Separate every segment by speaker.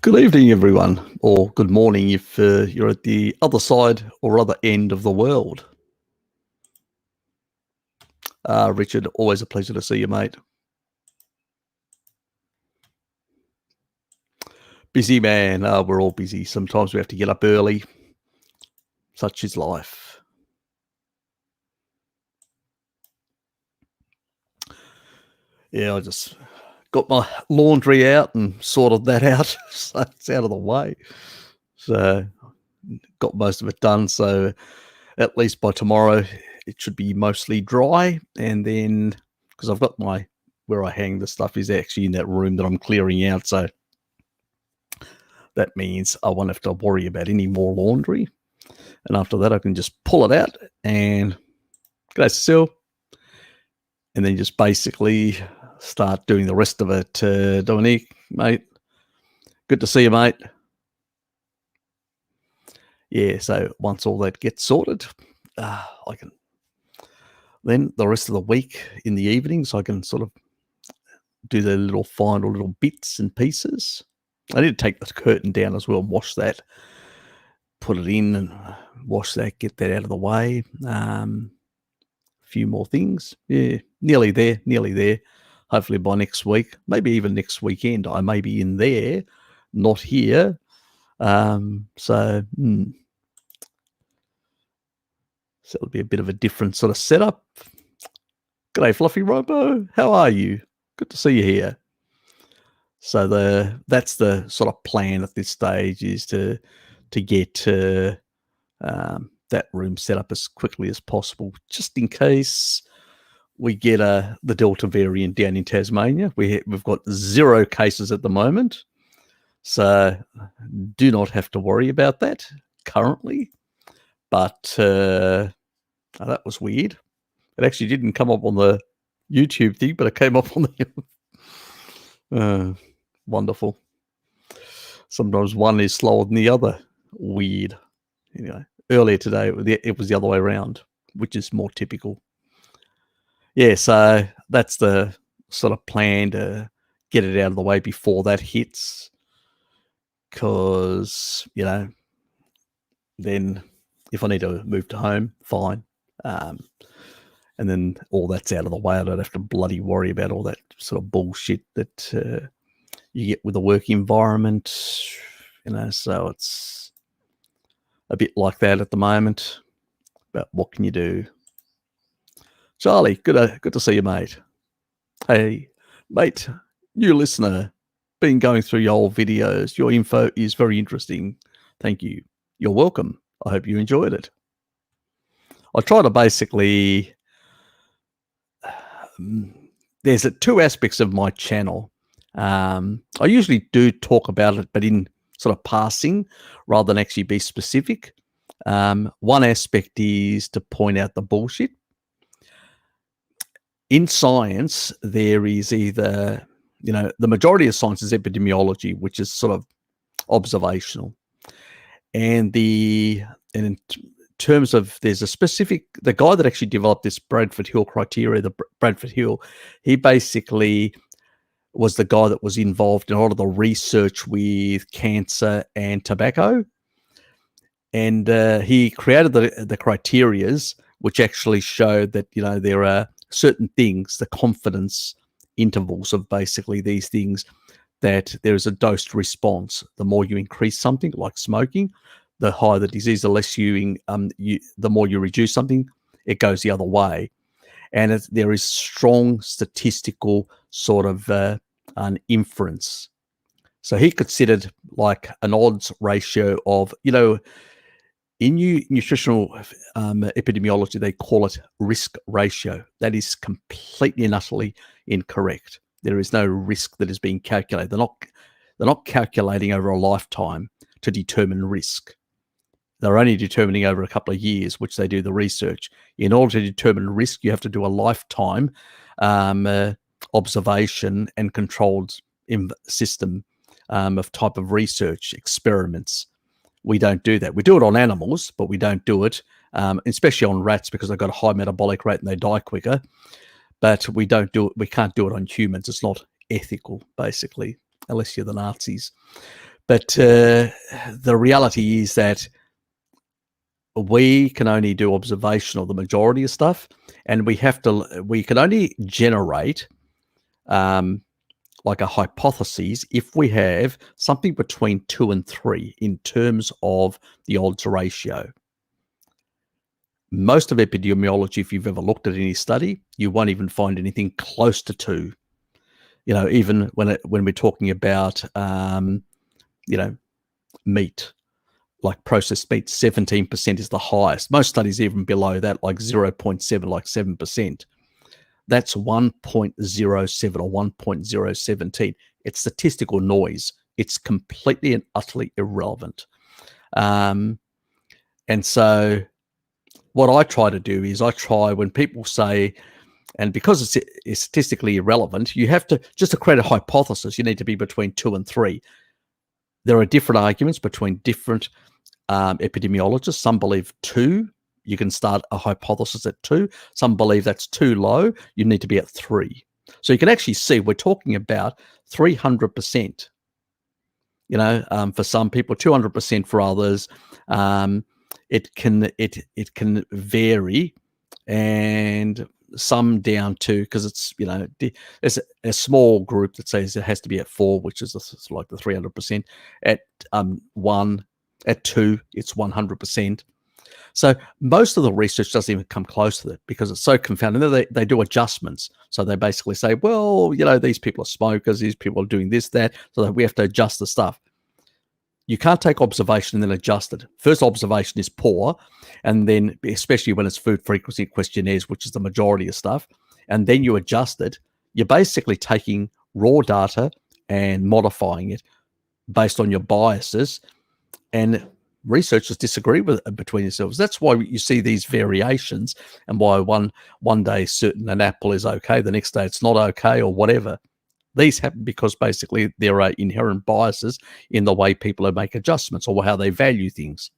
Speaker 1: Good evening, everyone, or good morning if you're at the other side or other end of the world. Richard, always a pleasure to see you, mate. Busy man, we're all busy. Sometimes we have to get up early. Such is life. Yeah, I just got my laundry out and sorted that out, so it's out of the way. So got most of it done, so at least by tomorrow it should be mostly dry. And then, because I've got where I hang the stuff is actually in that room that I'm clearing out, so that means I won't have to worry about any more laundry. And after that, I can just pull it out and go Sil, and then just basically start doing the rest of it. Dominique, mate, good to see you, mate. Yeah, so once all that gets sorted, I can then the rest of the week in the evenings, I can sort of do the final little bits and pieces. I need to take the curtain down as well and wash that, put it in and wash that, get that out of the way. A few more things. Yeah, nearly there. Hopefully by next week, maybe even next weekend, I may be in there, not here. So it'll be a bit of a different sort of setup. G'day, Fluffy Robo. How are you? Good to see you here. So that's the sort of plan at this stage, is to get that room set up as quickly as possible, just in case we get the Delta variant down in Tasmania. We've got 0 cases at the moment, so do not have to worry about that currently. But that was weird. It actually didn't come up on the YouTube thing, but it came up on the wonderful. Sometimes one is slower than the other. Weird. Anyway, earlier today it was the other way around, which is more typical. Yeah, so that's the sort of plan, to get it out of the way before that hits, because then if I need to move to home, fine. And then all that's out of the way. I don't have to bloody worry about all that sort of bullshit that you get with the work environment, so it's a bit like that at the moment. But what can you do? Charlie, good to see you, mate. Hey, mate, new listener, been going through your old videos. Your info is very interesting. Thank you. You're welcome. I hope you enjoyed it. I try to basically... there's 2 aspects of my channel. I usually do talk about it, but in sort of passing rather than actually be specific. One aspect is to point out the bullshit. In science, there is either, the majority of science is epidemiology, which is sort of observational. And in terms of, there's a specific, the guy that actually developed this Bradford Hill criteria, the Bradford Hill, he basically was the guy that was involved in a lot of the research with cancer and tobacco. And he created the criterias, which actually showed that, there are certain things, the confidence intervals of basically these things, that there is a dosed response. The more you increase something, like smoking, the higher the disease. The less the more you reduce something, it goes the other way. And there is strong statistical sort of an inference. So he considered like an odds ratio of, in nutritional epidemiology, they call it risk ratio. That is completely and utterly incorrect. There is no risk that is being calculated. They're not calculating over a lifetime to determine risk. They're only determining over a couple of years, which they do the research. In order to determine risk, you have to do a lifetime observation and controlled system of type of research experiments. We don't do that. We do it on animals, but we don't do it, especially on rats, because they've got a high metabolic rate and they die quicker. But we don't do it. We can't do it on humans. It's not ethical, basically, unless you're the Nazis. But the reality is that we can only do observational the majority of stuff, and we can only generate like a hypothesis if we have something between 2 and 3 in terms of the odds ratio. Most of epidemiology, if you've ever looked at any study, you won't even find anything close to 2. Even when we're talking about meat, like processed meat, 17% is the highest. Most studies even below that, like 0.7, like 7%. That's 1.07 or 1.017. It's statistical noise. It's completely and utterly irrelevant. And so what I try to do is when people say, and because it's statistically irrelevant, you have to, just to create a hypothesis, you need to be between 2 and 3. There are different arguments between different epidemiologists. Some believe 2. You can start a hypothesis at 2. Some believe that's too low. You need to be at 3. So you can actually see we're talking about 300%. For some people, 200% for others. It can vary, and some down to, because it's there's a small group that says it has to be at 4, which is like the 300%. At 1, at 2, it's 100%. So most of the research doesn't even come close to it because it's so confounded. And then they do adjustments. So they basically say, well, these people are smokers, these people are doing this, that, so that we have to adjust the stuff. You can't take observation and then adjust it. First observation is poor, and then especially when it's food frequency questionnaires, which is the majority of stuff, and then you adjust it, you're basically taking raw data and modifying it based on your biases, and researchers disagree with it between themselves. That's why you see these variations, and why one day an apple is okay, the next day it's not okay, or whatever. These happen because basically there are inherent biases in the way people make adjustments or how they value things.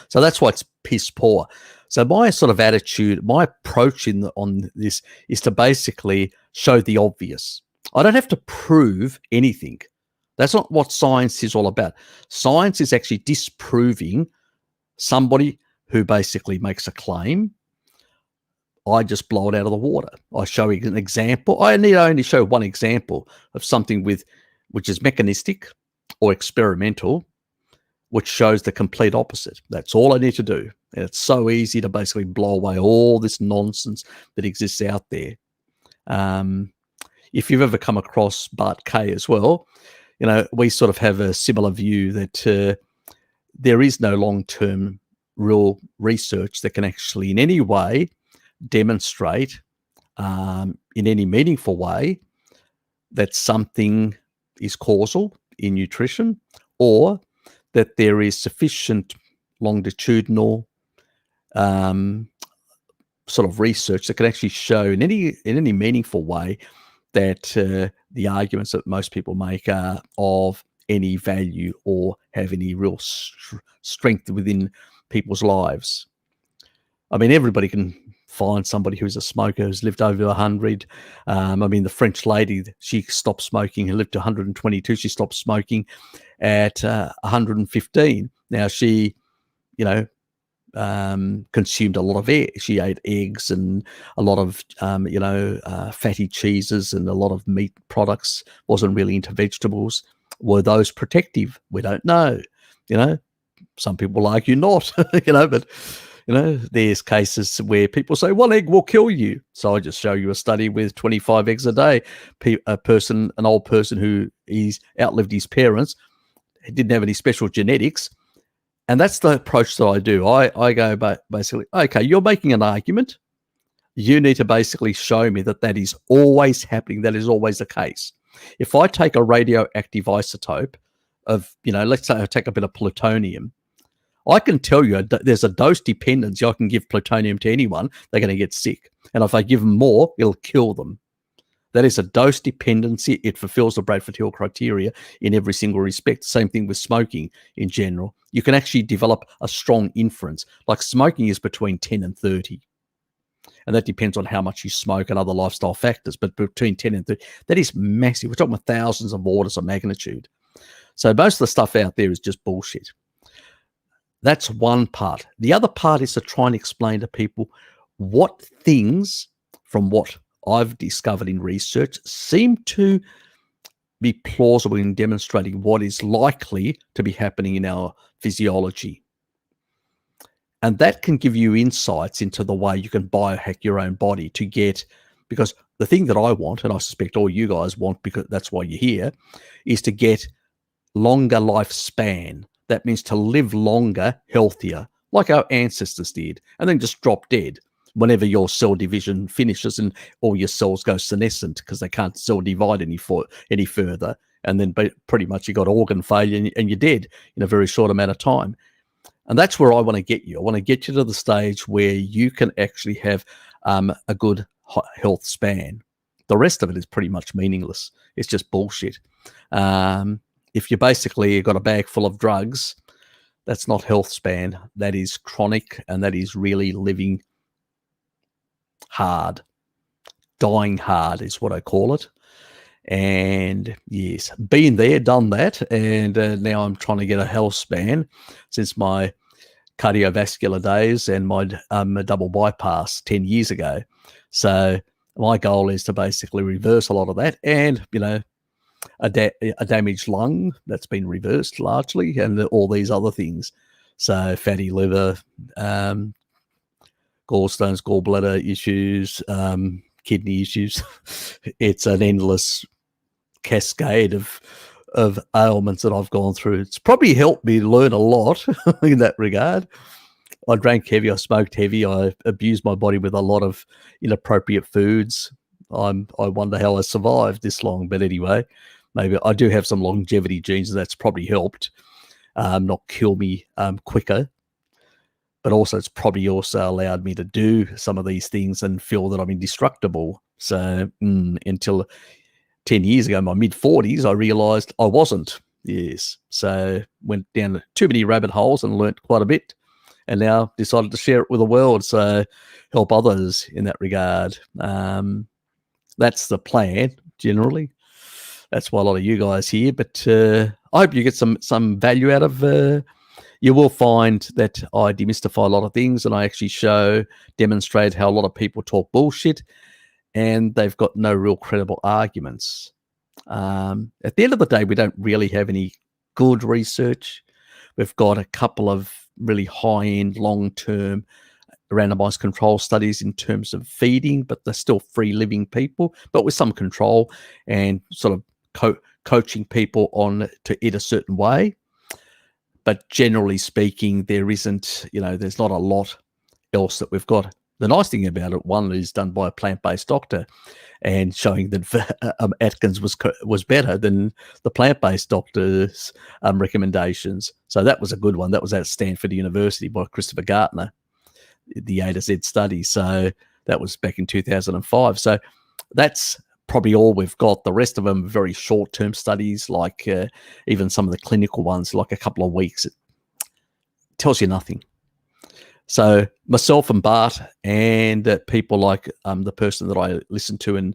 Speaker 1: So that's why it's piss poor. So my sort of attitude, my approach on this is to basically show the obvious. I don't have to prove anything. That's not what science is all about. Science is actually disproving somebody who basically makes a claim. I just blow it out of the water. I show you an example. I need only show one example of something which is mechanistic or experimental, which shows the complete opposite. That's all I need to do. And it's so easy to basically blow away all this nonsense that exists out there. If you've ever come across Bart Kay as well, we sort of have a similar view that there is no long-term real research that can actually in any way demonstrate in any meaningful way that something is causal in nutrition, or that there is sufficient longitudinal sort of research that can actually show in any meaningful way that the arguments that most people make are of any value or have any real strength within people's lives. I mean, everybody can find somebody who's a smoker who's lived over 100. The French lady, she stopped smoking, who lived to 122. She stopped smoking at 115. Now she, consumed a lot of air. She ate eggs and a lot of, fatty cheeses and a lot of meat products. Wasn't really into vegetables. Were those protective? We don't know. Some people argue not. But. There's cases where people say 1 egg will kill you. So I just show you a study with 25 eggs a day. An old person who he's outlived his parents, he didn't have any special genetics. And that's the approach that I do. I go basically, okay, you're making an argument. You need to basically show me that is always happening. That is always the case. If I take a radioactive isotope of, let's say I take a bit of plutonium, I can tell you there's a dose dependency. I can give plutonium to anyone, they're going to get sick. And if I give them more, it'll kill them. That is a dose dependency. It fulfills the Bradford-Hill criteria in every single respect. Same thing with smoking in general. You can actually develop a strong inference. Like smoking is between 10 and 30. And that depends on how much you smoke and other lifestyle factors. But between 10 and 30, that is massive. We're talking about thousands of orders of magnitude. So most of the stuff out there is just bullshit. That's one part. The other part is to try and explain to people what things, from what I've discovered in research, seem to be plausible in demonstrating what is likely to be happening in our physiology. And that can give you insights into the way you can biohack your own body to get, because the thing that I want, and I suspect all you guys want, because that's why you're here, is to get longer lifespan. That means to live longer, healthier, like our ancestors did, and then just drop dead whenever your cell division finishes and all your cells go senescent because they can't cell divide any further. And then pretty much you got organ failure and you're dead in a very short amount of time. And that's where I want to get you. I want to get you to the stage where you can actually have a good health span. The rest of it is pretty much meaningless. It's just bullshit. If you basically got a bag full of drugs, that's not health span. That is chronic, and that is really living hard. Dying hard is what I call it. And yes, been there, done that, and now I'm trying to get a health span since my cardiovascular days and my double bypass 10 years ago. So my goal is to basically reverse a lot of that, and a damaged lung that's been reversed largely, and all these other things. So fatty liver, gallstones, gallbladder issues, kidney issues. It's an endless cascade of ailments that I've gone through. It's probably helped me learn a lot in that regard. I drank heavy, I smoked heavy, I abused my body with a lot of inappropriate foods. I wonder how I survived this long, but anyway, maybe I do have some longevity genes, and that's probably helped not kill me quicker. But also, it's probably also allowed me to do some of these things and feel that I'm indestructible. So until 10 years ago, in my mid-40s, I realized I wasn't. Yes. So went down too many rabbit holes and learnt quite a bit, and now decided to share it with the world. So help others in that regard. That's the plan, generally. That's why a lot of you guys here. But I hope you get some value out of you will find that I demystify a lot of things, and I actually demonstrate how a lot of people talk bullshit and they've got no real credible arguments. At the end of the day, we don't really have any good research. We've got a couple of really high-end, long-term randomized control studies in terms of feeding, but they're still free-living people, but with some control and sort of coaching people on to eat a certain way. But generally speaking, there isn't, there's not a lot else that we've got. The nice thing about it, one is done by a plant-based doctor and showing that Atkins was better than the plant-based doctor's recommendations. So that was a good one. That was at Stanford University by Christopher Gartner, the A to Z study. So that was back in 2005. So that's probably all we've got. The rest of them are very short-term studies, like even some of the clinical ones, like a couple of weeks. It tells you nothing. So myself and Bart and people like the person that I listen to, and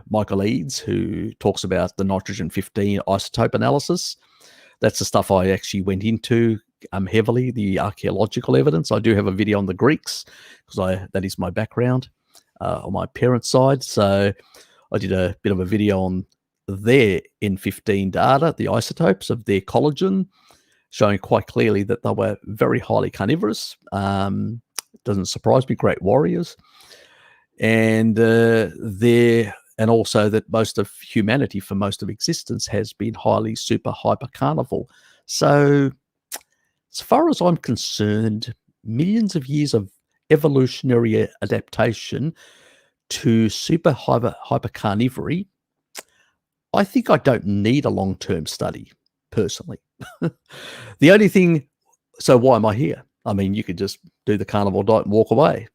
Speaker 1: Michael Eads, who talks about the nitrogen-15 isotope analysis. That's the stuff I actually went into heavily, the archaeological evidence. I do have a video on the Greeks because that is my background on my parents' side. So I did a bit of a video on their N15 data, the isotopes of their collagen, showing quite clearly that they were very highly carnivorous. Doesn't surprise me, great warriors. And also that most of humanity for most of existence has been highly hyper carnivore. So as far as I'm concerned, millions of years of evolutionary adaptation to hyper carnivory, I think I don't need a long-term study, personally. The only thing, so why am I here? I mean, you could just do the carnivore diet and walk away.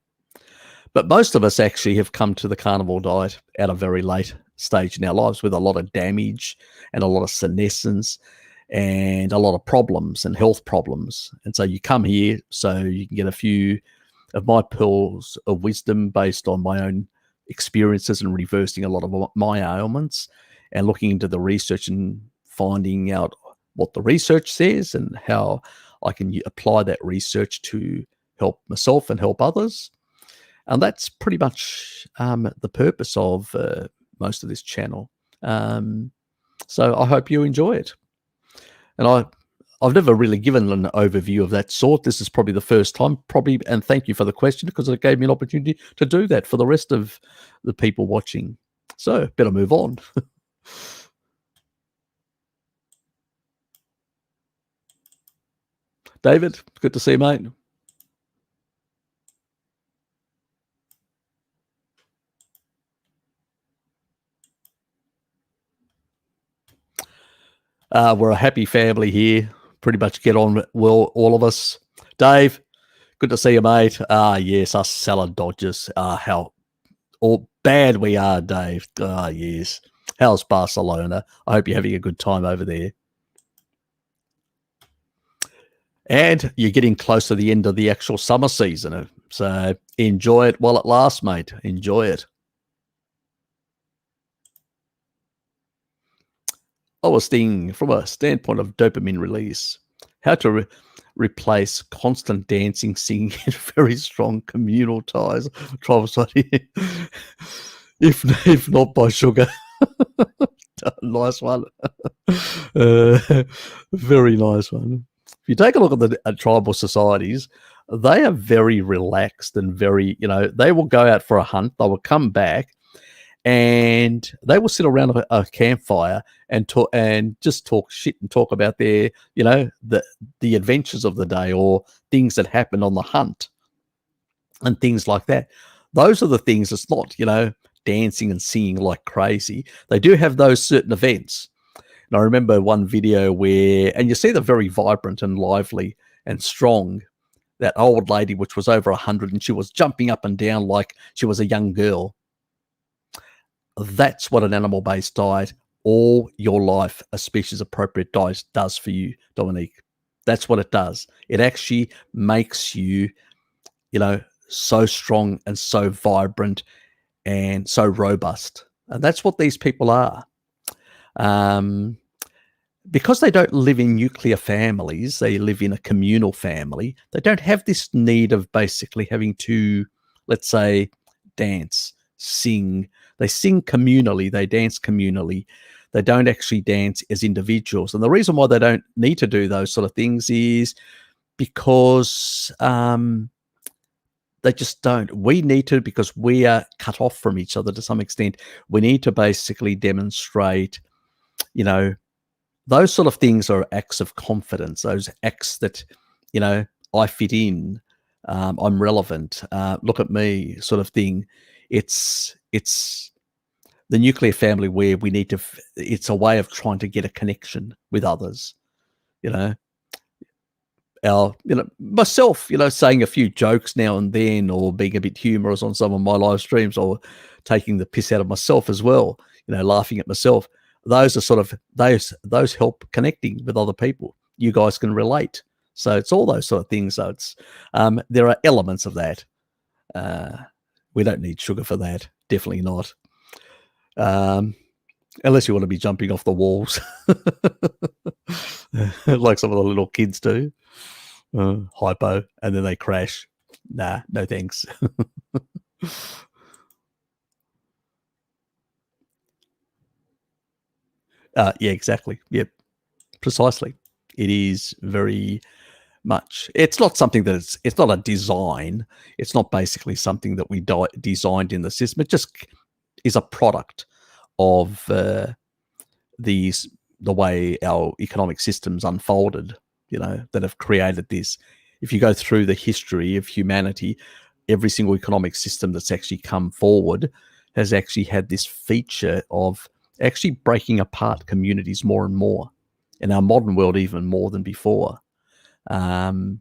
Speaker 1: But most of us actually have come to the carnivore diet at a very late stage in our lives with a lot of damage and a lot of senescence and a lot of problems and health problems. And so you come here so you can get a few of my pearls of wisdom based on my own experiences and reversing a lot of my ailments. and looking into the research and finding out what the research says and how I can apply that research to help myself and help others. And that's pretty much the purpose of most of this channel. So I hope you enjoy it. And I've never really given an overview of that sort. This is probably the first time, and thank you for the question, because it gave me an opportunity to do that for the rest of the people watching. So better move on. David, good to see you, mate. We're a happy family here. Pretty much get on well, all of us. Dave, good to see you, mate. Yes, us salad dodgers. How bad we are, Dave. Yes. How's Barcelona? I hope you're having a good time over there. And you're getting close to the end of the actual summer season. So enjoy it while it lasts, mate. Enjoy it. I was thinking from a standpoint of dopamine release, how to replace constant dancing, singing, and very strong communal ties. If not by sugar. Nice one. Very nice one. If you take a look at the tribal societies, they are very relaxed and very, they will go out for a hunt. They will come back and they will sit around a campfire and talk and just talk shit and talk about their, the adventures of the day or things that happened on the hunt and things like that. Those are the things. It's not, dancing and singing like crazy. They do have those certain events. And I remember one video and you see them very vibrant and lively and strong. That old lady, which was over 100, and she was jumping up and down like she was a young girl. That's what an animal-based diet, all your life, a species-appropriate diet does for you, Dominique. That's what it does. It actually makes you, so strong and so vibrant and so robust. And that's what these people are. Because they don't live in nuclear families, they live in a communal family, they don't have this need of basically having to, let's say, dance, sing. They sing communally, they dance communally. They don't actually dance as individuals. And the reason why they don't need to do those sort of things is because they just don't. We need to, because we are cut off from each other to some extent. We need to basically demonstrate, those sort of things are acts of confidence, those acts that, I fit in, I'm relevant, look at me sort of thing. It's the nuclear family where we need to, it's a way of trying to get a connection with others, myself, saying a few jokes now and then or being a bit humorous on some of my live streams or taking the piss out of myself as well, laughing at myself. Those are sort of, those help connecting with other people. You guys can relate. So it's all those sort of things. So it's, there are elements of that. We don't need sugar for that. Definitely not. Unless you want to be jumping off the walls like some of the little kids do. Hypo, and then they crash. Nah, no thanks. Yeah, exactly. Yep, precisely. It is very much. It's not something that it's not a design. It's not basically something that we designed in the system. It just is a product of the way our economic systems unfolded, that have created this. If you go through the history of humanity, every single economic system that's actually come forward has actually had this feature of actually breaking apart communities more and more. In our modern world, even more than before. Because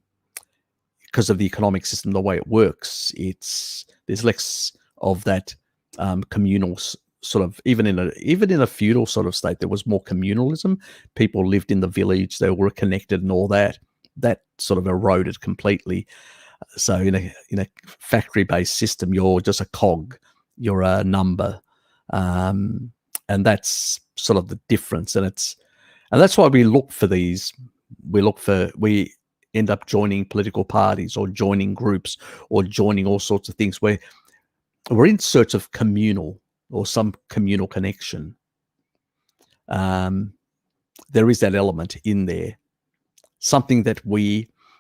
Speaker 1: of the economic system, the way it works, there's less of that communal sort of, even in a feudal sort of state, there was more communalism. People lived in the village, they were connected and all that. That sort of eroded completely. So in a factory-based system, you're just a cog, you're a number. And that's sort of the difference. And that's why we look for these. We end up joining political parties or joining groups or joining all sorts of things where we're in search of communal or some communal connection. There is that element in there, something that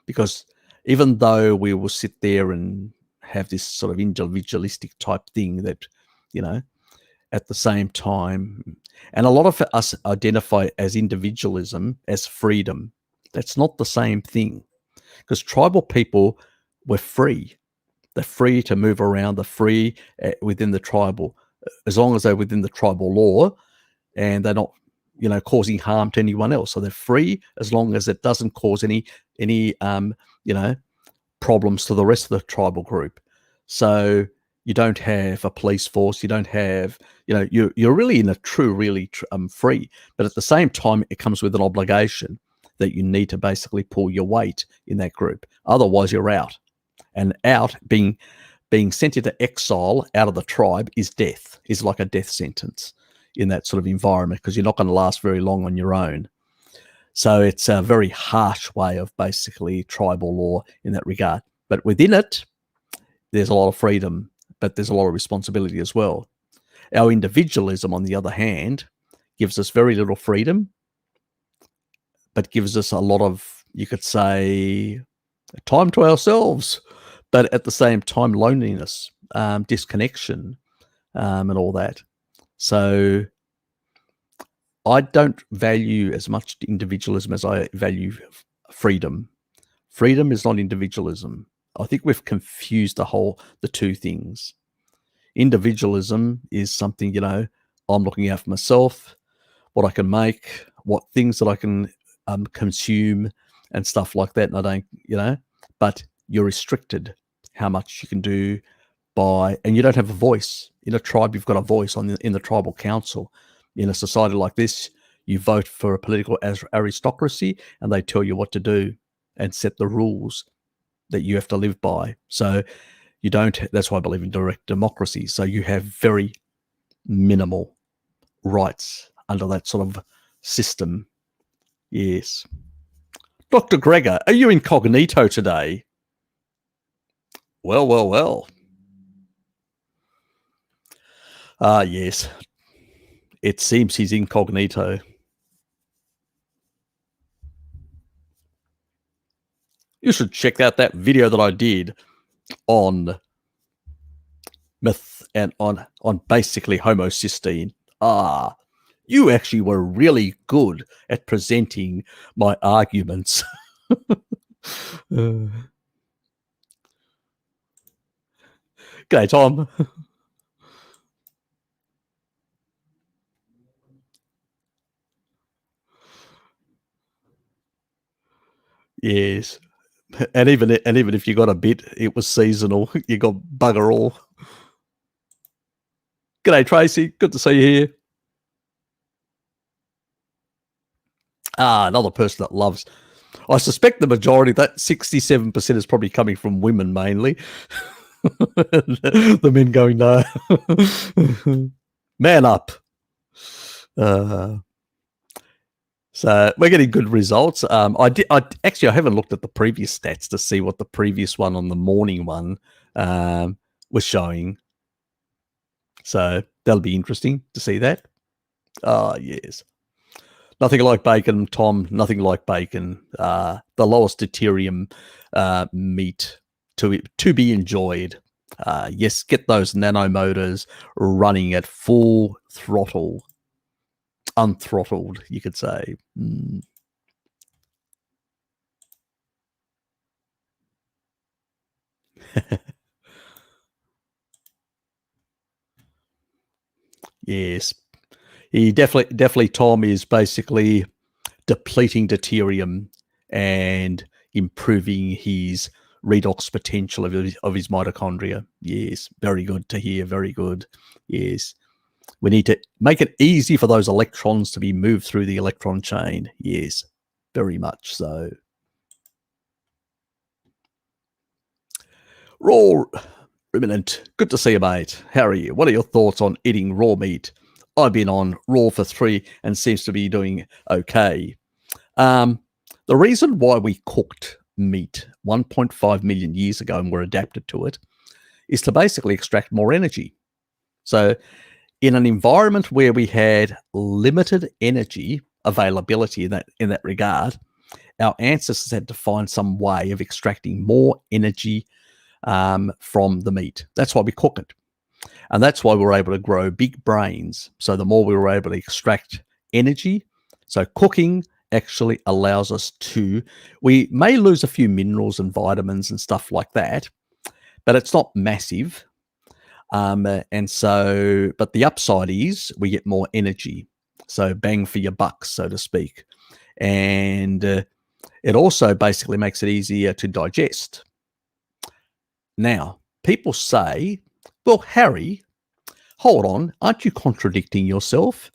Speaker 1: because even though we will sit there and have this sort of individualistic type thing that, at the same time, and a lot of us identify as individualism as freedom. That's not the same thing, because tribal people were free. They're free to move around. They're free within the tribal, as long as they're within the tribal law and they're not, causing harm to anyone else. So they're free as long as it doesn't cause any problems to the rest of the tribal group. So you don't have a police force. You don't have, you're really in a really free. But at the same time, it comes with an obligation that you need to basically pull your weight in that group. Otherwise, you're out. And being sent into exile out of the tribe is death, is like a death sentence in that sort of environment, because you're not going to last very long on your own. So it's a very harsh way of basically tribal law in that regard. But within it, there's a lot of freedom, but there's a lot of responsibility as well. Our individualism, on the other hand, gives us very little freedom, but gives us a lot of, you could say, time to ourselves, but at the same time, loneliness, disconnection, and all that. So I don't value as much individualism as I value freedom. Freedom is not individualism. I think we've confused the two things. Individualism is something, I'm looking out for myself, what I can make, what things that I can consume and stuff like that. And I don't, but you're restricted how much you can do and you don't have a voice. In a tribe, you've got a voice in the tribal council. In a society like this, you vote for a political aristocracy and they tell you what to do and set the rules that you have to live by. So that's why I believe in direct democracy. So you have very minimal rights under that sort of system. Yes. Dr. Gregor, are you incognito today? Well. Yes. It seems he's incognito. You should check out that video that I did on myth and on basically homocysteine. You actually were really good at presenting my arguments. G'day, Tom. Yes. And even if you got a bit, it was seasonal. You got bugger all. G'day, Tracy. Good to see you here. Another person that loves. I suspect the majority, that 67% is probably coming from women mainly. The men going, no. Man up. So we're getting good results. I haven't looked at the previous stats to see what the previous one on the morning one was showing. So that'll be interesting to see that. Yes. Nothing like bacon, Tom. Nothing like bacon. The lowest deuterium meat to be enjoyed. Yes, get those nanomotors running at full throttle. Unthrottled, you could say. Yes. He definitely, Tom, is basically depleting deuterium and improving his redox potential of his mitochondria. Yes, very good to hear. Very good. Yes. We need to make it easy for those electrons to be moved through the electron chain. Yes, very much so. Raw Ruminant, good to see you, mate. How are you? What are your thoughts on eating raw meat I've been on raw for 3 and seems to be doing okay. The reason why we cooked meat 1.5 million years ago and were adapted to it is to basically extract more energy. So in an environment where we had limited energy availability in that regard, our ancestors had to find some way of extracting more energy from the meat. That's why we cook it. And that's why we were able to grow big brains. So the more we were able to extract energy, so cooking actually allows us to, we may lose a few minerals and vitamins and stuff like that, but it's not massive. And so, but the upside is we get more energy. So bang for your buck, so to speak. And it also basically makes it easier to digest. Now, people say, well, Harry, hold on, aren't you contradicting yourself?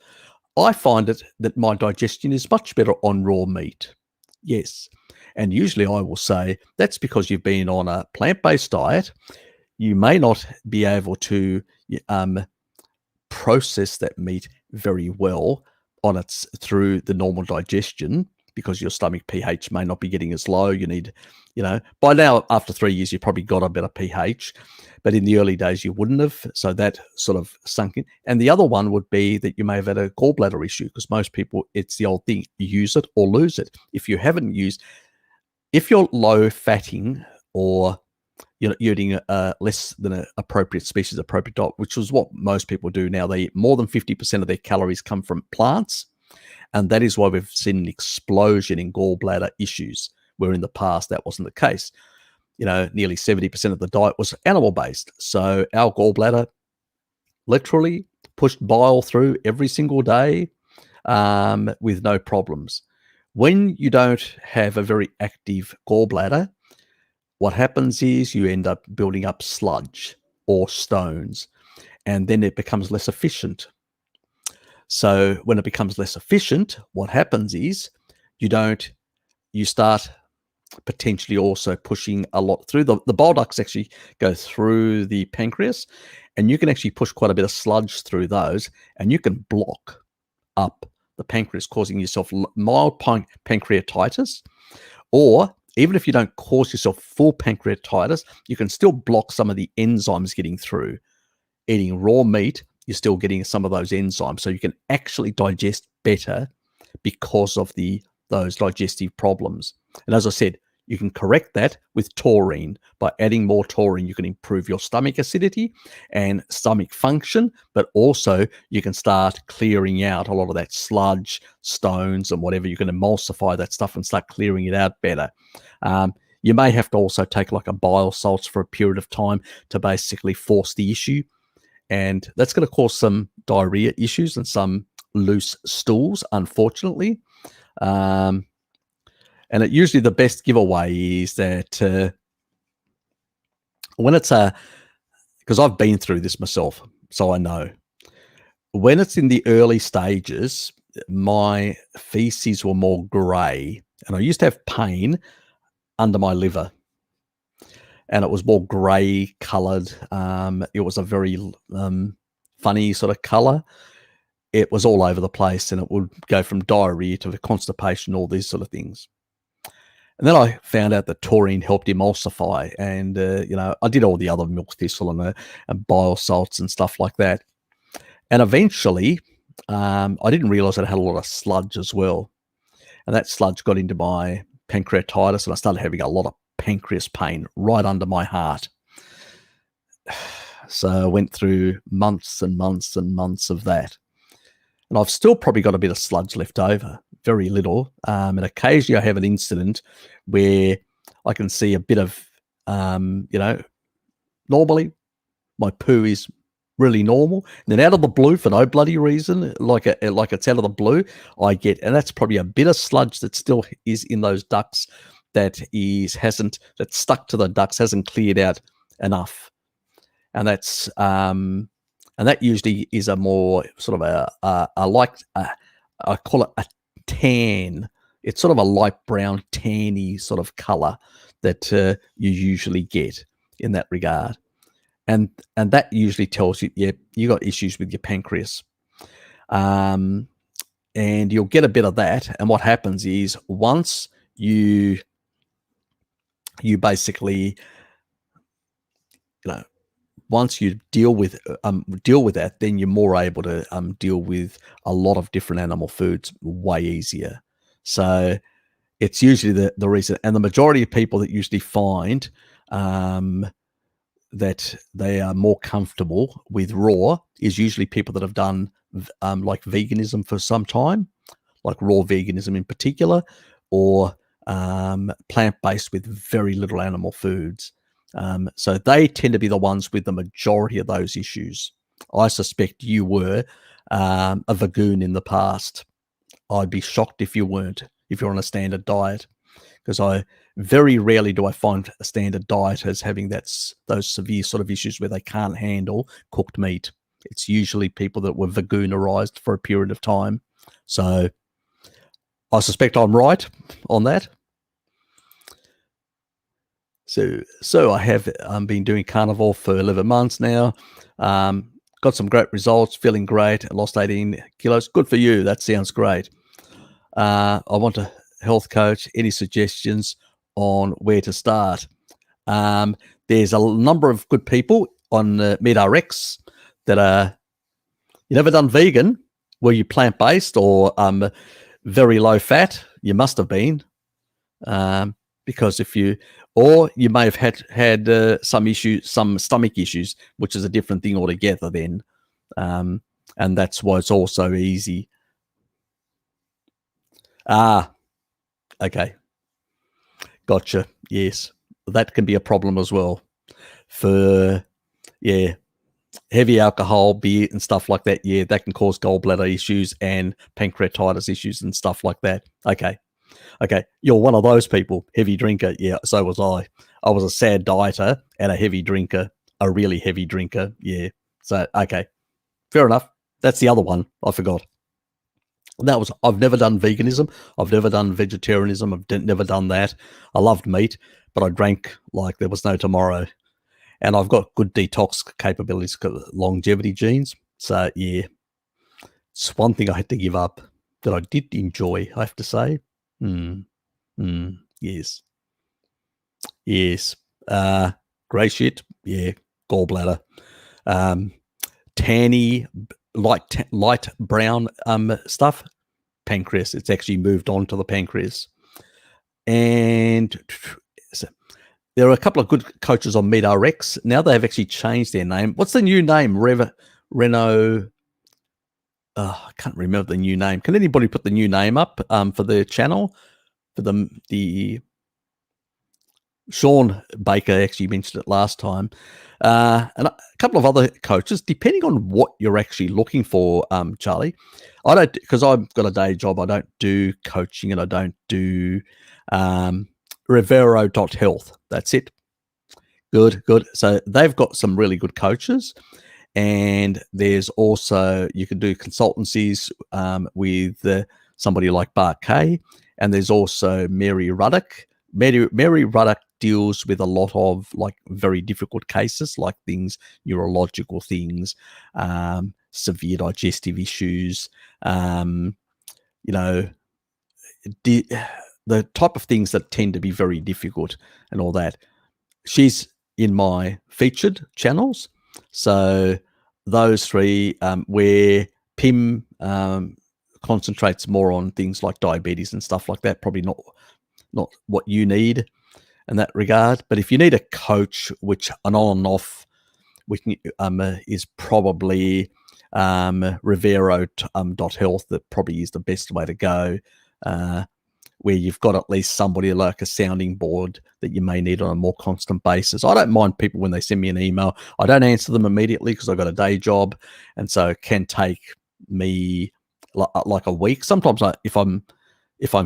Speaker 1: I find it that my digestion is much better on raw meat. Yes. And usually I will say that's because you've been on a plant-based diet. You may not be able to process that meat very well on its through the normal digestion because your stomach pH may not be getting as low. You need, by now after 3 years, you've probably got a better pH, but in the early days you wouldn't have. So that sort of sunk in. And the other one would be that you may have had a gallbladder issue because most people, it's the old thing, use it or lose it. If you haven't used, if you're low fatting or you're eating less than an appropriate species, appropriate diet, which is what most people do now. They eat more than 50% of their calories come from plants. And that is why we've seen an explosion in gallbladder issues, where in the past that wasn't the case. Nearly 70% of the diet was animal-based. So our gallbladder literally pushed bile through every single day with no problems. When you don't have a very active gallbladder, what happens is you end up building up sludge or stones, and then it becomes less efficient. So when it becomes less efficient, what happens is you start potentially also pushing a lot through. The bile ducts actually go through the pancreas, and you can actually push quite a bit of sludge through those, and you can block up the pancreas, causing yourself mild pancreatitis, or even if you don't cause yourself full pancreatitis, you can still block some of the enzymes getting through. Eating raw meat, you're still getting some of those enzymes. So you can actually digest better because of those digestive problems. And as I said, you can correct that with taurine. By adding more taurine, you can improve your stomach acidity and stomach function, but also you can start clearing out a lot of that sludge, stones, and whatever. You can emulsify that stuff and start clearing it out better. You may have to also take like a bile salts for a period of time to basically force the issue. And that's going to cause some diarrhea issues and some loose stools, unfortunately. And it usually the best giveaway is that when it's because I've been through this myself, so I know. When it's in the early stages, my feces were more grey, and I used to have pain under my liver, and it was more grey coloured. It was a very funny sort of colour. It was all over the place, and it would go from diarrhea to constipation, all these sort of things. And then I found out that taurine helped emulsify, and I did all the other milk thistle and bile salts and stuff like that. And eventually, I didn't realise that I had a lot of sludge as well, and that sludge got into my pancreatitis, and I started having a lot of pancreas pain right under my heart. So I went through months and months and months of that. And I've still probably got a bit of sludge left over, very little. And occasionally I have an incident where I can see a bit of, normally my poo is really normal. And then out of the blue, for no bloody reason, like it's out of the blue, I get, and that's probably a bit of sludge that still is in those ducts that's stuck to the ducts, hasn't cleared out enough. And that's, and that usually is a more sort of I call it a tan. It's sort of a light brown, tanny sort of color that you usually get in that regard. And that usually tells you, yeah, you got issues with your pancreas. and you'll get a bit of that. And what happens is once you basically, once you deal with that, then you're more able to deal with a lot of different animal foods way easier. So it's usually the reason, and the majority of people that usually find that they are more comfortable with raw is usually people that have done like veganism for some time, like raw veganism in particular, or plant-based with very little animal foods. So they tend to be the ones with the majority of those issues. I suspect you were a vegan in the past. I'd be shocked if you weren't, if you're on a standard diet, because I very rarely do I find a standard diet as having those severe sort of issues where they can't handle cooked meat. It's usually people that were veganerized for a period of time. So I suspect I'm right on that. So I have been doing carnivore for 11 months now. Got some great results, feeling great. I lost 18 kilos. Good for you. That sounds great. I want a health coach. Any suggestions on where to start? There's a number of good people on MedRx that are, you never done vegan? Were you plant-based or very low fat? You must have been. Because or you may have had some issues, some stomach issues, which is a different thing altogether then. And that's why it's also easy. Okay. Gotcha. Yes. That can be a problem as well for, heavy alcohol, beer and stuff like that. Yeah, that can cause gallbladder issues and pancreatitis issues and stuff like that. Okay. You're one of those people, heavy drinker. Yeah, so was I. I was a sad dieter and a heavy drinker, a really heavy drinker. Yeah. So, okay. Fair enough. That's the other one. I forgot. I've never done veganism. I've never done vegetarianism. I've never done that. I loved meat, but I drank like there was no tomorrow. And I've got good detox capabilities, longevity genes. So, yeah, it's one thing I had to give up that I did enjoy, I have to say. Yes. Grey shit. Yeah. Gallbladder. Tanny, light brown stuff. Pancreas. It's actually moved on to the pancreas. And there are a couple of good coaches on MedRx. Now they have actually changed their name. What's the new name? Reno. I can't remember the new name. Can anybody put the new name up for the channel? For the Sean Baker actually mentioned it last time. And a couple of other coaches, depending on what you're actually looking for, Charlie. I don't, because I've got a day job. I don't do coaching and I don't do Rivero.health. That's it. Good. So they've got some really good coaches. And there's also, you can do consultancies with somebody like Bart Kay. And there's also Mary Ruddock. Mary Ruddock deals with a lot of like very difficult cases, like neurological things, severe digestive issues, the type of things that tend to be very difficult and all that. She's in my featured channels. So those three, where Pim concentrates more on things like diabetes and stuff like that, probably not what you need in that regard. But if you need a coach, which an on and off, which is probably Rivero.health, that probably is the best way to go, where you've got at least somebody like a sounding board that you may need on a more constant basis. I don't mind people when they send me an email. I don't answer them immediately because I've got a day job, and so it can take me like a week. Sometimes if I'm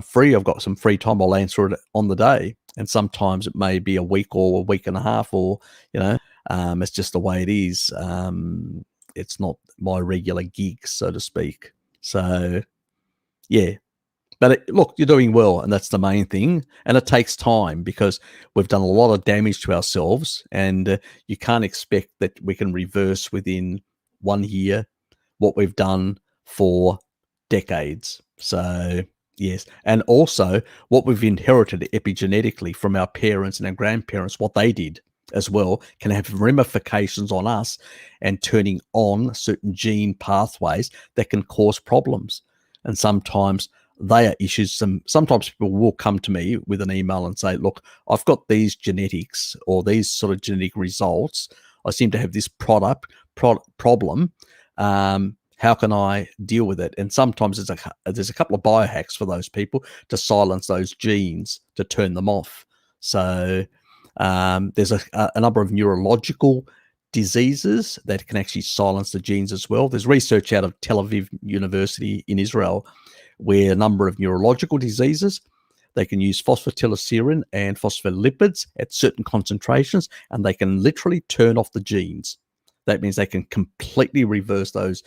Speaker 1: free, I've got some free time, I'll answer it on the day. And sometimes it may be a week or a week and a half, or, it's just the way it is. It's not my regular gig, so to speak. So, yeah. But look, you're doing well, and that's the main thing. And it takes time because we've done a lot of damage to ourselves, and you can't expect that we can reverse within 1 year what we've done for decades. So yes, and also what we've inherited epigenetically from our parents and our grandparents, what they did as well, can have ramifications on us and turning on certain gene pathways that can cause problems. And sometimes they are issues. Sometimes people will come to me with an email and say, look, I've got these genetics or these sort of genetic results. I seem to have this problem. How can I deal with it? And sometimes there's a couple of biohacks for those people to silence those genes, to turn them off. So there's a number of neurological diseases that can actually silence the genes as well. There's research out of Tel Aviv University in Israel where a number of neurological diseases, they can use phosphatidylserine and phospholipids at certain concentrations, and they can literally turn off the genes. That means they can completely reverse those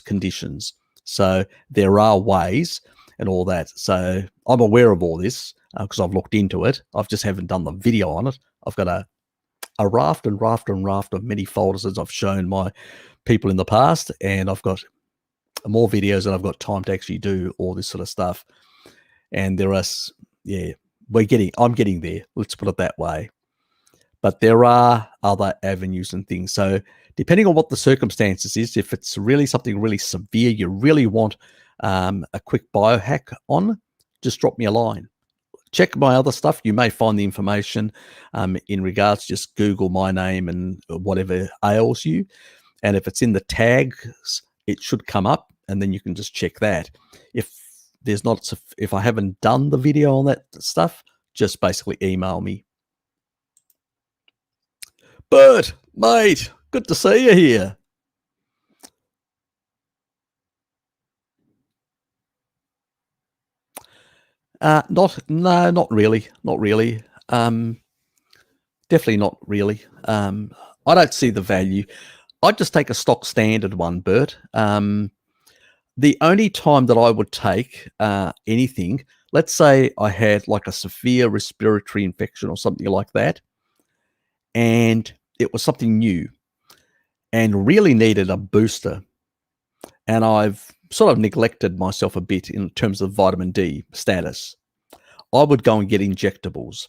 Speaker 1: conditions. So there are ways and all that. So I'm aware of all this because I've looked into it. I just haven't done the video on it. I've got a raft of many folders as I've shown my people in the past, and I've got more videos than I've got time to actually do all this sort of stuff. And there are, I'm getting there. Let's put it that way. But there are other avenues and things. So depending on what the circumstances is, if it's really something really severe, you really want a quick biohack on, just drop me a line. Check my other stuff. You may find the information in regards, just Google my name and whatever ails you. And if it's in the tags, it should come up, and then you can just check that. If I haven't done the video on that stuff, just basically email me. Bert, mate, good to see you here. Not really. Definitely not really. I don't see the value. I'd just take a stock standard one, Bert. The only time that I would take anything, let's say I had like a severe respiratory infection or something like that, and it was something new and really needed a booster. And I've sort of neglected myself a bit in terms of vitamin D status. I would go and get injectables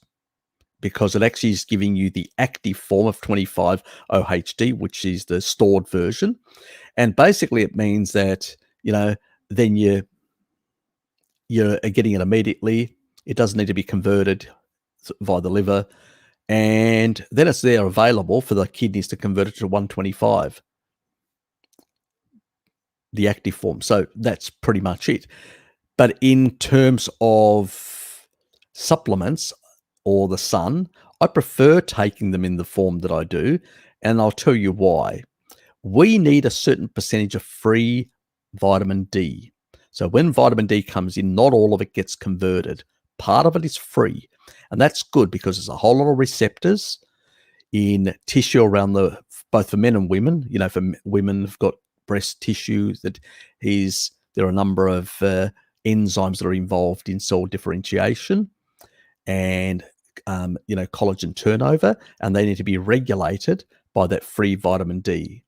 Speaker 1: because it actually is giving you the active form of 25-OHD, which is the stored version. And basically it means that, then you're getting it immediately. It doesn't need to be converted via the liver. And then it's there available for the kidneys to convert it to 125, the active form. So that's pretty much it. But in terms of supplements or the sun, I prefer taking them in the form that I do. And I'll tell you why. We need a certain percentage of free vitamin D. So when vitamin D comes in, not all of it gets converted. Part of it is free. And that's good because there's a whole lot of receptors in tissue around both for men and women. For women who've got breast tissue, there are a number of enzymes that are involved in cell differentiation and collagen turnover, and they need to be regulated by that free vitamin D,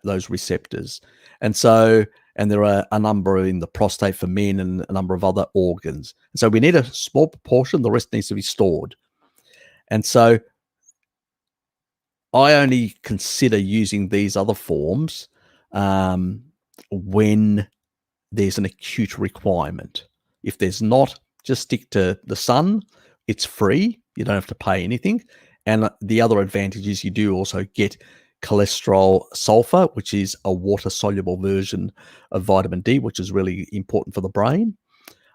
Speaker 1: those receptors. And there are a number in the prostate for men and a number of other organs. And so we need a small proportion, the rest needs to be stored. And so I only consider using these other forms when there's an acute requirement. If there's not, just stick to the sun. It's free. You don't have to pay anything. And the other advantage is you do also get cholesterol sulfur, which is a water-soluble version of vitamin D, which is really important for the brain.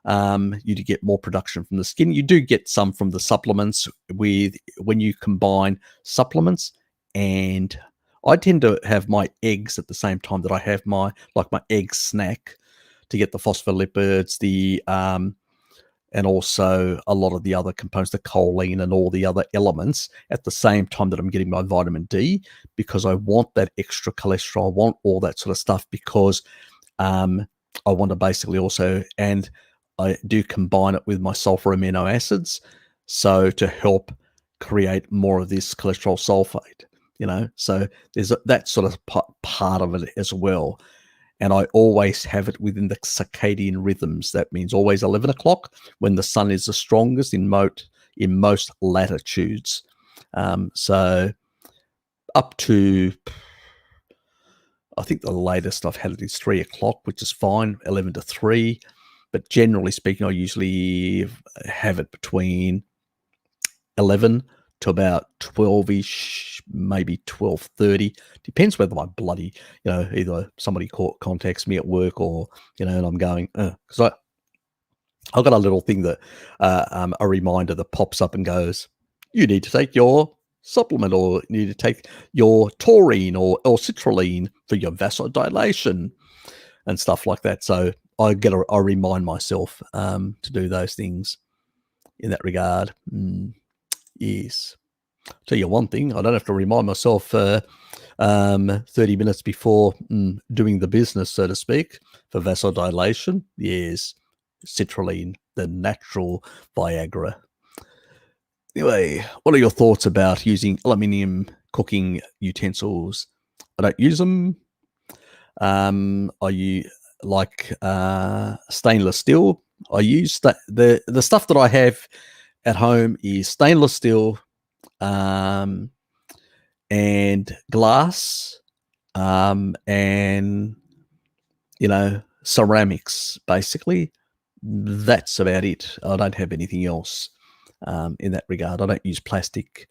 Speaker 1: You do get more production from the skin. You do get some from the supplements when you combine supplements. And I tend to have my eggs at the same time that I have my egg snack to get the phospholipids, and also a lot of the other components, the choline and all the other elements at the same time that I'm getting my vitamin D, because I want that extra cholesterol. I want all that sort of stuff because I want to basically also, and I do combine it with my sulfur amino acids, so to help create more of this cholesterol sulfate, so there's that sort of part of it as well. and I always have it within the circadian rhythms. That means always 11 o'clock when the sun is the strongest in most latitudes. So up to, I think the latest I've had it is 3 o'clock, which is fine, 11 to 3. But generally speaking, I usually have it between 11 to about 12-ish, maybe 12:30. Depends whether my bloody, either somebody contacts me at work or, and I'm going, because I've got a little thing that, a reminder that pops up and goes, you need to take your supplement, or you need to take your taurine or citrulline for your vasodilation and stuff like that. So I remind myself to do those things in that regard. Yes. Tell you one thing, I don't have to remind myself 30 minutes before doing the business, so to speak, for vasodilation. Yes, citrulline, the natural Viagra. Anyway, what are your thoughts about using aluminium cooking utensils? I don't use them. Are you like stainless steel? I use the stuff that I have at home is stainless steel and glass and ceramics. Basically, that's about it. I don't have anything else in that regard. I don't use plastic.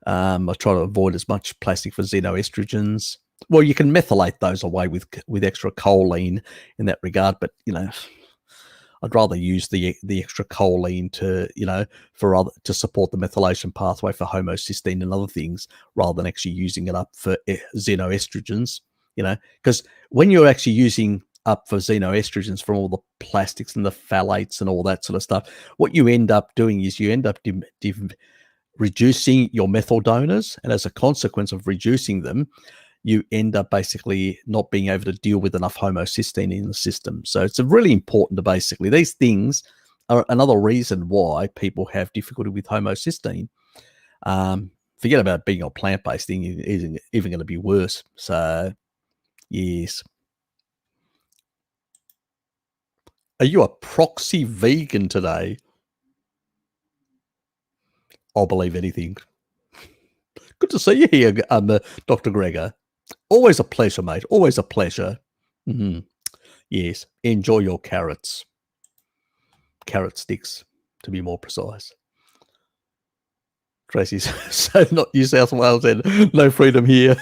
Speaker 1: I try to avoid as much plastic for xenoestrogens. Well, you can methylate those away with extra choline in that regard, but I'd rather use the extra choline to support the methylation pathway for homocysteine and other things, rather than actually using it up for xenoestrogens. Because when you're actually using up for xenoestrogens from all the plastics and the phthalates and all that sort of stuff, what you end up doing is you end up reducing your methyl donors, and as a consequence of reducing them, you end up basically not being able to deal with enough homocysteine in the system. So it's really important to basically, these things are another reason why people have difficulty with homocysteine. Forget about being a plant-based thing, it isn't even going to be worse. So, yes. Are you a proxy vegan today? I'll believe anything. Good to see you here, Dr. Gregor. Always a pleasure, mate. Always a pleasure. Mm-hmm. Yes. Enjoy your carrots. Carrot sticks, to be more precise. Tracy's so not New South Wales and no freedom here.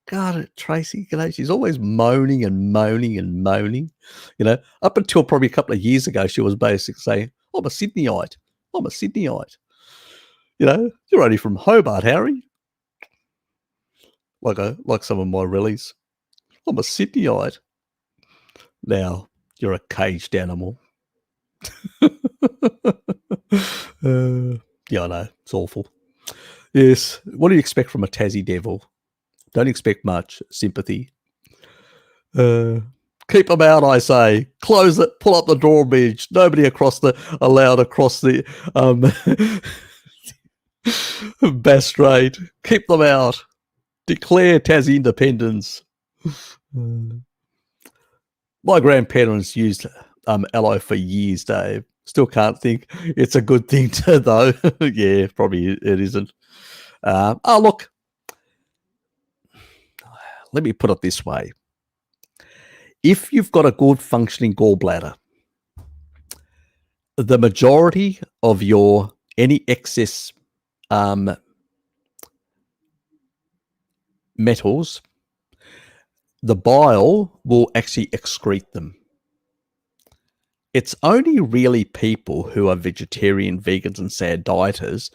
Speaker 1: God, Tracy, she's always moaning and moaning and moaning. Up until probably a couple of years ago, she was basically saying, I'm a Sydneyite. I'm a Sydneyite. You're only from Hobart, Harry. Like some of my rallies. I'm a Sydneyite. Now, you're a caged animal. Yeah, I know. It's awful. Yes. What do you expect from a Tassie devil? Don't expect much sympathy. Keep them out, I say. Close it. Pull up the drawbridge. Nobody allowed across the Bass Strait. Keep them out. Declare Tassie independence. My grandparents used aloe for years, Dave. Still can't think it's a good thing though. Yeah, probably it isn't. Look, let me put it this way. If you've got a good functioning gallbladder, the majority of any excess metals, the bile will actually excrete them. It's only really people who are vegetarian, vegans, and sad dieters,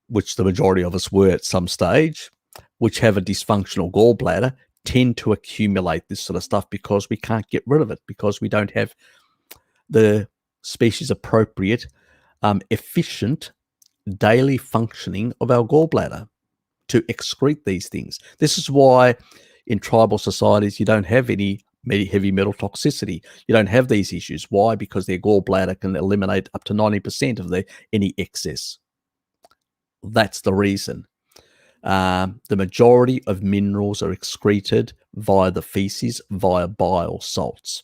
Speaker 1: which the majority of us were at some stage, which have a dysfunctional gallbladder, tend to accumulate this sort of stuff because we can't get rid of it, because we don't have the species appropriate, efficient daily functioning of our gallbladder to excrete these things. This is why in tribal societies you don't have any heavy metal toxicity. You don't have these issues. Why? Because their gallbladder can eliminate up to 90% of any excess. That's the reason. The majority of minerals are excreted via the feces, via bile salts.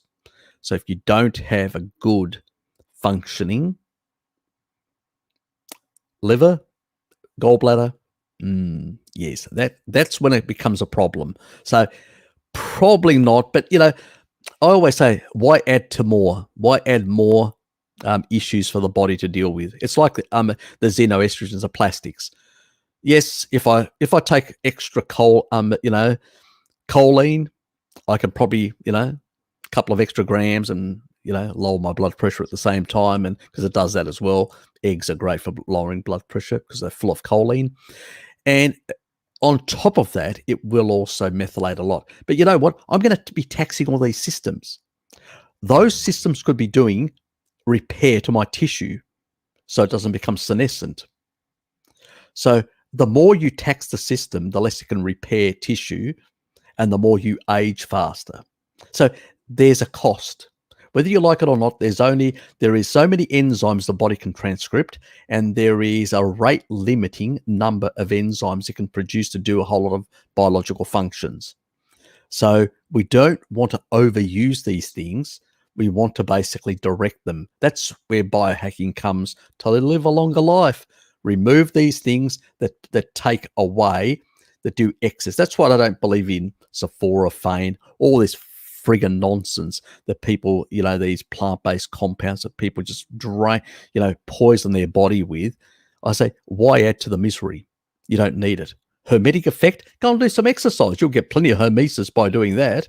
Speaker 1: So if you don't have a good functioning liver, gallbladder, yes, that's when it becomes a problem. So probably not, but I always say, why add to more? Why add more issues for the body to deal with? It's like the xenoestrogens of plastics. Yes, if I take extra choline, I can probably a couple of extra grams and lower my blood pressure at the same time, and because it does that as well. Eggs are great for lowering blood pressure because they're full of choline, and on top of that, it will also methylate a lot. But you know what? I'm going to be taxing all these systems. Those systems could be doing repair to my tissue so it doesn't become senescent. So the more you tax the system, the less it can repair tissue and the more you age faster. So there's a cost. Whether you like it or not, there is so many enzymes the body can transcript, and there is a rate limiting number of enzymes it can produce to do a whole lot of biological functions. So we don't want to overuse these things. We want to basically direct them. That's where biohacking comes, to live a longer life. Remove these things that take away, that do excess. That's what I don't believe in sulforaphane, all this friggin' nonsense that people, these plant-based compounds that people just poison their body with. I say, why add to the misery? You don't need it. Hermetic effect, go and do some exercise. You'll get plenty of hormesis by doing that,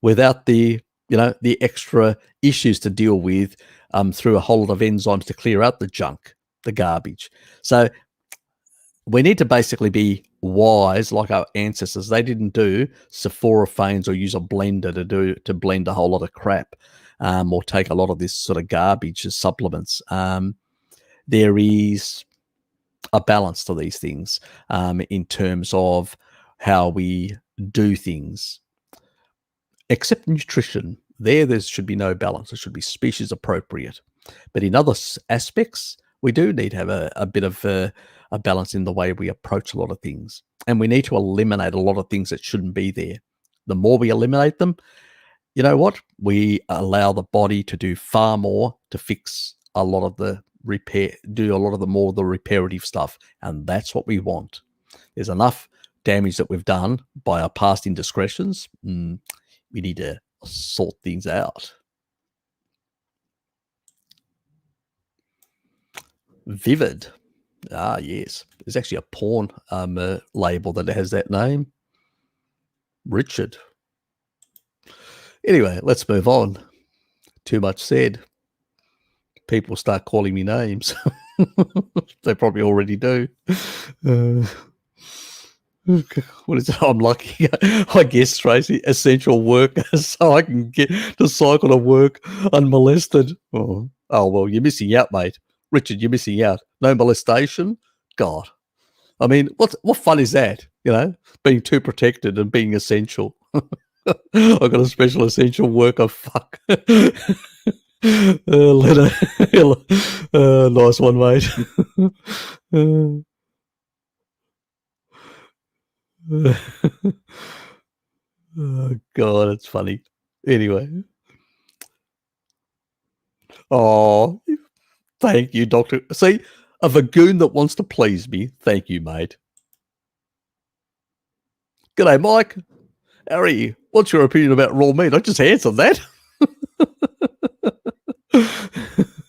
Speaker 1: without the extra issues to deal with through a whole lot of enzymes to clear out the junk, the garbage. So we need to basically be wise, like our ancestors. They didn't do sulforaphanes or use a blender to blend a whole lot of crap, or take a lot of this sort of garbage as supplements. There is a balance to these things in terms of how we do things. Except nutrition, there should be no balance. It should be species appropriate. But in other aspects, we do need to have a bit of a balance in the way we approach a lot of things. And we need to eliminate a lot of things that shouldn't be there. The more we eliminate them, you know what? We allow the body to do far more to fix a lot of the repair, do a lot of the more the reparative stuff. And that's what we want. There's enough damage that we've done by our past indiscretions. We need to sort things out. Vivid. Ah, yes. There's actually a porn label that has that name. Richard. Anyway, let's move on. Too much said. People start calling me names. They probably already do. What is it? I'm lucky. I guess, Tracy, essential worker, so I can get to cycle to work unmolested. Oh, well, you're missing out, mate. Richard, you're missing out. No molestation? God. I mean, what fun is that? Being too protected and being essential. I've got a special essential worker. Fuck. Nice one, mate. Oh, God, it's funny. Anyway. Oh, thank you, Doctor. See, a vagoon that wants to please me. Thank you, mate. G'day, Mike. Harry, what's your opinion about raw meat? I just answered that.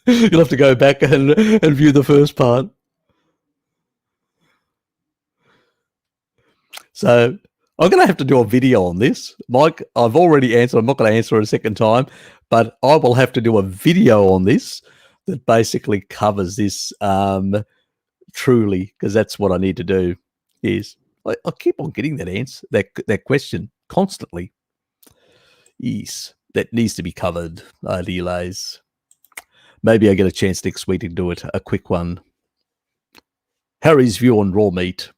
Speaker 1: You'll have to go back and view the first part. So I'm going to have to do a video on this. Mike, I've already answered. I'm not going to answer it a second time, but I will have to do a video on this that basically covers this truly, because that's what I need to do. Is I keep on getting that answer, that question constantly. Yes, that needs to be covered. Delays. Maybe I get a chance next week to do it. A quick one. Harry's view on raw meat.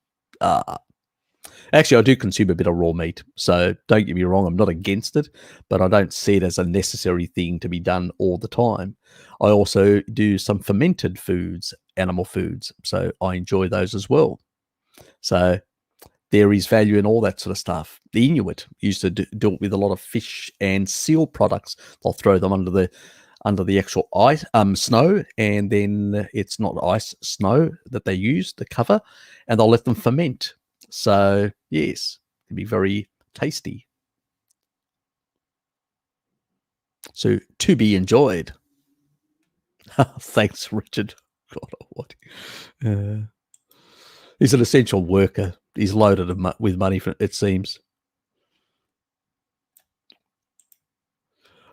Speaker 1: Actually, I do consume a bit of raw meat, so don't get me wrong, I'm not against it, but I don't see it as a necessary thing to be done all the time. I also do some fermented foods, animal foods, so I enjoy those as well. So there is value in all that sort of stuff. The Inuit used to do it with a lot of fish and seal products. They'll throw them under the actual ice, snow, and then it's not ice, snow that they use to cover, and they'll let them ferment. So yes, it'd be very tasty. So to be enjoyed. Thanks, Richard. God, what? He's an essential worker. He's loaded with money, it seems.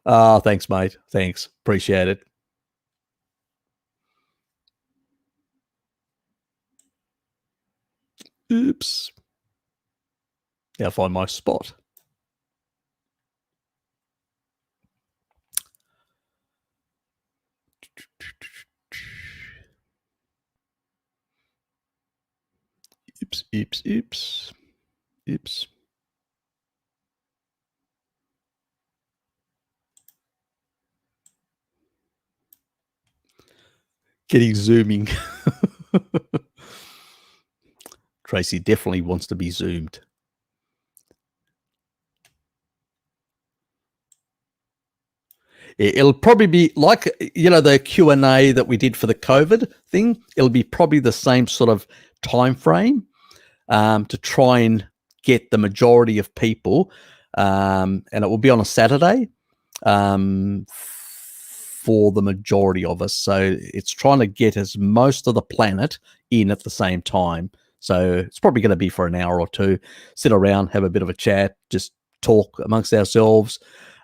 Speaker 1: Thanks, mate. Thanks. Appreciate it. Oops. Now find my spot. Oops, oops, oops. Oops. Getting zooming. Tracy definitely wants to be zoomed. It'll probably be like, the Q&A that we did for the COVID thing. It'll be probably the same sort of time frame to try and get the majority of people, and it will be on a Saturday for the majority of us. So it's trying to get most of the planet in at the same time. So it's probably going to be for an hour or two, sit around, have a bit of a chat, just talk amongst ourselves,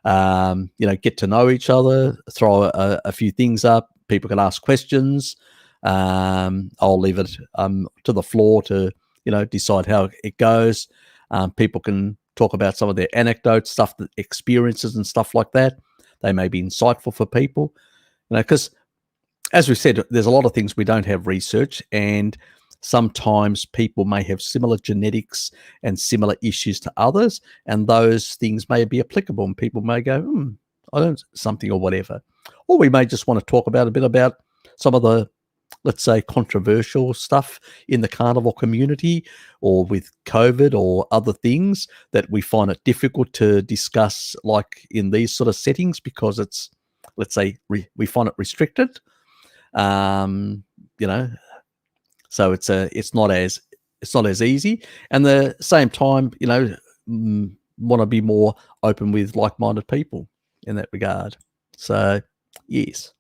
Speaker 1: get to know each other, throw a few things up. People can ask questions. I'll leave it to the floor to, decide how it goes. People can talk about some of their anecdotes, experiences and stuff like that. They may be insightful for people, because as we said, there's a lot of things we don't have research, and sometimes people may have similar genetics and similar issues to others, and those things may be applicable, and people may go, I don't something or whatever. Or we may just want to talk about a bit about some of the, let's say, controversial stuff in the carnivore community, or with COVID or other things that we find it difficult to discuss, like in these sort of settings, because it's, let's say, we find it restricted. So it's not as easy. And the same time, want to be more open with like-minded people in that regard. So yes.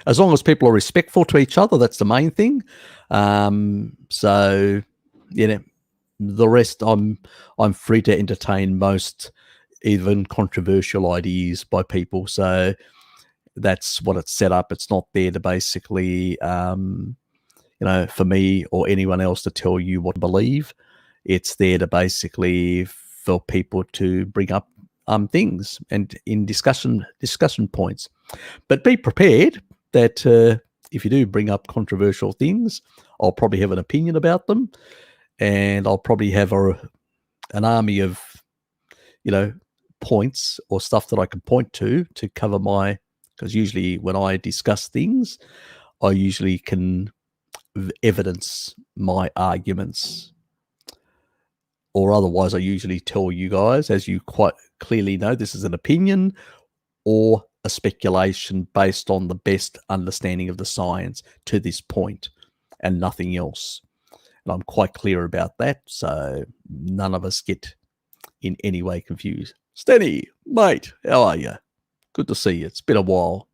Speaker 1: As long as people are respectful to each other, that's the main thing. So, the rest, I'm free to entertain most, even controversial ideas by people. So that's what it's set up. It's not there to basically, for me or anyone else to tell you what to believe. It's there to basically for people to bring up things and in discussion points. But be prepared that if you do bring up controversial things, I'll probably have an opinion about them, and I'll probably have an army of, points or stuff that I can point to cover because usually when I discuss things, I usually can evidence my arguments, or otherwise I usually tell you guys, as you quite clearly know, this is an opinion or a speculation based on the best understanding of the science to this point and nothing else. And I'm quite clear about that, so none of us get in any way confused. Stenny, mate, how are you? Good to see you. It's been a while.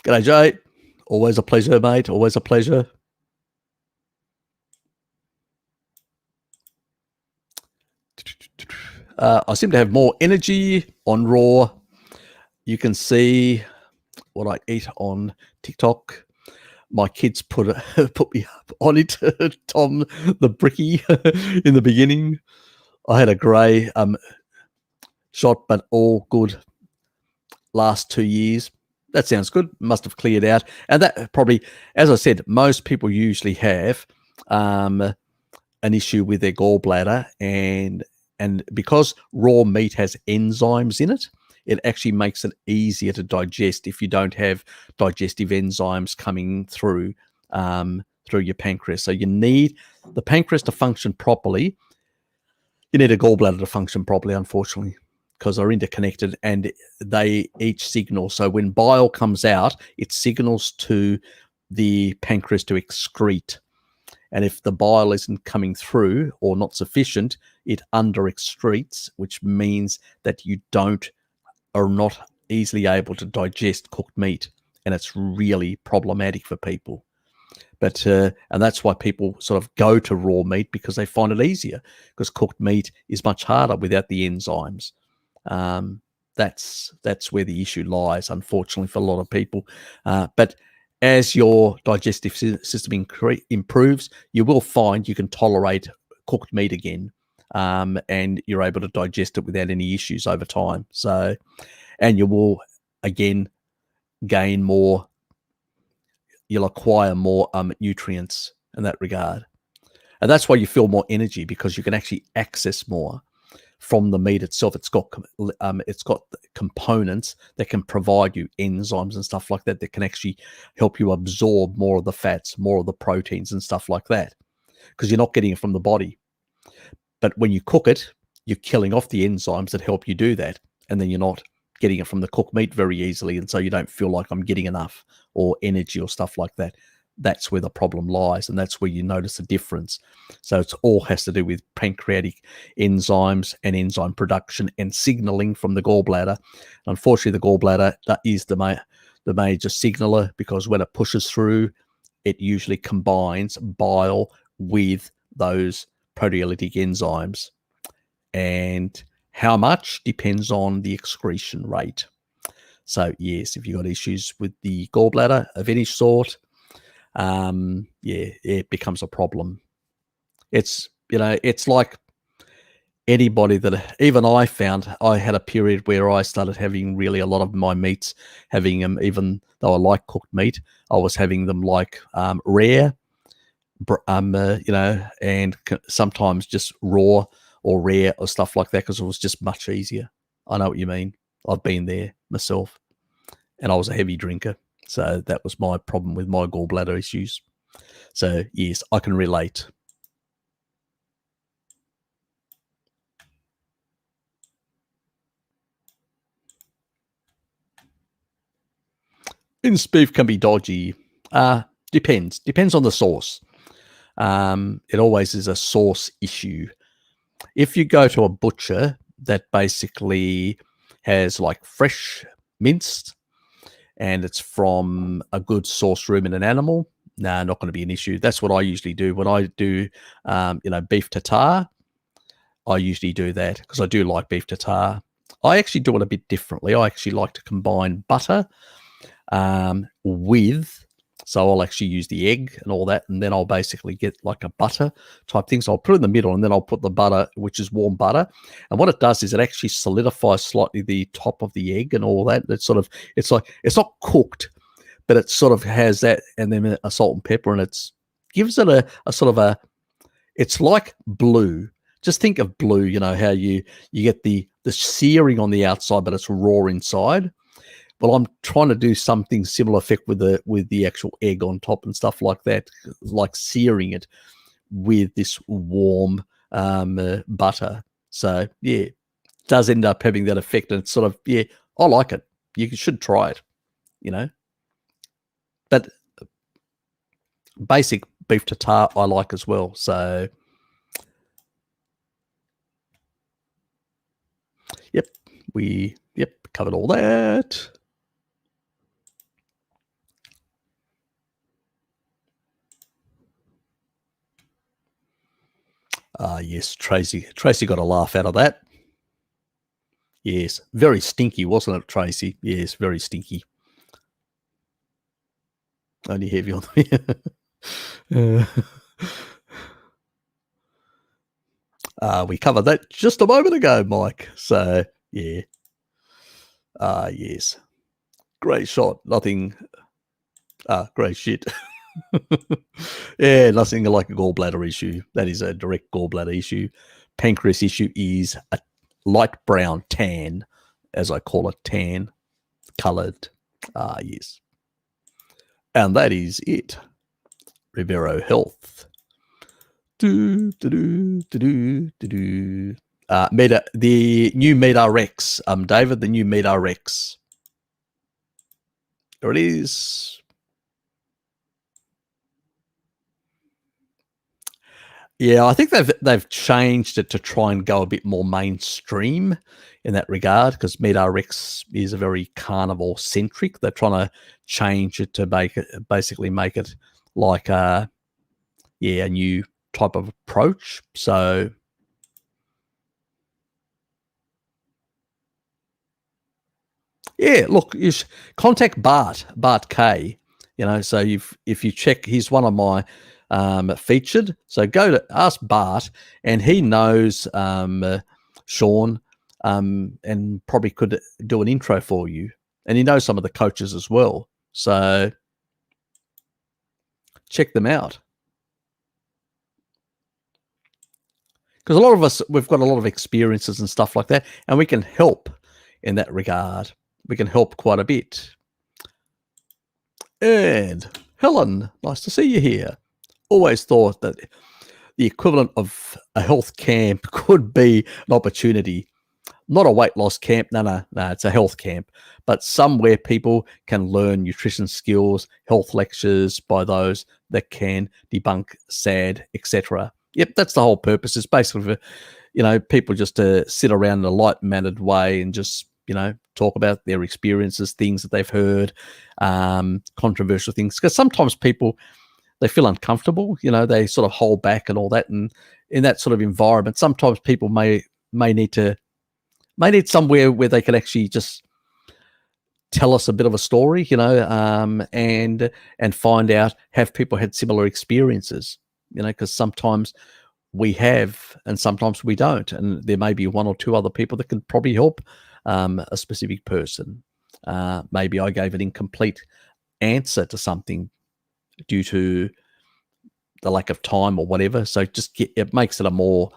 Speaker 1: G'day, Jay. Always a pleasure, mate. Always a pleasure. I seem to have more energy on Raw. You can see what I eat on TikTok. My kids put me up on it, Tom the Bricky, in the beginning. I had a grey shot, but all good last 2 years. That sounds good. Must have cleared out. And that probably, as I said, most people usually have an issue with their gallbladder, and because raw meat has enzymes in it, it actually makes it easier to digest if you don't have digestive enzymes coming through through your pancreas. So you need the pancreas to function properly. You need a gallbladder to function properly, unfortunately, because they're interconnected and they each signal. So when bile comes out, it signals to the pancreas to excrete. And if the bile isn't coming through or not sufficient, it under excretes, which means that you are not easily able to digest cooked meat. And it's really problematic for people. But and that's why people sort of go to raw meat, because they find it easier, because cooked meat is much harder without the enzymes. That's where the issue lies, unfortunately, for a lot of people. But as your digestive system improves, you will find you can tolerate cooked meat again, and you're able to digest it without any issues over time. So, and you will again gain more. You'll acquire more nutrients in that regard, and that's why you feel more energy, because you can actually access more from the meat itself. It's got components that can provide you enzymes and stuff like that can actually help you absorb more of the fats, more of the proteins and stuff like that, because you're not getting it from the body. But when you cook it, you're killing off the enzymes that help you do that, and then you're not getting it from the cooked meat very easily, and so you don't feel like I'm getting enough or energy or stuff like that. That's where the problem lies, and that's where you notice the difference. So it all has to do with pancreatic enzymes and enzyme production and signaling from the gallbladder. Unfortunately, the gallbladder, that is the major signaler, because when it pushes through, it usually combines bile with those proteolytic enzymes. And how much depends on the excretion rate. So yes, if you've got issues with the gallbladder of any sort, it becomes a problem. It's like anybody that, even I found, I had a period where I started having really a lot of my meats, having them, even though I like cooked meat, I was having them like rare, and sometimes just raw or rare or stuff like that, because it was just much easier. I know what you mean. I've been there myself, and I was a heavy drinker. So that was my problem with my gallbladder issues. So yes, I can relate. Minced beef can be dodgy. Depends on the source. It always is a source issue. If you go to a butcher that basically has like fresh minced, and it's from a good source ruminant animal, not going to be an issue. That's what I usually do when I do, beef tartare. I usually do that because I do like beef tartare. I actually do it a bit differently. I actually like to combine butter so I'll actually use the egg and all that, and then I'll basically get like a butter type thing. So I'll put it in the middle, and then I'll put the butter, which is warm butter. And what it does is it actually solidifies slightly the top of the egg and all that. It's not cooked, but it sort of has that, and then a salt and pepper, and gives it a sort of it's like blue. Just think of blue, how you get the searing on the outside, but it's raw inside. Well, I'm trying to do something similar effect with the actual egg on top and stuff like that, like searing it with this warm butter. So yeah, it does end up having that effect, and it's sort of, I like it. You should try it, But basic beef tartare I like as well. So yep, we covered all that. Yes, Tracy got a laugh out of that. Yes, very stinky, wasn't it, Tracy? Yes, very stinky. Only heavy on the... we covered that just a moment ago, Mike. So, yeah. Yes. Great shot. Nothing... great shit. Yeah, nothing like a gallbladder issue. That is a direct gallbladder issue. Pancreas issue is a light brown tan, as I call it, tan coloured. Yes. And that is it. Rivero Health. The new MeatRx, David, the new MeatRx. There it is. Yeah, I think they've changed it to try and go a bit more mainstream in that regard, because MeatRx is a very carnivore centric. They're trying to change it to basically make it like a new type of approach. So yeah, look, you contact Bart K. So if you check, he's one of my featured. So go to ask Bart, and he knows Sean, and probably could do an intro for you. And he knows some of the coaches as well. So check them out. Because a lot of us, we've got a lot of experiences and stuff like that, and we can help in that regard. We can help quite a bit. And Helen, nice to see you here. Always thought that the equivalent of a health camp could be an opportunity. Not a weight loss camp. No, it's a health camp. But somewhere people can learn nutrition skills, health lectures by those that can debunk SAD, etc. Yep, that's the whole purpose. It's basically for, people just to sit around in a light-mannered way and just, talk about their experiences, things that they've heard, controversial things. Because sometimes people, they feel uncomfortable, they sort of hold back and all that. And in that sort of environment, sometimes people may need somewhere where they can actually just tell us a bit of a story, and find out, have people had similar experiences, because sometimes we have and sometimes we don't. And there may be one or two other people that can probably help a specific person. Maybe I gave an incomplete answer to something due to the lack of time or whatever. So it makes it a more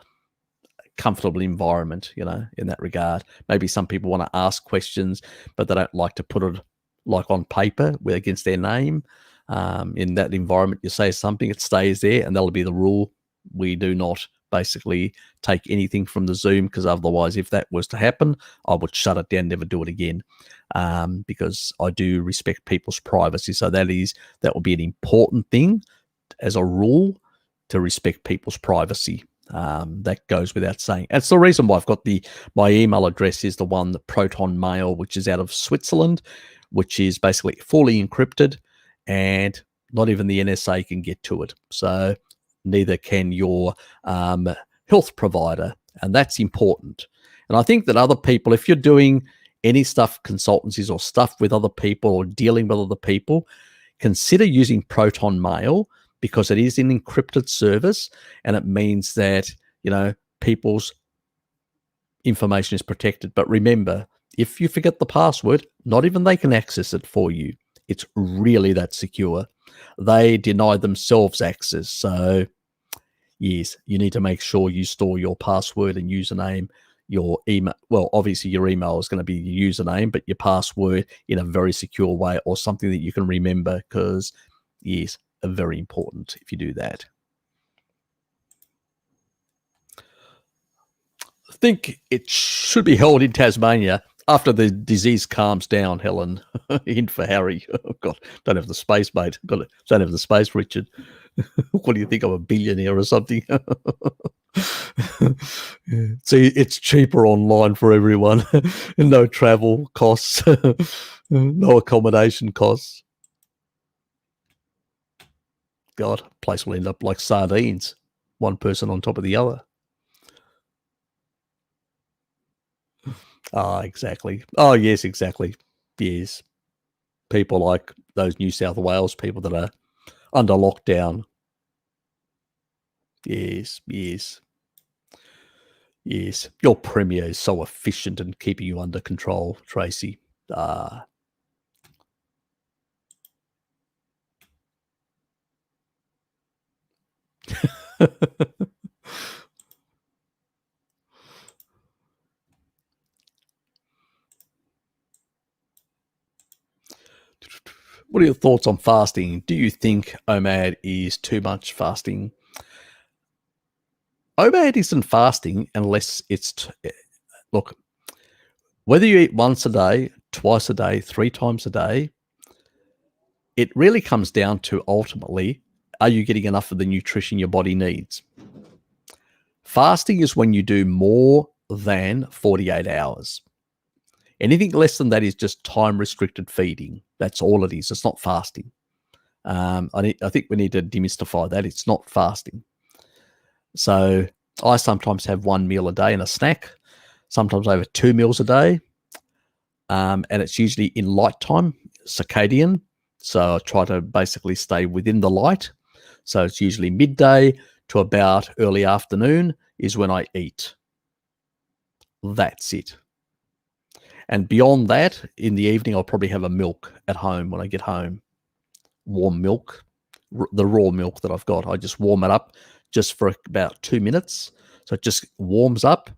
Speaker 1: comfortable environment, in that regard. Maybe some people want to ask questions, but they don't like to put it like on paper against their name. In that environment, you say something, it stays there, and that'll be the rule. We do not basically take anything from the Zoom, because otherwise, if that was to happen, I would shut it down, never do it again, because I do respect people's privacy. So that will be an important thing as a rule, to respect people's privacy. That goes without saying. That's the reason why I've got my email address is the one, the Proton Mail, which is out of Switzerland, which is basically fully encrypted, and not even the NSA can get to it. So neither can your health provider, and that's important. And I think that other people, if you're doing any stuff, consultancies or stuff with other people or dealing with other people, consider using Proton Mail, because it is an encrypted service, and it means that, people's information is protected. But remember, if you forget the password, not even they can access it for you. It's really that secure. They deny themselves access. So yes, you need to make sure you store your password and username, your email. Well, obviously your email is going to be your username, but your password in a very secure way, or something that you can remember, because yes, very important if you do that. I think it should be held in Tasmania after the disease calms down, Helen. In for Harry. Oh, God, don't have the space, mate. Don't have the space, Richard. What do you think? I'm a billionaire or something? See, it's cheaper online for everyone. No travel costs, no accommodation costs. God, place will end up like sardines, one person on top of the other. Exactly. Oh, yes, exactly. Yes. People like those New South Wales people that are under lockdown. Yes, yes. Yes. Your Premier is so efficient in keeping you under control, Tracy. What are your thoughts on fasting? Do you think OMAD is too much fasting? OMAD isn't fasting unless it's, look, whether you eat once a day, twice a day, 3 times a day, it really comes down to ultimately, are you getting enough of the nutrition your body needs? Fasting is when you do more than 48 hours. Anything less than that is just time-restricted feeding. That's all it is. It's not fasting. I think we need to demystify that. It's not fasting. So I sometimes have 1 meal a day and a snack. Sometimes I have 2 meals a day. And it's usually in light time, circadian. So I try to basically stay within the light. So it's usually midday to about early afternoon is when I eat. That's it. And beyond that, in the evening, I'll probably have a milk at home when I get home. Warm milk, the raw milk that I've got. I just warm it up just for about 2 minutes. So it just warms up.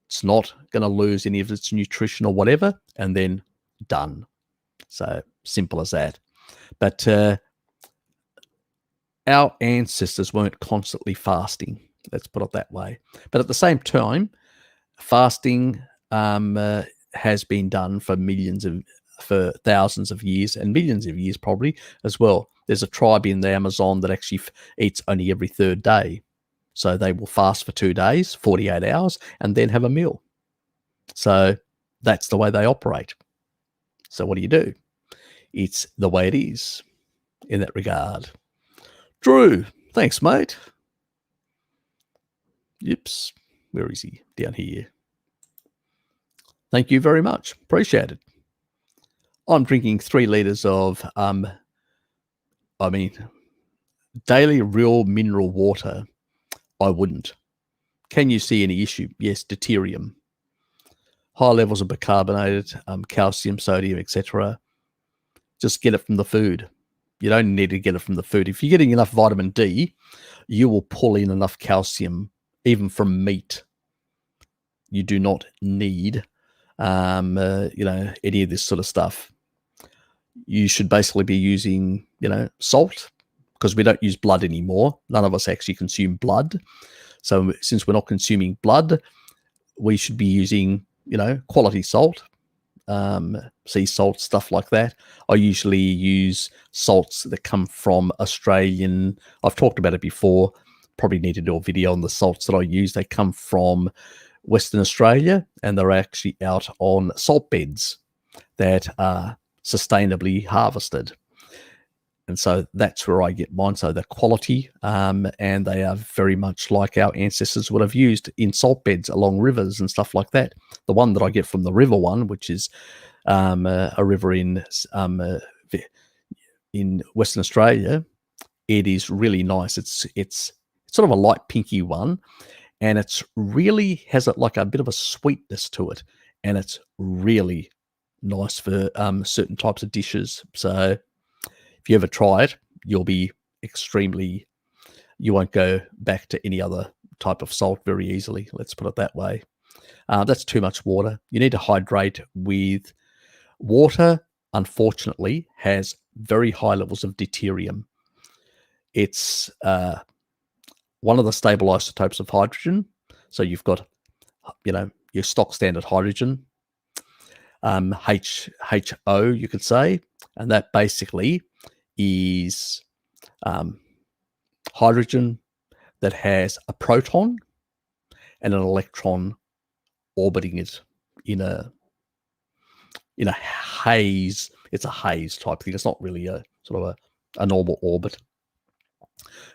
Speaker 1: It's not going to lose any of its nutrition or whatever, and then done. So simple as that. But our ancestors weren't constantly fasting. Let's put it that way. But at the same time, fasting has been done for thousands of years and millions of years probably as well. There's a tribe in the Amazon that actually eats only every 3rd day. So they will fast for 2 days, 48 hours, and then have a meal. So that's the way they operate. So what do? It's the way it is in that regard. Drew, thanks, mate. Yips, where is he? Down here. Thank you very much. Appreciate it. I'm drinking 3 litres of, daily real mineral water. I wouldn't. Can you see any issue? Yes, deuterium. High levels of bicarbonate, calcium, sodium, etc. Just get it from the food. You don't need to get it from the food. If you're getting enough vitamin D, you will pull in enough calcium, even from meat. You do not need, any of this sort of stuff. You should basically be using, salt, because we don't use blood anymore. None of us actually consume blood. So since we're not consuming blood, we should be using, quality salt, sea salt, stuff like that. I usually use salts that come from Australian. I've talked about it before. Probably need to do a video on the salts that I use. They come from Western Australia, and they're actually out on salt beds that are sustainably harvested. And so that's where I get mine. So they're quality, and they are very much like our ancestors would have used in salt beds along rivers and stuff like that. The one that I get from the river one, which is a river in Western Australia, it is really nice. It's sort of a light pinky one, and it's really has like a bit of a sweetness to it, and it's really nice for certain types of dishes. So if you ever try it, you won't go back to any other type of salt very easily. Let's put it that way. That's too much water. You need to hydrate with water. Unfortunately, has very high levels of deuterium. It's one of the stable isotopes of hydrogen. So you've got, your stock standard hydrogen, HO, you could say, and that basically is hydrogen that has a proton and an electron orbiting it in a haze. It's a haze type thing. It's not really a sort of a normal orbit,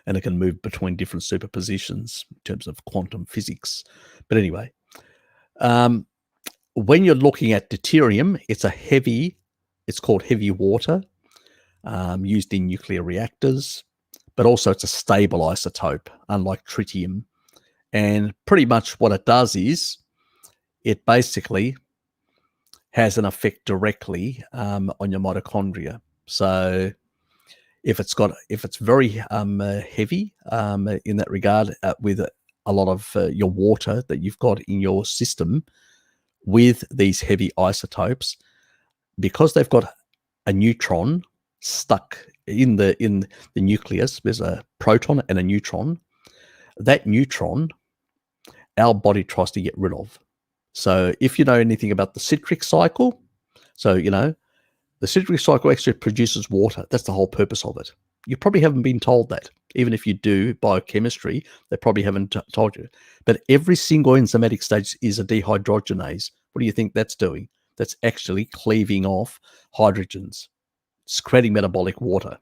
Speaker 1: and it can move between different superpositions in terms of quantum physics. But anyway, when you're looking at deuterium, it's called heavy water, used in nuclear reactors, but also it's a stable isotope, unlike tritium. And pretty much what it does is it basically has an effect directly on your mitochondria. So if it's very heavy in that regard, with a lot of your water that you've got in your system with these heavy isotopes, because they've got a neutron stuck in the nucleus. There's a proton and a neutron. That neutron, our body tries to get rid of. So if you know anything about the citric cycle, so the citric cycle actually produces water. That's the whole purpose of it. You probably haven't been told that. Even if you do biochemistry, they probably haven't told you. But every single enzymatic stage is a dehydrogenase. What do you think that's doing? That's actually cleaving off hydrogens. It's creating metabolic water.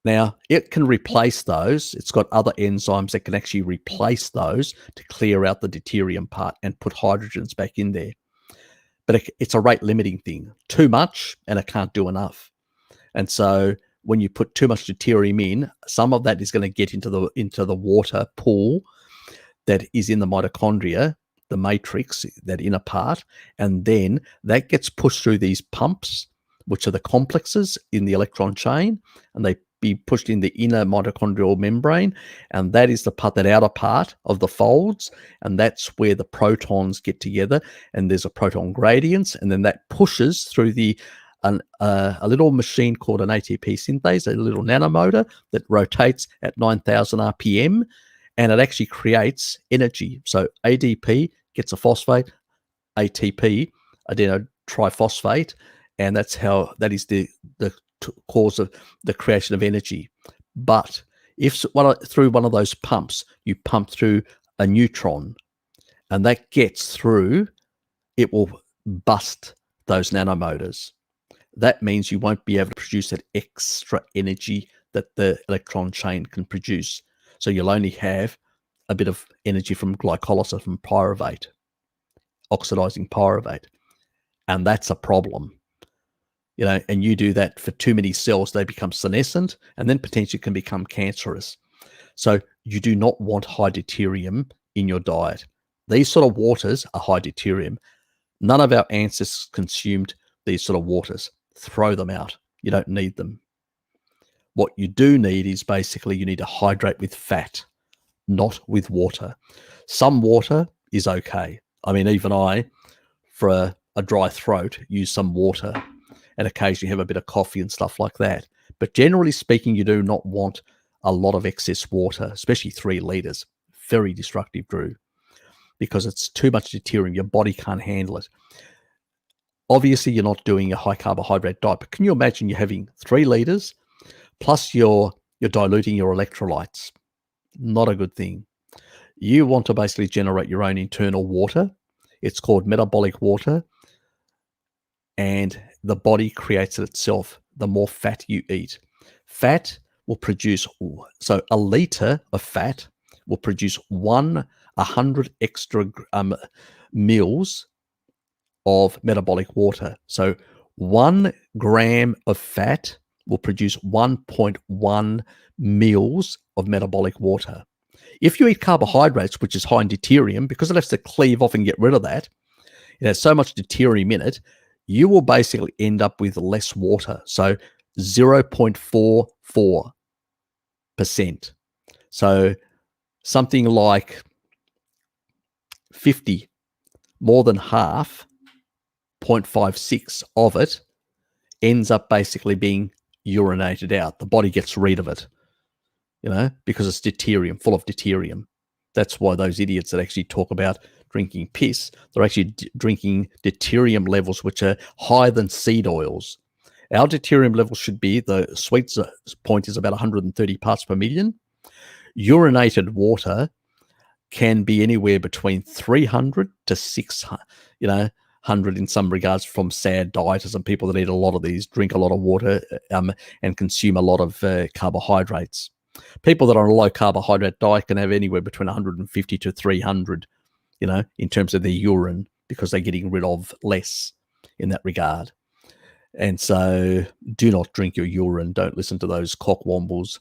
Speaker 1: Now, it can replace those. It's got other enzymes that can actually replace those to clear out the deuterium part and put hydrogens back in there. But it's a rate limiting thing. Too much, and it can't do enough. And so when you put too much deuterium in, some of that is going to get into the water pool that is in the mitochondria, the matrix, that inner part, and then that gets pushed through these pumps, which are the complexes in the electron chain, and they be pushed in the inner mitochondrial membrane, and that is the part, that outer part of the folds, and that's where the protons get together, and there's a proton gradients, and then that pushes through a little machine called an ATP synthase, a little nanomotor that rotates at 9,000 RPM, and it actually creates energy. So ADP gets a phosphate, ATP, adenotriphosphate, and that is the cause of the creation of energy. But if through one of those pumps, you pump through a neutron, and that gets through, it will bust those nanomotors. That means you won't be able to produce that extra energy that the electron chain can produce. So you'll only have a bit of energy from glycolysis, from pyruvate, oxidizing pyruvate. And that's a problem. And you do that for too many cells, they become senescent and then potentially can become cancerous. So you do not want high deuterium in your diet. These sort of waters are high deuterium. None of our ancestors consumed these sort of waters. Throw them out. You don't need them. What you do need is basically you need to hydrate with fat, not with water. Some water is okay. I mean, even I, for a dry throat, use some water and occasionally have a bit of coffee and stuff like that. But generally speaking, you do not want a lot of excess water, especially 3 liters. Very destructive, Drew, because it's too much deuterium. Your body can't handle it. Obviously, you're not doing a high carbohydrate diet, but can you imagine you're having 3 liters plus you're diluting your electrolytes? Not a good thing. You want to basically generate your own internal water. It's called metabolic water, and the body creates it itself the more fat you eat. Fat will produce, so a liter of fat will produce 100 extra mils of metabolic water. So 1 gram of fat will produce 1.1 mils of metabolic water. If you eat carbohydrates, which is high in deuterium, because it has to cleave off and get rid of that, it has so much deuterium in it, you will basically end up with less water. So 0.44%. So something like 50, more than half, 0.56 of it ends up basically being urinated out. The body gets rid of it, because it's deuterium, full of deuterium. That's why those idiots that actually talk about drinking piss, they're actually drinking deuterium levels which are higher than seed oils. Our deuterium level should be, the sweet point is about 130 parts per million. Urinated water can be anywhere between 300 to 600, 100 in some regards, from sad dieters and people that eat a lot of these, drink a lot of water, and consume a lot of carbohydrates. People that are on a low carbohydrate diet can have anywhere between 150 to 300, in terms of their urine, because they're getting rid of less in that regard. And so do not drink your urine. Don't listen to those cockwombles.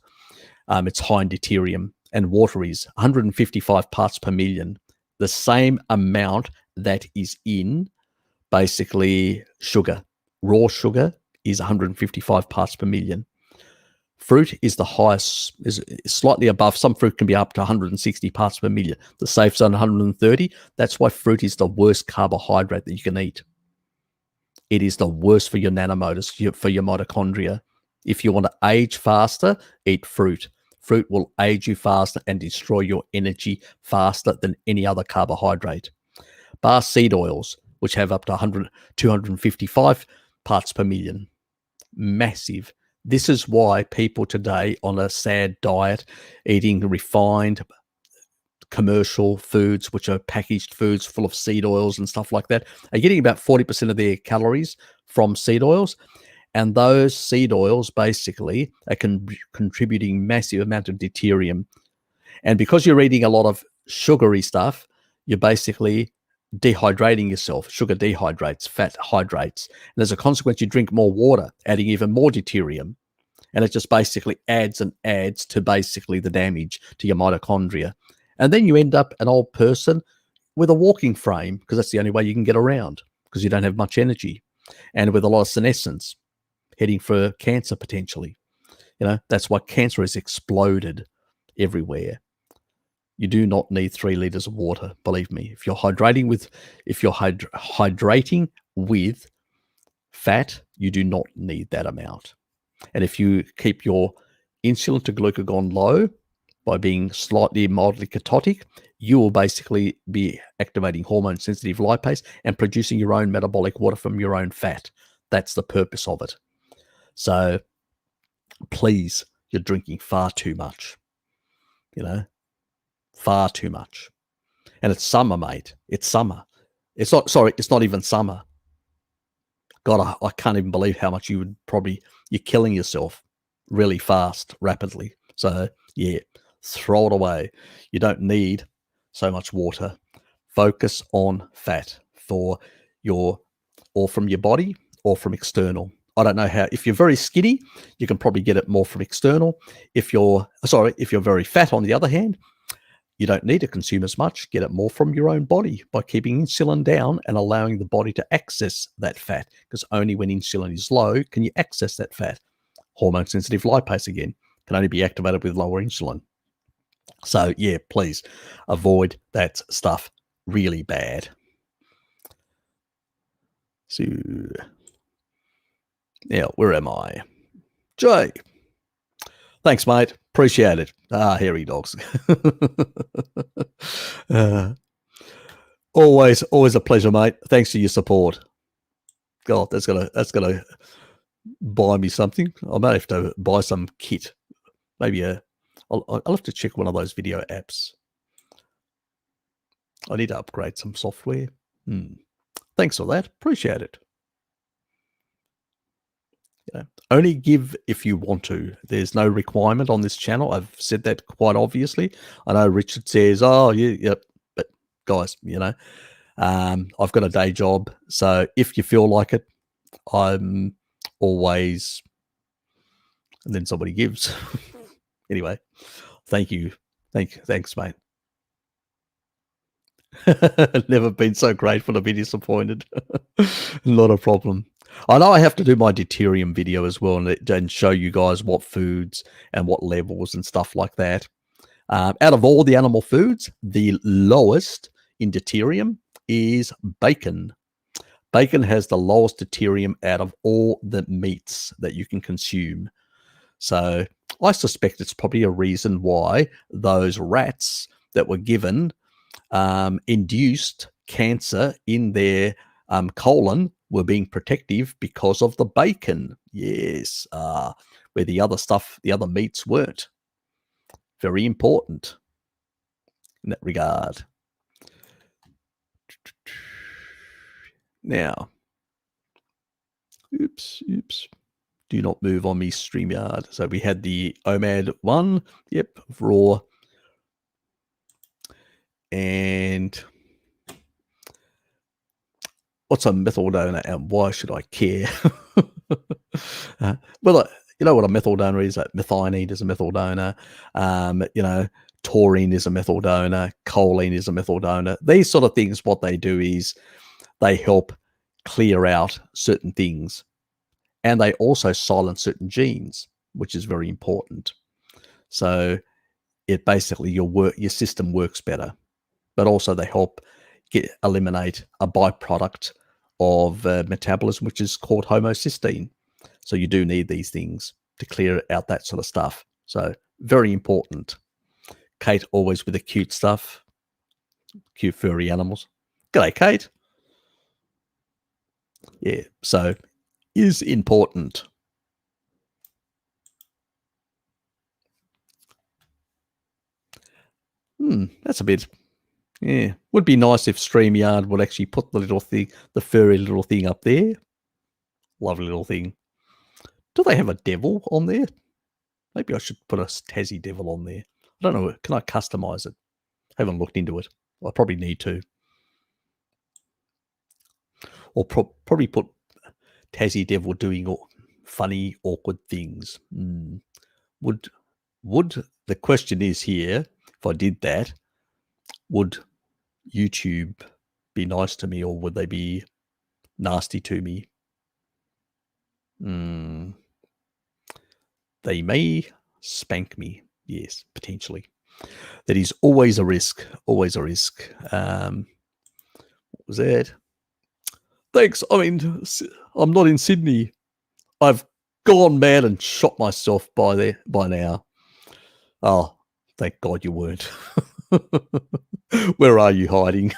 Speaker 1: It's high in deuterium, and water is 155 parts per million, the same amount that is in basically sugar. Raw sugar is 155 parts per million. Fruit is the highest, is slightly above. Some fruit can be up to 160 parts per million. The safe zone, 130. That's why fruit is the worst carbohydrate that you can eat. It is the worst for your nanomotors, for your mitochondria. If you want to age faster, eat fruit. Fruit will age you faster and destroy your energy faster than any other carbohydrate. Bar seed oils, which have up to 100, 255 parts per million. Massive. This is why people today on a sad diet, eating refined commercial foods, which are packaged foods full of seed oils and stuff like that, are getting about 40% of their calories from seed oils. And those seed oils basically are contributing massive amount of deuterium. And because you're eating a lot of sugary stuff, you're basically dehydrating yourself. Sugar dehydrates, fat hydrates. And as a consequence, you drink more water, adding even more deuterium. And it just basically adds and adds to basically the damage to your mitochondria. And then you end up an old person with a walking frame, because that's the only way you can get around, because you don't have much energy, and with a lot of senescence, heading for cancer potentially. That's why cancer has exploded everywhere. You do not need 3 liters of water, believe me. If you're hydrating with fat, you do not need that amount. And if you keep your insulin to glucagon low by being slightly mildly ketotic, you will basically be activating hormone-sensitive lipase and producing your own metabolic water from your own fat. That's the purpose of it. So please, you're drinking far too much. Far too much. And it's summer, mate. It's summer. It's not even summer. God, I can't even believe how much you're killing yourself really fast, rapidly. So yeah, throw it away. You don't need so much water. Focus on fat or from your body or from external. I don't know how. If you're very skinny, you can probably get it more from external. If you're very fat, on the other hand, you don't need to consume as much. Get it more from your own body by keeping insulin down and allowing the body to access that fat, because only when insulin is low can you access that fat. Hormone-sensitive lipase, again, can only be activated with lower insulin. So, yeah, please avoid that stuff really bad. So, now, where am I? Jay. Thanks, mate. Appreciate it. Hairy dogs. Always a pleasure, mate. Thanks for your support. God, that's gonna buy me something. I may have to buy some kit. Maybe I'll have to check one of those video apps. I need to upgrade some software. Thanks for that. Appreciate it. Only give if you want to. There's no requirement on this channel. I've said that quite obviously. I know Richard says, "Oh, yeah," but guys, I've got a day job, so if you feel like it, I'm always. And then somebody gives. Anyway, thank you. Thanks, mate. Never been so grateful to be disappointed. Not a problem. I know I have to do my deuterium video as well and show you guys what foods and what levels and stuff like that. Out of all the animal foods, the lowest in deuterium is bacon. Bacon has the lowest deuterium out of all the meats that you can consume. So I suspect it's probably a reason why those rats that were given induced cancer in their colon were being protective because of the bacon. Yes, where the other meats weren't. Very important in that regard. Now, oops. Do not move on me, StreamYard. So we had the OMAD 1, yep, raw. And what's a methyl donor and why should I care? Well, you know what a methyl donor is? Methionine is a methyl donor. Taurine is a methyl donor. Choline is a methyl donor. These sort of things, what they do is they help clear out certain things. And they also silence certain genes, which is very important. So it basically, your system works better. But also they help eliminate a byproduct of metabolism, which is called homocysteine. So you do need these things. to clear out that sort of stuff. So very important. Kate always with the cute stuff, cute furry animals. G'day, Kate. Yeah, so is important. That's a bit, yeah. Would be nice if StreamYard would actually put the little thing, the furry little thing up there. Lovely little thing. Do they have a devil on there? Maybe I should put a Tassie devil on there. I don't know. Can I customize it? Haven't looked into it. I probably need to. Or probably put Tassie devil doing funny, awkward things. Would the question is here, if I did that, would YouTube be nice to me, or would they be nasty to me? They may spank me. Yes, potentially. That is always a risk. Always a risk. What was that? Thanks. I mean, I'm not in Sydney. I've gone mad and shot myself by now. Oh, thank God you weren't. Where are you hiding?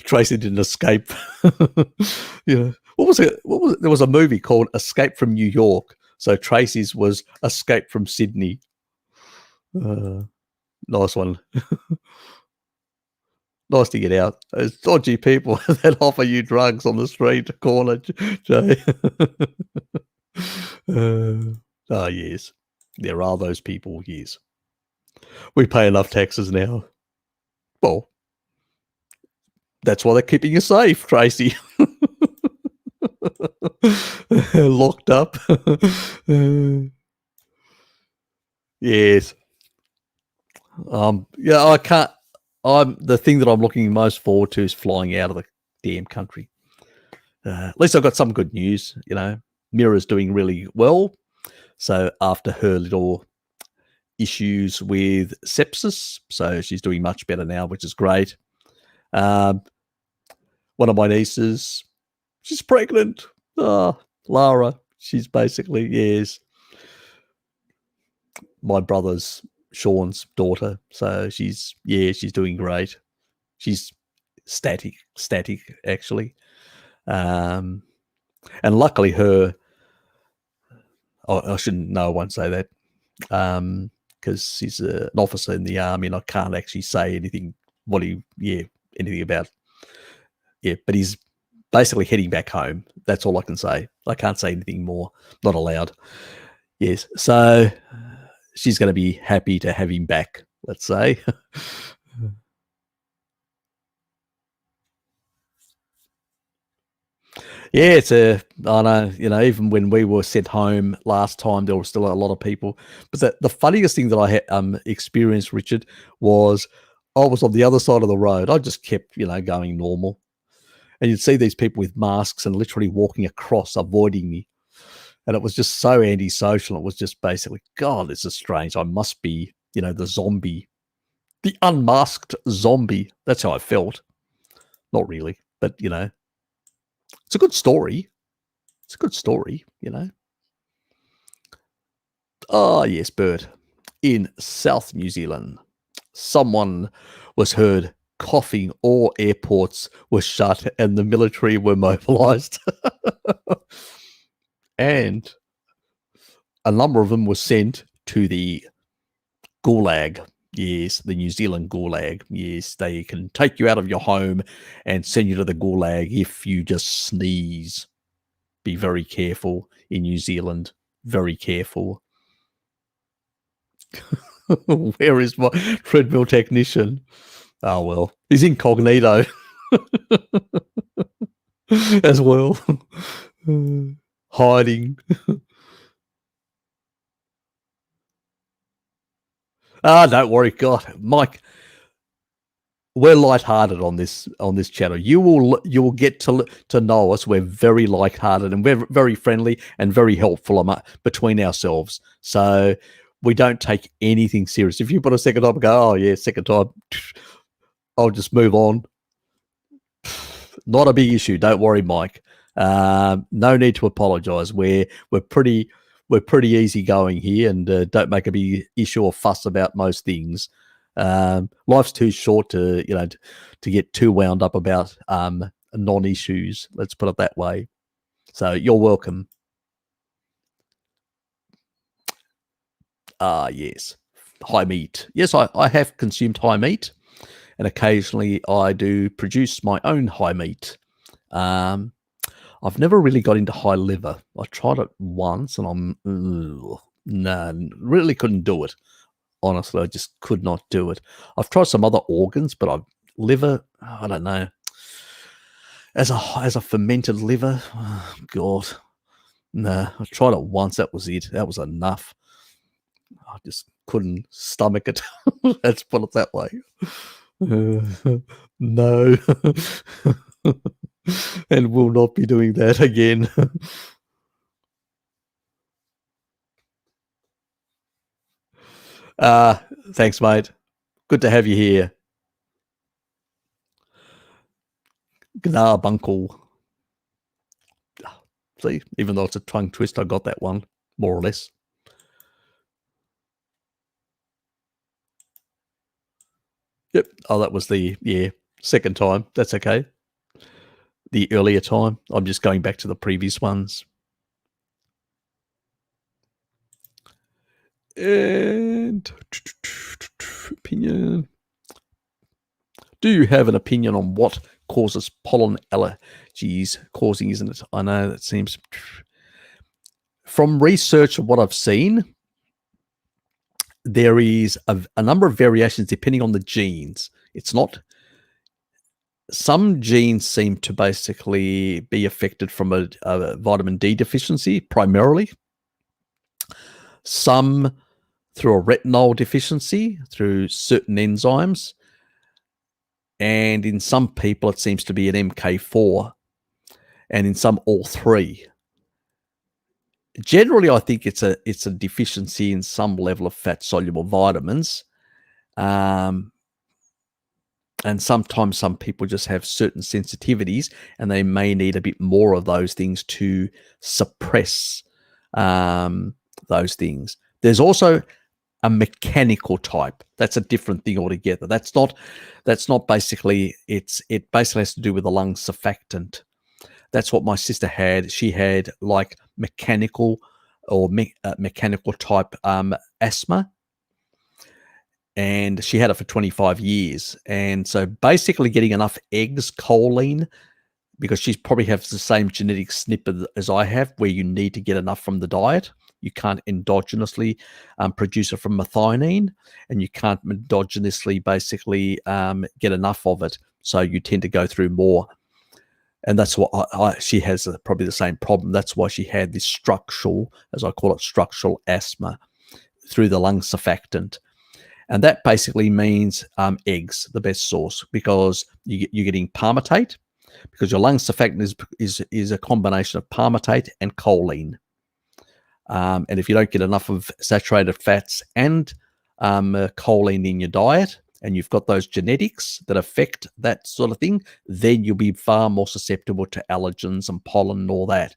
Speaker 1: Tracy didn't escape. What was it? There was a movie called Escape from New York. So Tracy's was Escape from Sydney. Nice one. Nice to get out. Those dodgy people that offer you drugs on the street corner, Jay. Yes. There are those people, yes. We pay enough taxes now. Well, that's why they're keeping you safe, Tracy. Locked up. Yes. I can't. The thing that I'm looking most forward to is flying out of the damn country. At least I've got some good news. Mira's doing really well. So after her little issues with sepsis, so she's doing much better now, which is great. One of my nieces, she's pregnant. Lara, she's basically, yes, my brother's Sean's daughter. So she's doing great. She's static actually. And luckily I shouldn't, no, I won't say that. Because he's an officer in the army and I can't actually say anything about. Yeah, but he's basically heading back home. That's all I can say. I can't say anything more. Not allowed. Yes. So she's going to be happy to have him back, let's say. Yeah, I know, even when we were sent home last time, there were still a lot of people. But the funniest thing that I had experienced, Richard, was I was on the other side of the road. I just kept, going normal. And you'd see these people with masks and literally walking across, avoiding me. And it was just so antisocial. It was just basically, God, this is strange. I must be, the zombie, the unmasked zombie. That's how I felt. Not really, but, it's a good story. It's a good story, Oh, yes, Bert. In South New Zealand, someone was heard coughing. All airports were shut and the military were mobilized. And a number of them were sent to the Gulag. Yes, the New Zealand Gulag. Yes, they can take you out of your home and send you to the Gulag if you just sneeze. Be very careful in New Zealand. Very careful. Where is my treadmill technician? Oh, well, he's incognito as well. Hiding. Don't worry, God, Mike. We're lighthearted on this channel. You will get to know us. We're very lighthearted and we're very friendly and very helpful between ourselves. So we don't take anything serious. If you put a second time and go, oh yeah, second time, I'll just move on. Not a big issue. Don't worry, Mike. No need to apologize. We're pretty we're pretty easy going here, and don't make a big issue or fuss about most things. Life's too short to to get too wound up about non-issues. Let's put it that way. So you're welcome. Yes, high meat. Yes, I have consumed high meat, and occasionally I do produce my own high meat. I've never really got into high liver. I tried it once, and really couldn't do it. Honestly, I just could not do it. I've tried some other organs, but liver, I don't know. As a fermented liver, oh, God, no. I tried it once. That was it. That was enough. I just couldn't stomach it. Let's put it that way. No. And will not be doing that again. Thanks, mate. Good to have you here. G'dah, Bunkle. See, even though it's a tongue twist, I got that one, more or less. Yep. Oh, that was the second time. That's okay. The earlier time. I'm just going back to the previous ones. And opinion. Do you have an opinion on what causes pollen allergies causing, isn't it? I know that seems... From research of what I've seen, there is a number of variations depending on the genes. It's not... Some genes seem to basically be affected from a vitamin D deficiency, primarily. Some through a retinol deficiency, through certain enzymes. And in some people, it seems to be an MK4. And in some, all three. Generally, I think it's a deficiency in some level of fat-soluble vitamins. And sometimes some people just have certain sensitivities, and they may need a bit more of those things to suppress those things. There's also a mechanical type. That's a different thing altogether. That's not basically, it basically has to do with the lung surfactant. That's what my sister had. She had like mechanical or mechanical type asthma. And she had it for 25 years. And so basically getting enough eggs, choline, because she probably has the same genetic snip as I have, where you need to get enough from the diet. You can't endogenously produce it from methionine, and you can't endogenously basically get enough of it. So you tend to go through more. And that's what she has probably the same problem. That's why she had this structural, as I call it, structural asthma through the lung surfactant. And that basically means eggs, the best source, because you're getting palmitate, because your lung surfactant is a combination of palmitate and choline. And if you don't get enough of saturated fats and choline in your diet, and you've got those genetics that affect that sort of thing, then you'll be far more susceptible to allergens and pollen and all that.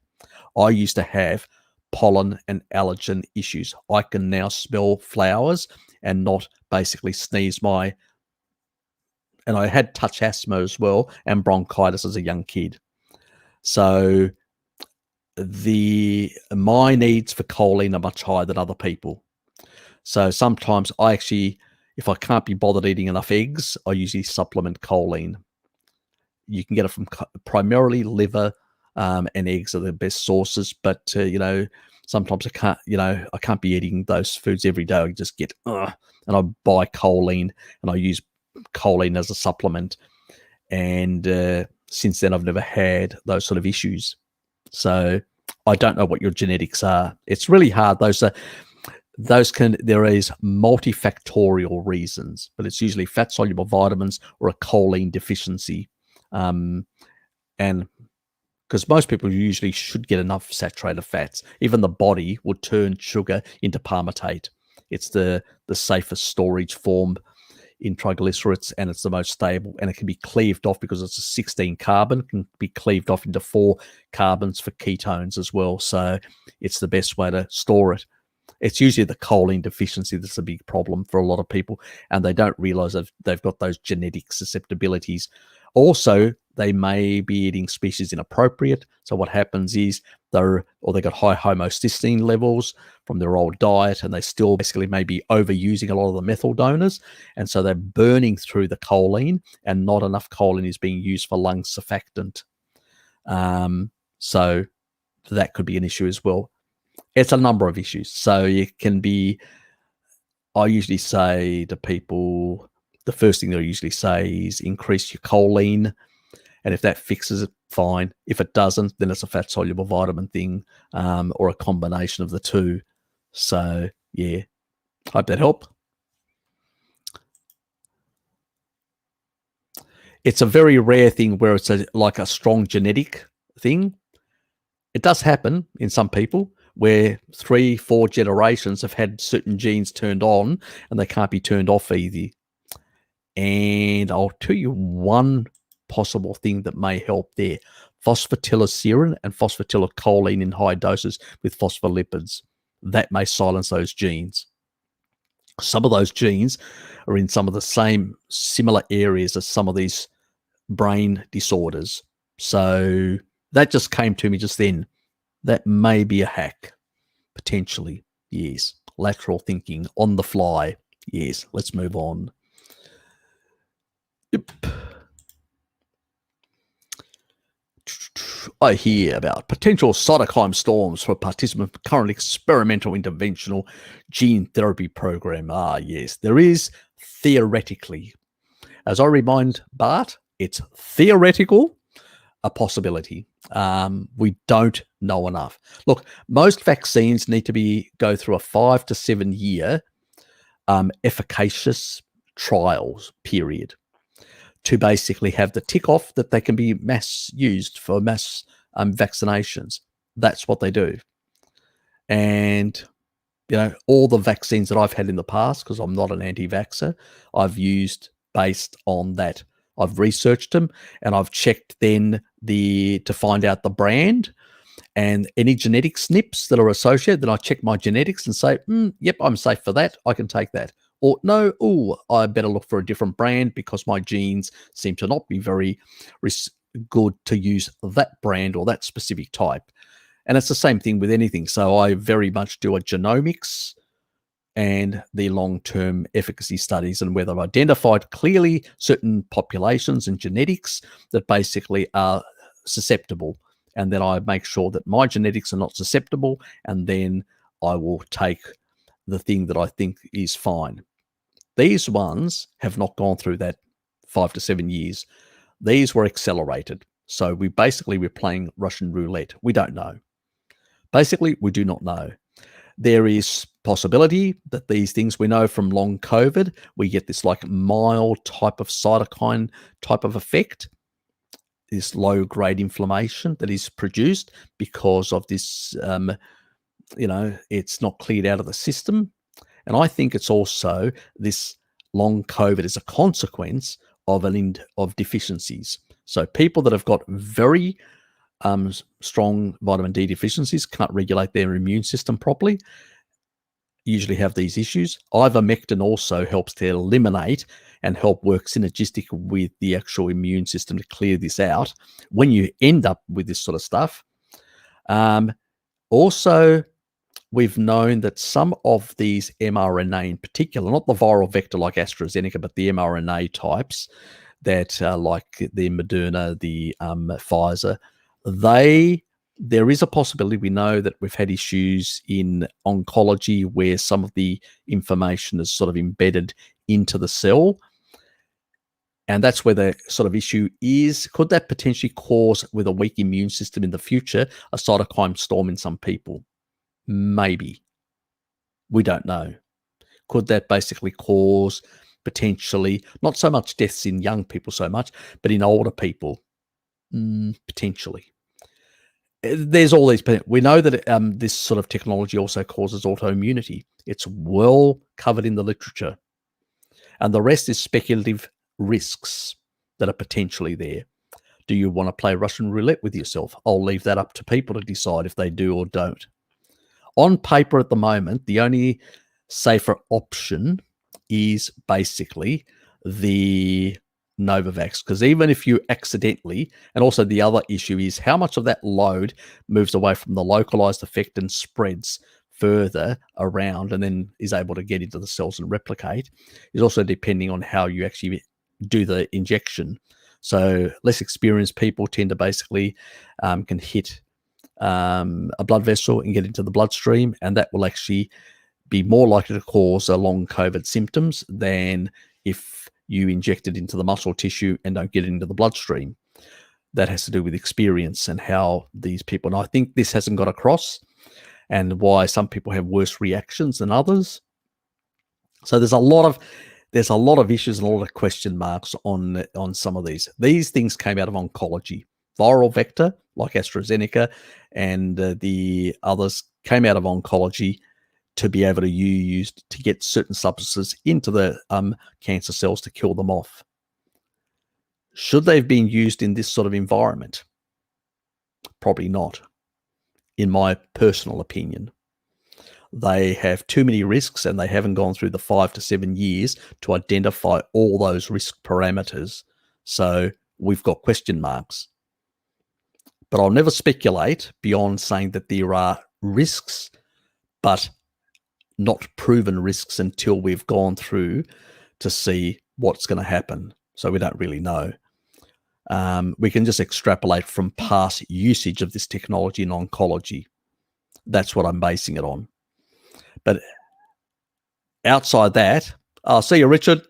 Speaker 1: I used to have pollen and allergen issues. I can now smell flowers and not basically sneeze and I had touch asthma as well and bronchitis as a young kid. So my needs for choline are much higher than other people. So sometimes I actually, if I can't be bothered eating enough eggs, I usually supplement choline. You can get it from primarily liver, and eggs are the best sources, but sometimes I can't be eating those foods every day. I just get and I buy choline and I use choline as a supplement. And since then, I've never had those sort of issues. So I don't know what your genetics are. It's really hard. There is multifactorial reasons, but it's usually fat soluble vitamins or a choline deficiency. And because most people usually should get enough saturated fats. Even the body would turn sugar into palmitate. It's the safest storage form in triglycerides, and it's the most stable, and it can be cleaved off because it's a 16 carbon, can be cleaved off into 4 carbons for ketones as well. So it's the best way to store it. It's usually the choline deficiency that's a big problem for a lot of people, and they don't realize that they've got those genetic susceptibilities. Also, they may be eating species inappropriate. So what happens is they got high homocysteine levels from their old diet, and they still basically may be overusing a lot of the methyl donors. And so they're burning through the choline, and not enough choline is being used for lung surfactant. So that could be an issue as well. It's a number of issues. So I usually say to people, the first thing they'll usually say is increase your choline. And if that fixes it, fine. If it doesn't, then it's a fat-soluble vitamin thing, or a combination of the two. So, yeah, hope that helped. It's a very rare thing where it's like a strong genetic thing. It does happen in some people where 3-4 generations have had certain genes turned on and they can't be turned off either. And I'll tell you one possible thing that may help there: phosphatidylserine and phosphatidylcholine in high doses with phospholipids. That may silence those genes. Some of those genes are in some of the same similar areas as some of these brain disorders. So that just came to me just then. That may be a hack, potentially. Yes. Lateral thinking on the fly. Yes. Let's move on. Yep. I hear about potential cytokine storms for participants in current experimental interventional gene therapy program. Yes, there is theoretically. As I remind Bart, it's theoretical, a possibility. We don't know enough. Look, most vaccines need to go through a 5 to 7 year efficacious trials period to basically have the tick off that they can be mass used for mass vaccinations. That's what they do. And, all the vaccines that I've had in the past, because I'm not an anti-vaxxer, I've used based on that. I've researched them and I've checked then to find out the brand and any genetic SNPs that are associated. Then I check my genetics and say, yep, I'm safe for that. I can take that. Or no, I better look for a different brand because my genes seem to not be very good to use that brand or that specific type. And it's the same thing with anything. So I very much do a genomics and the long-term efficacy studies, and where they've identified clearly certain populations and genetics that basically are susceptible. And then I make sure that my genetics are not susceptible, and then I will take the thing that I think is fine. These ones have not gone through that 5 to 7 years. These were accelerated. So we're playing Russian roulette. We don't know. Basically, we do not know. There is possibility that these things, we know from long COVID, we get this like mild type of cytokine type of effect, this low grade inflammation that is produced because of this, it's not cleared out of the system. And I think it's also this long COVID is a consequence of deficiencies. So people that have got very strong vitamin D deficiencies, can't regulate their immune system properly, usually have these issues. Ivermectin also helps to eliminate and help work synergistic with the actual immune system to clear this out when you end up with this sort of stuff. Also, we've known that some of these mRNA in particular, not the viral vector like AstraZeneca, but the mRNA types that like the Moderna, the Pfizer, there is a possibility. We know that we've had issues in oncology where some of the information is sort of embedded into the cell. And that's where the sort of issue is. Could that potentially cause, with a weak immune system in the future, a cytokine storm in some people? Maybe. We don't know. Could that basically cause potentially, not so much deaths in young people so much, but in older people? Potentially. There's all these. We know that this sort of technology also causes autoimmunity. It's well covered in the literature. And the rest is speculative risks that are potentially there. Do you want to play Russian roulette with yourself? I'll leave that up to people to decide if they do or don't. On paper at the moment, the only safer option is basically the Novavax, because even if you accidentally, and also the other issue is how much of that load moves away from the localized effect and spreads further around and then is able to get into the cells and replicate, is also depending on how you actually do the injection. So less experienced people tend to basically can hit a blood vessel and get into the bloodstream, and that will actually be more likely to cause a long COVID symptoms than if you inject it into the muscle tissue and don't get it into the bloodstream. That has to do with experience and how these people, and I think this hasn't got across, and why some people have worse reactions than others. So there's a lot of issues and a lot of question marks on some of these. These things came out of oncology. Viral vector, like AstraZeneca and the others, came out of oncology to be able to use to get certain substances into the cancer cells to kill them off. Should they have been used in this sort of environment? Probably not, in my personal opinion. They have too many risks, and they haven't gone through the 5 to 7 years to identify all those risk parameters. So we've got question marks. But I'll never speculate beyond saying that there are risks, but not proven risks until we've gone through to see what's going to happen. So we don't really know. We can just extrapolate from past usage of this technology in oncology. That's what I'm basing it on. But outside that, I'll see you, Richard.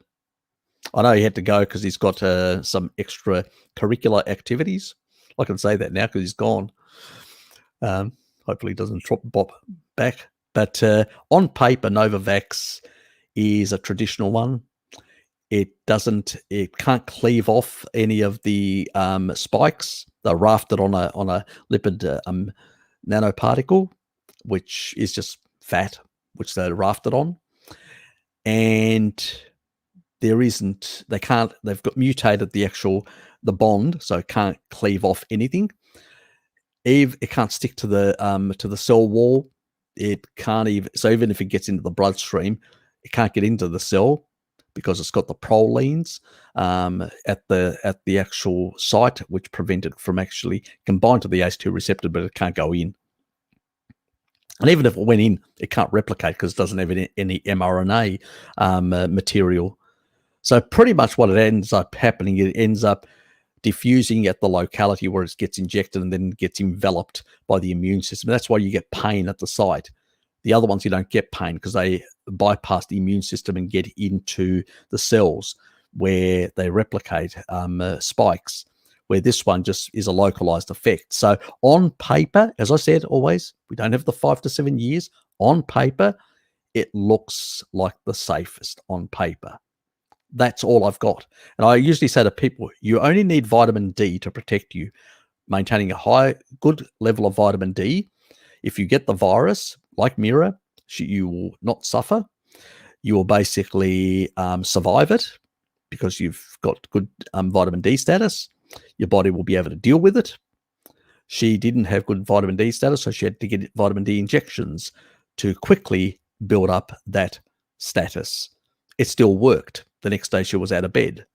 Speaker 1: I know he had to go because he's got some extra curricular activities. I can say that now because he's gone. Hopefully he doesn't bop back. But on paper, Novavax is a traditional one. It can't cleave off any of the spikes. They're rafted on a lipid nanoparticle, which is just fat, which they're rafted on. And they've got mutated the bond, so it can't cleave off anything. It can't stick to the cell wall. It can't even if it gets into the bloodstream, it can't get into the cell because it's got the prolines at the actual site, which prevent it from actually combine to the ACE2 receptor, but it can't go in. And even if it went in, it can't replicate because it doesn't have any mRNA material. So pretty much what it ends up happening, it ends up diffusing at the locality where it gets injected and then gets enveloped by the immune system. That's why you get pain at the site. The other ones, you don't get pain because they bypass the immune system and get into the cells where they replicate spikes, where this one just is a localized effect. So on paper, as I said, always, we don't have the 5 to 7 years. On paper, it looks like the safest on paper. That's all I've got. And I usually say to people, you only need vitamin D to protect you. Maintaining a good level of vitamin D. If you get the virus, like Mira, you will not suffer. You will basically survive it because you've got good vitamin D status. Your body will be able to deal with it. She didn't have good vitamin D status, so she had to get vitamin D injections to quickly build up that status. It still worked. The next day she was out of bed.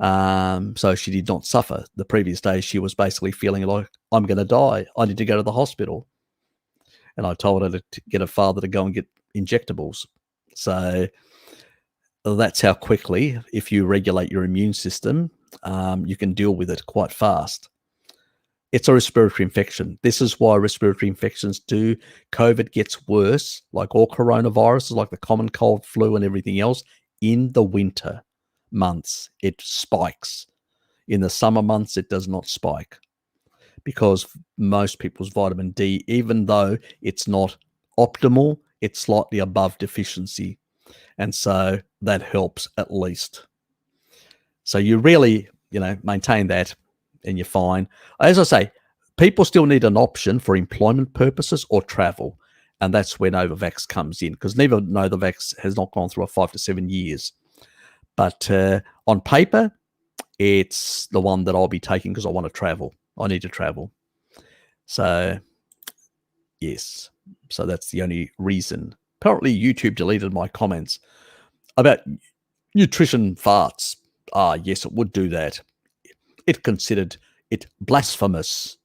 Speaker 1: So she did not suffer. The previous day she was basically feeling like, I'm going to die. I need to go to the hospital. And I told her to get her father to go and get injectables. So that's how quickly, if you regulate your immune system, you can deal with it quite fast. It's a respiratory infection. This is why respiratory infections COVID gets worse, like all coronaviruses, like the common cold, flu, and everything else. In the winter months, it spikes. In the summer months, it does not spike because most people's vitamin D, even though it's not optimal, it's slightly above deficiency. And so that helps at least. So you really, maintain that and you're fine. As I say, people still need an option for employment purposes or travel. And that's where Novavax comes in, because Novavax has not gone through a 5 to 7 years. But on paper, it's the one that I'll be taking because I want to travel. I need to travel. So, yes. So that's the only reason. Apparently, YouTube deleted my comments about nutrition farts. Ah, yes, it would do that. It considered it blasphemous.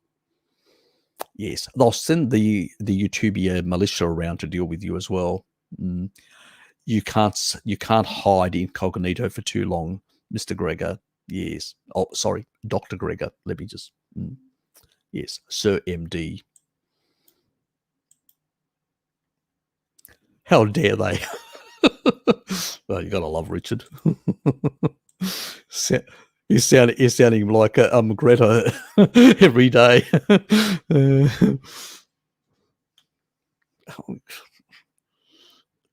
Speaker 1: Yes, they'll send the YouTuber militia around to deal with you as well. You can't hide incognito for too long, Mr. Gregor. Yes. Oh, sorry, Dr. Gregor. Let me just. Yes, Sir MD. How dare they? Well, you gotta love Richard. He's sounding like Greta every day.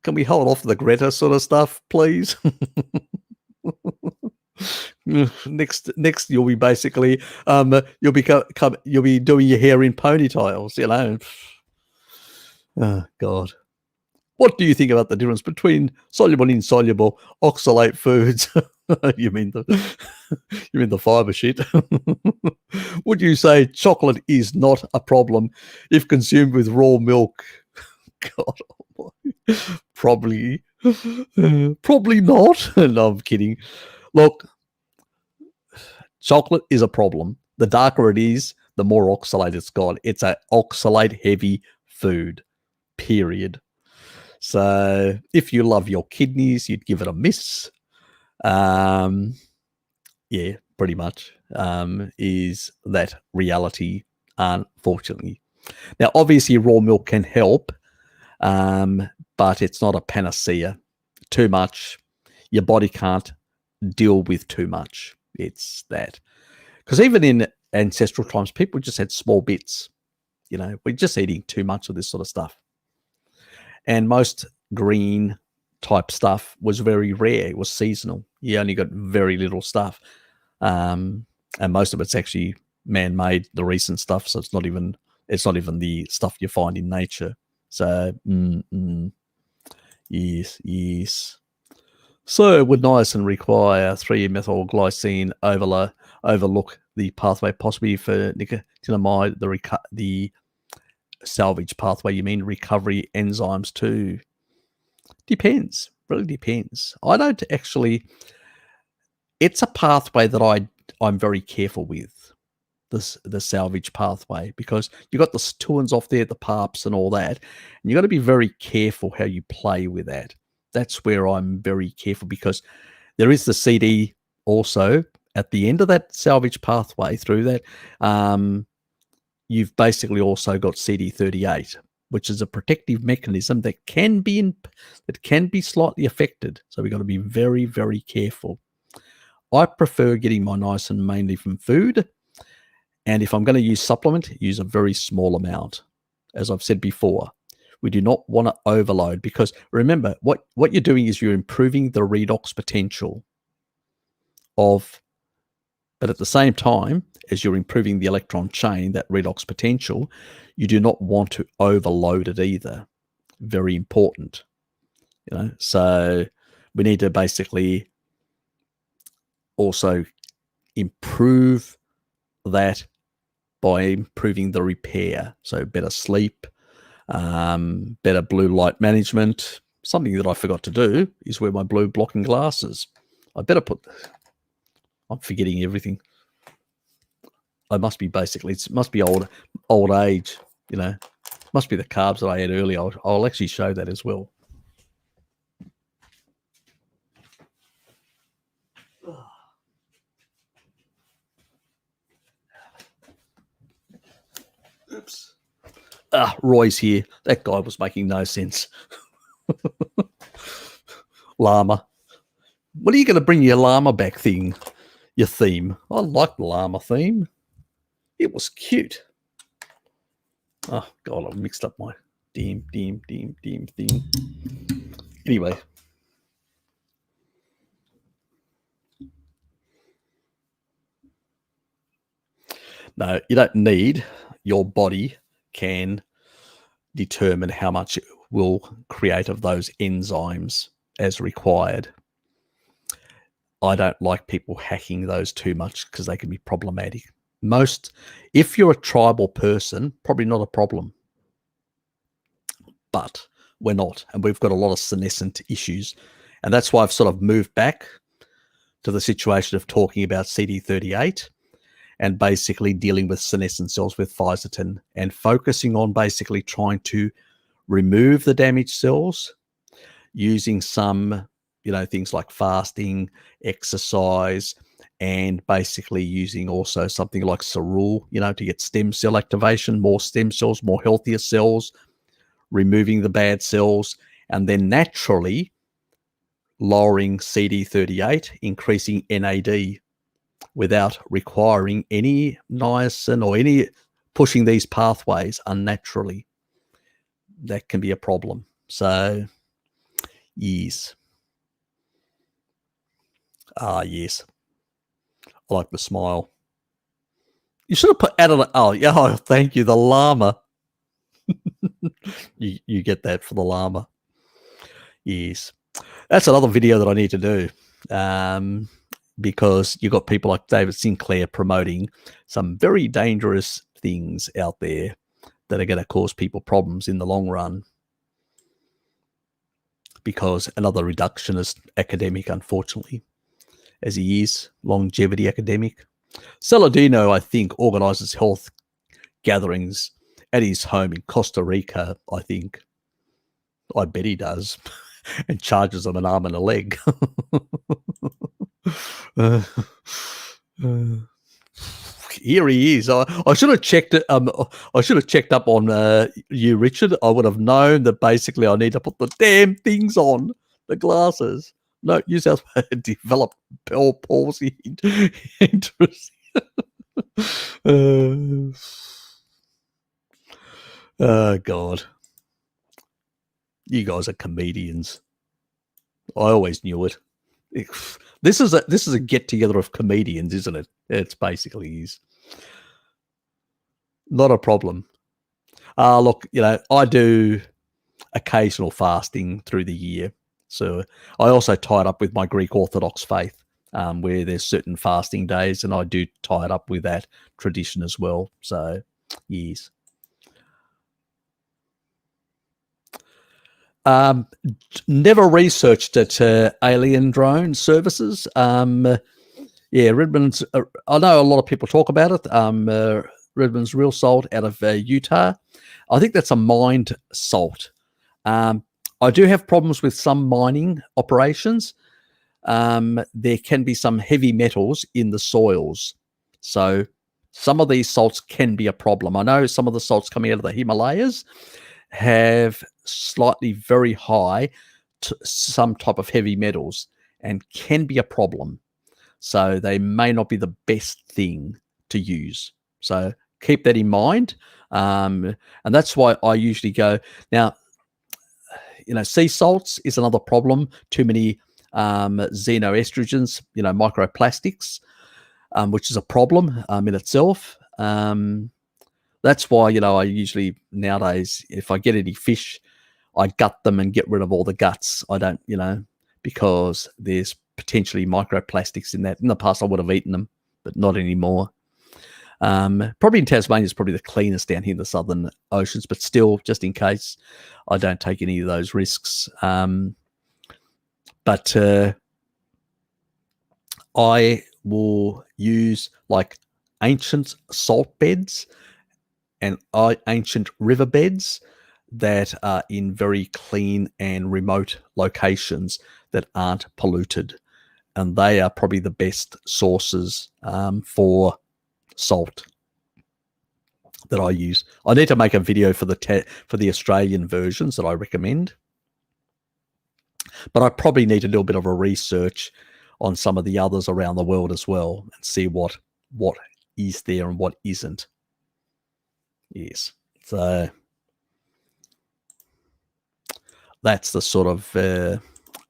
Speaker 1: Can we hold off the Greta sort of stuff, please? Next, you'll be basically you'll be doing your hair in ponytails, you know. Oh God. What do you think about the difference between soluble and insoluble oxalate foods? You mean the fiber shit? Would you say chocolate is not a problem if consumed with raw milk? God, probably not. No, I'm kidding. Look, chocolate is a problem. The darker it is, the more oxalate it's got. It's an oxalate-heavy food, period. So if you love your kidneys, you'd give it a miss. Yeah, pretty much is that reality, unfortunately. Now, obviously, raw milk can help, but it's not a panacea. Too much, your body can't deal with too much. It's that. Because even in ancestral times, people just had small bits. You know, we're just eating too much of this sort of stuff. And most green type stuff was very rare. It was seasonal. You only got very little stuff. And most of it's actually man-made, the recent stuff. So it's not even the stuff you find in nature. So, yes. So would niacin require 3-methylglycine overlook the pathway possibly for nicotinamide, the salvage pathway, you mean recovery enzymes too? Depends. Really depends. I don't actually. It's a pathway that I'm very careful with, the salvage pathway, because you got the Stewans off there, the PARPs and all that, and you got to be very careful how you play with that. That's where I'm very careful, because there is the CD also at the end of that salvage pathway through that. You've basically also got CD38, which is a protective mechanism that can be slightly affected. So we've got to be very, very careful. I prefer getting my niacin mainly from food, and if I'm going to use supplement, use a very small amount. As I've said before, we do not want to overload, because remember, what you're doing is you're improving the redox potential but at the same time, as you're improving the electron chain, that redox potential, you do not want to overload it either. Very important. You know, so we need to basically also improve that by improving the repair. So better sleep, better blue light management. Something that I forgot to do is wear my blue blocking glasses. I'm forgetting everything. It must be old age, you know. It must be the carbs that I had earlier. I'll actually show that as well. Oops. Roy's here. That guy was making no sense. Llama. When are you going to bring your llama back your theme? I like the llama theme. It was cute. Oh, God, I've mixed up my theme. Anyway. No, you don't need. Your body can determine how much it will create of those enzymes as required. I don't like people hacking those too much because they can be problematic. If you're a tribal person, probably not a problem. But we're not, and we've got a lot of senescent issues. And that's why I've sort of moved back to the situation of talking about CD38 and basically dealing with senescent cells with fisetin and focusing on basically trying to remove the damaged cells using some, things like fasting, exercise, and basically using also something like Cerule, to get stem cell activation, more stem cells, more healthier cells, removing the bad cells, and then naturally lowering CD38, increasing NAD without requiring any niacin or any pushing these pathways unnaturally. That can be a problem. So, yes. Yes. I like the smile. You should have added, thank you, the llama. you get that for the llama. Yes. That's another video that I need to do. Because you've got people like David Sinclair promoting some very dangerous things out there that are going to cause people problems in the long run. Because another reductionist academic, unfortunately, as he is, longevity academic. Saladino, I think, organizes health gatherings at his home in Costa Rica, I think. I bet he does. And charges them an arm and a leg. Here he is. I should have checked it. I should have checked up on you, Richard. I would have known that basically I need to put the damn things on, the glasses. No, New South Wales developed Bell palsy. Interesting. Oh God, you guys are comedians. I always knew it. This is a get together of comedians, isn't it? It's basically is. Not a problem. Look, I do occasional fasting through the year. So I also tie it up with my Greek Orthodox faith, where there's certain fasting days, and I do tie it up with that tradition as well. So, yes. Never researched at alien drone services. Redmond's. I know a lot of people talk about it. Redmond's Real Salt out of Utah. I think that's a mined salt. I do have problems with some mining operations. There can be some heavy metals in the soils. So some of these salts can be a problem. I know some of the salts coming out of the Himalayas have slightly very high some type of heavy metals and can be a problem. So they may not be the best thing to use. So keep that in mind. And that's why I usually go. Now, sea salts is another problem. Too many xenoestrogens, microplastics, which is a problem in itself. That's why, I usually nowadays, if I get any fish, I gut them and get rid of all the guts. I don't, because there's potentially microplastics in that. In the past, I would have eaten them, but not anymore. Probably in Tasmania is probably the cleanest down here in the southern oceans, but still, just in case, I don't take any of those risks. But I will use like ancient salt beds and ancient riverbeds that are in very clean and remote locations that aren't polluted. And they are probably the best sources for salt that I use. I need to make a video for the Australian versions that I recommend. But I probably need to do a bit of a research on some of the others around the world as well and see what is there and what isn't. Yes. So that's the sort of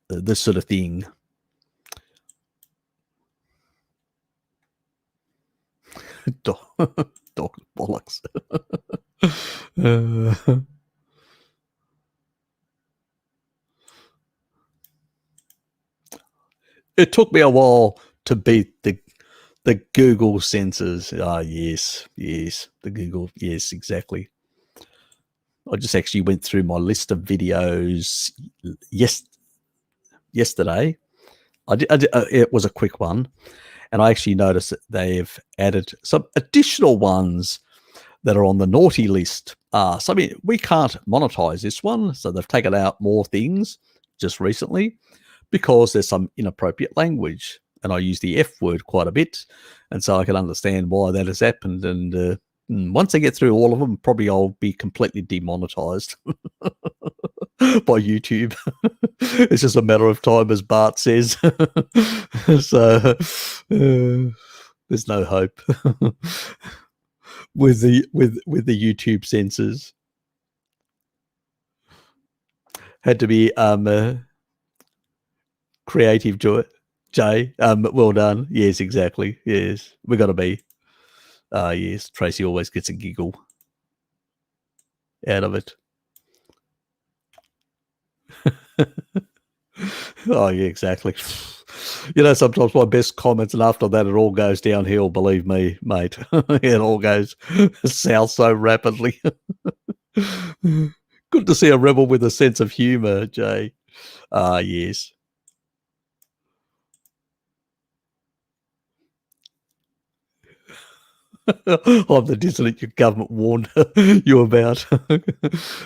Speaker 1: this sort of thing. Dog bollocks. It took me a while to beat the Google sensors. Ah, yes, the Google, yes, exactly. I just actually went through my list of videos yesterday. It was a quick one, and I actually noticed that they've added some additional ones that are on the naughty list. So I mean, we can't monetize this one, so they've taken out more things just recently because there's some inappropriate language, and I use the F word quite a bit, and so I can understand why that has happened. And once I get through all of them, probably I'll be completely demonetized by YouTube. It's just a matter of time, as Bart says. So there's no hope with the YouTube censors. Had to be creative, Jay. Well done. Yes, exactly. Yes, we got to be. Yes, Tracy always gets a giggle out of it. Oh, yeah, exactly. Sometimes my best comments, and after that, it all goes downhill. Believe me, mate. It all goes south so rapidly. Good to see a rebel with a sense of humour, Jay. Yes. I'm the dissident your government warned you about.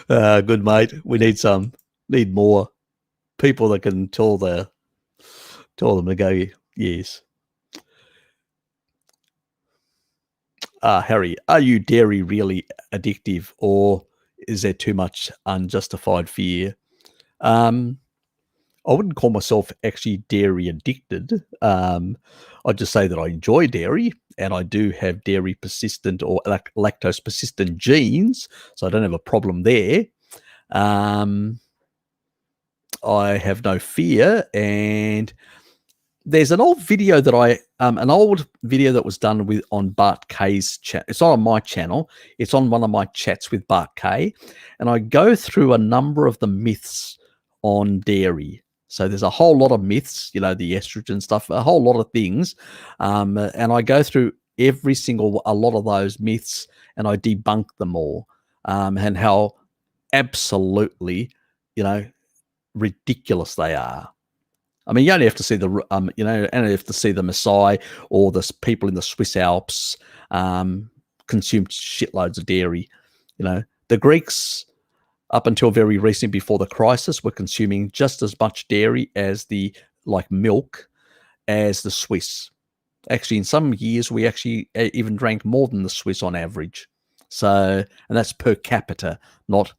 Speaker 1: Good, mate. We need more people that can tell them to go, yes. Harry, are you dairy really addictive, or is there too much unjustified fear? I wouldn't call myself actually dairy addicted. I'd just say that I enjoy dairy, and I do have dairy persistent or lactose persistent genes, so I don't have a problem there. I have no fear, and there's an old video that was done on Bart K's chat. It's not on my channel. It's on one of my chats with Bart K, and I go through a number of the myths on dairy. So there's a whole lot of myths, the estrogen stuff, a whole lot of things, and I go through a lot of those myths, and I debunk them all, and how absolutely, ridiculous they are. I mean, you only have to see the Maasai or the people in the Swiss Alps consumed shitloads of dairy. The Greeks, up until very recently, before the crisis, were consuming just as much dairy as milk as the Swiss. Actually, in some years, we actually even drank more than the Swiss on average. So, and that's per capita, not,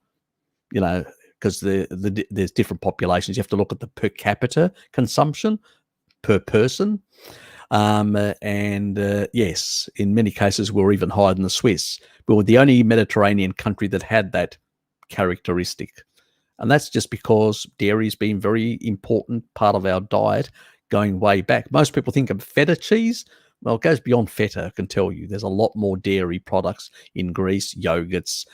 Speaker 1: because there's different populations. You have to look at the per capita consumption per person. Yes, in many cases, we're even higher than the Swiss. We were the only Mediterranean country that had that characteristic. And that's just because dairy has been a very important part of our diet going way back. Most people think of feta cheese. Well, it goes beyond feta, I can tell you. There's a lot more dairy products in Greece, yogurts,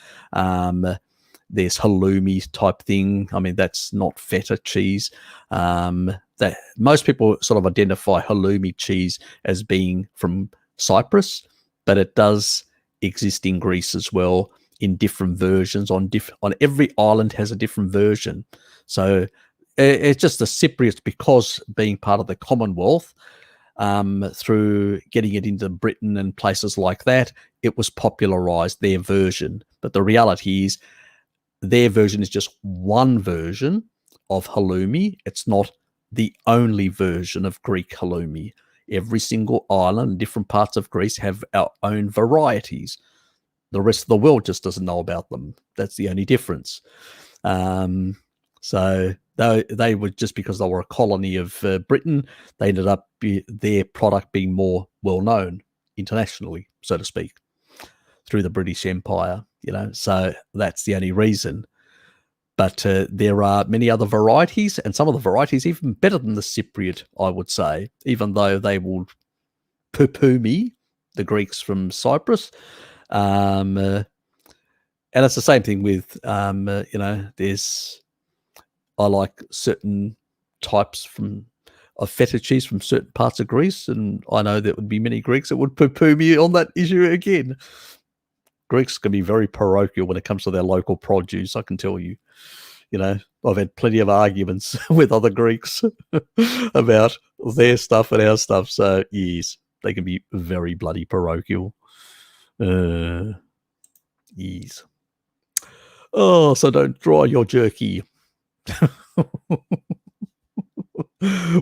Speaker 1: there's halloumi type thing. I mean, that's not feta cheese. That most people sort of identify halloumi cheese as being from Cyprus, but it does exist in Greece as well in different versions. On every island has a different version. So it's just the Cypriots, because being part of the Commonwealth, through getting it into Britain and places like that, it was popularized, their version. But the reality is, their version is just one version of halloumi. It's not the only version of Greek halloumi. Every single island, different parts of Greece, have our own varieties. The rest of the world just doesn't know about them. That's the only difference. So they were, just because they were a colony of Britain, they ended up their product being more well-known internationally, so to speak, through the British Empire. So that's the only reason. But there are many other varieties, and some of the varieties even better than the Cypriot, I would say, even though they will poo-poo me, the Greeks from Cyprus. And it's the same thing with, I like certain types of feta cheese from certain parts of Greece, and I know there would be many Greeks that would poo-poo me on that issue again. Greeks can be very parochial when it comes to their local produce, I can tell you. You know, I've had plenty of arguments with other Greeks about their stuff and our stuff. So, yes, they can be very bloody parochial. Yes. Oh, so don't dry your jerky.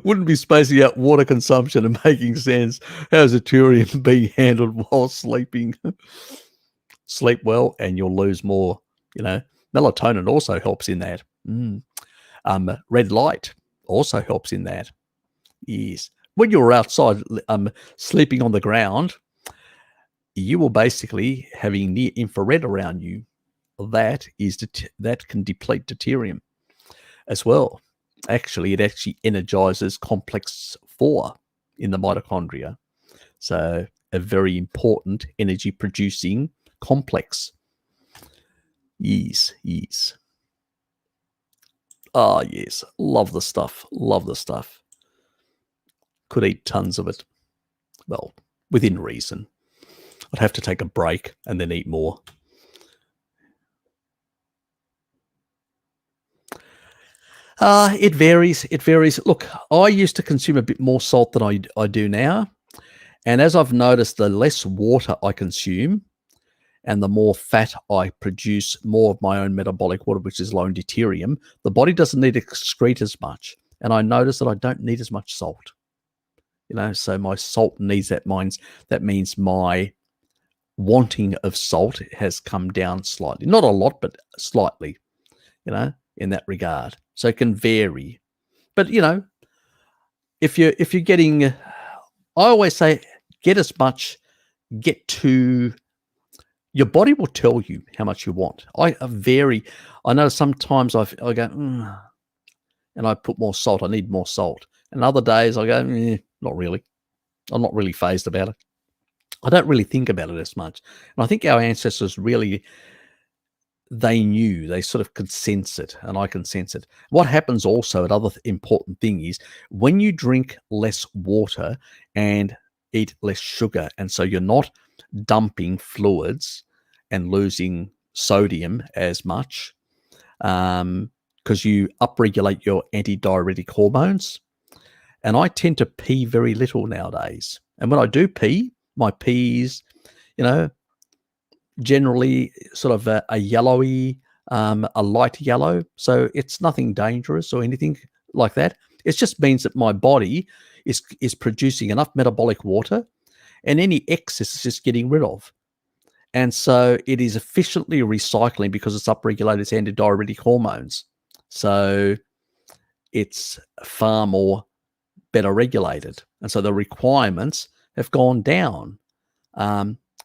Speaker 1: Wouldn't be spacing out water consumption and making sense. How's a Turian being handled while sleeping? Sleep well and you'll lose more. You know, melatonin also helps in that. Red light also helps in that. Yes. When you're outside sleeping on the ground, you will basically having near infrared around you. That can deplete deuterium as well. Actually, it actually energizes complex 4 in the mitochondria. So a very important energy producing complex. Yes. Ah, yes. Love the stuff. Could eat tons of it. Well, within reason. I'd have to take a break and then eat more. It varies. Look, I used to consume a bit more salt than I do now. And as I've noticed, the less water I consume and the more fat I produce, more of my own metabolic water, which is low in deuterium, the body doesn't need to excrete as much. And I notice that I don't need as much salt. You know, so my salt needs that means my wanting of salt has come down slightly. Not a lot, but slightly, you know, in that regard. So it can vary. But, you know, if you're getting, I always say, get to, your body will tell you how much you want. I know sometimes I go, and I put more salt. I need more salt. And other days I go, not really. I'm not really fazed about it. I don't really think about it as much. And I think our ancestors really, they knew, they sort of could sense it, and I can sense it. What happens also, another important thing is when you drink less water and eat less sugar, and so you're not dumping fluids and losing sodium as much, because you upregulate your antidiuretic hormones. And I tend to pee very little nowadays. And when I do pee, my pees, you know, generally sort of a yellowy, a light yellow. So it's nothing dangerous or anything like that. It just means that my body is producing enough metabolic water, and any excess is just getting rid of. And so it is efficiently recycling because it's upregulated its antidiuretic hormones. So it's far more better regulated. And so the requirements have gone down.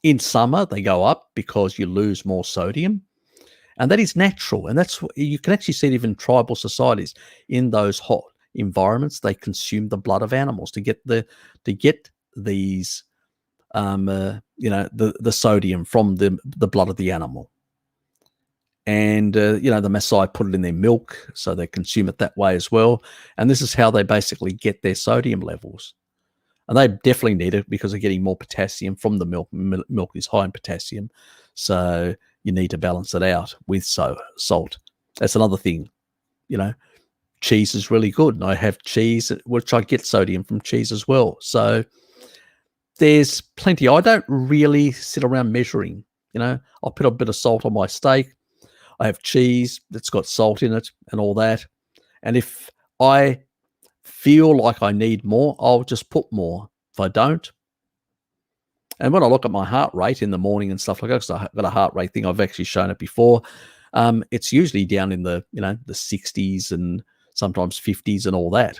Speaker 1: In summer, they go up because you lose more sodium. And that is natural. And that's what you can actually see it even in tribal societies. In those hot environments, they consume the blood of animals to get these the sodium from the blood of the animal. And the Maasai put it in their milk, so they consume it that way as well. And this is how they basically get their sodium levels. And they definitely need it because they're getting more potassium from the milk. Milk is high in potassium, so you need to balance it out with salt. That's another thing. You know, cheese is really good, and I have cheese, which I get sodium from cheese as well. So there's plenty. I don't really sit around measuring. You know, I'll put a bit of salt on my steak. I have cheese that's got salt in it and all that. And if I feel like I need more, I'll just put more. If I don't, and when I look at my heart rate in the morning and stuff like that, because I've got a heart rate thing, I've actually shown it before. It's usually down in the 60s and sometimes 50s and all that.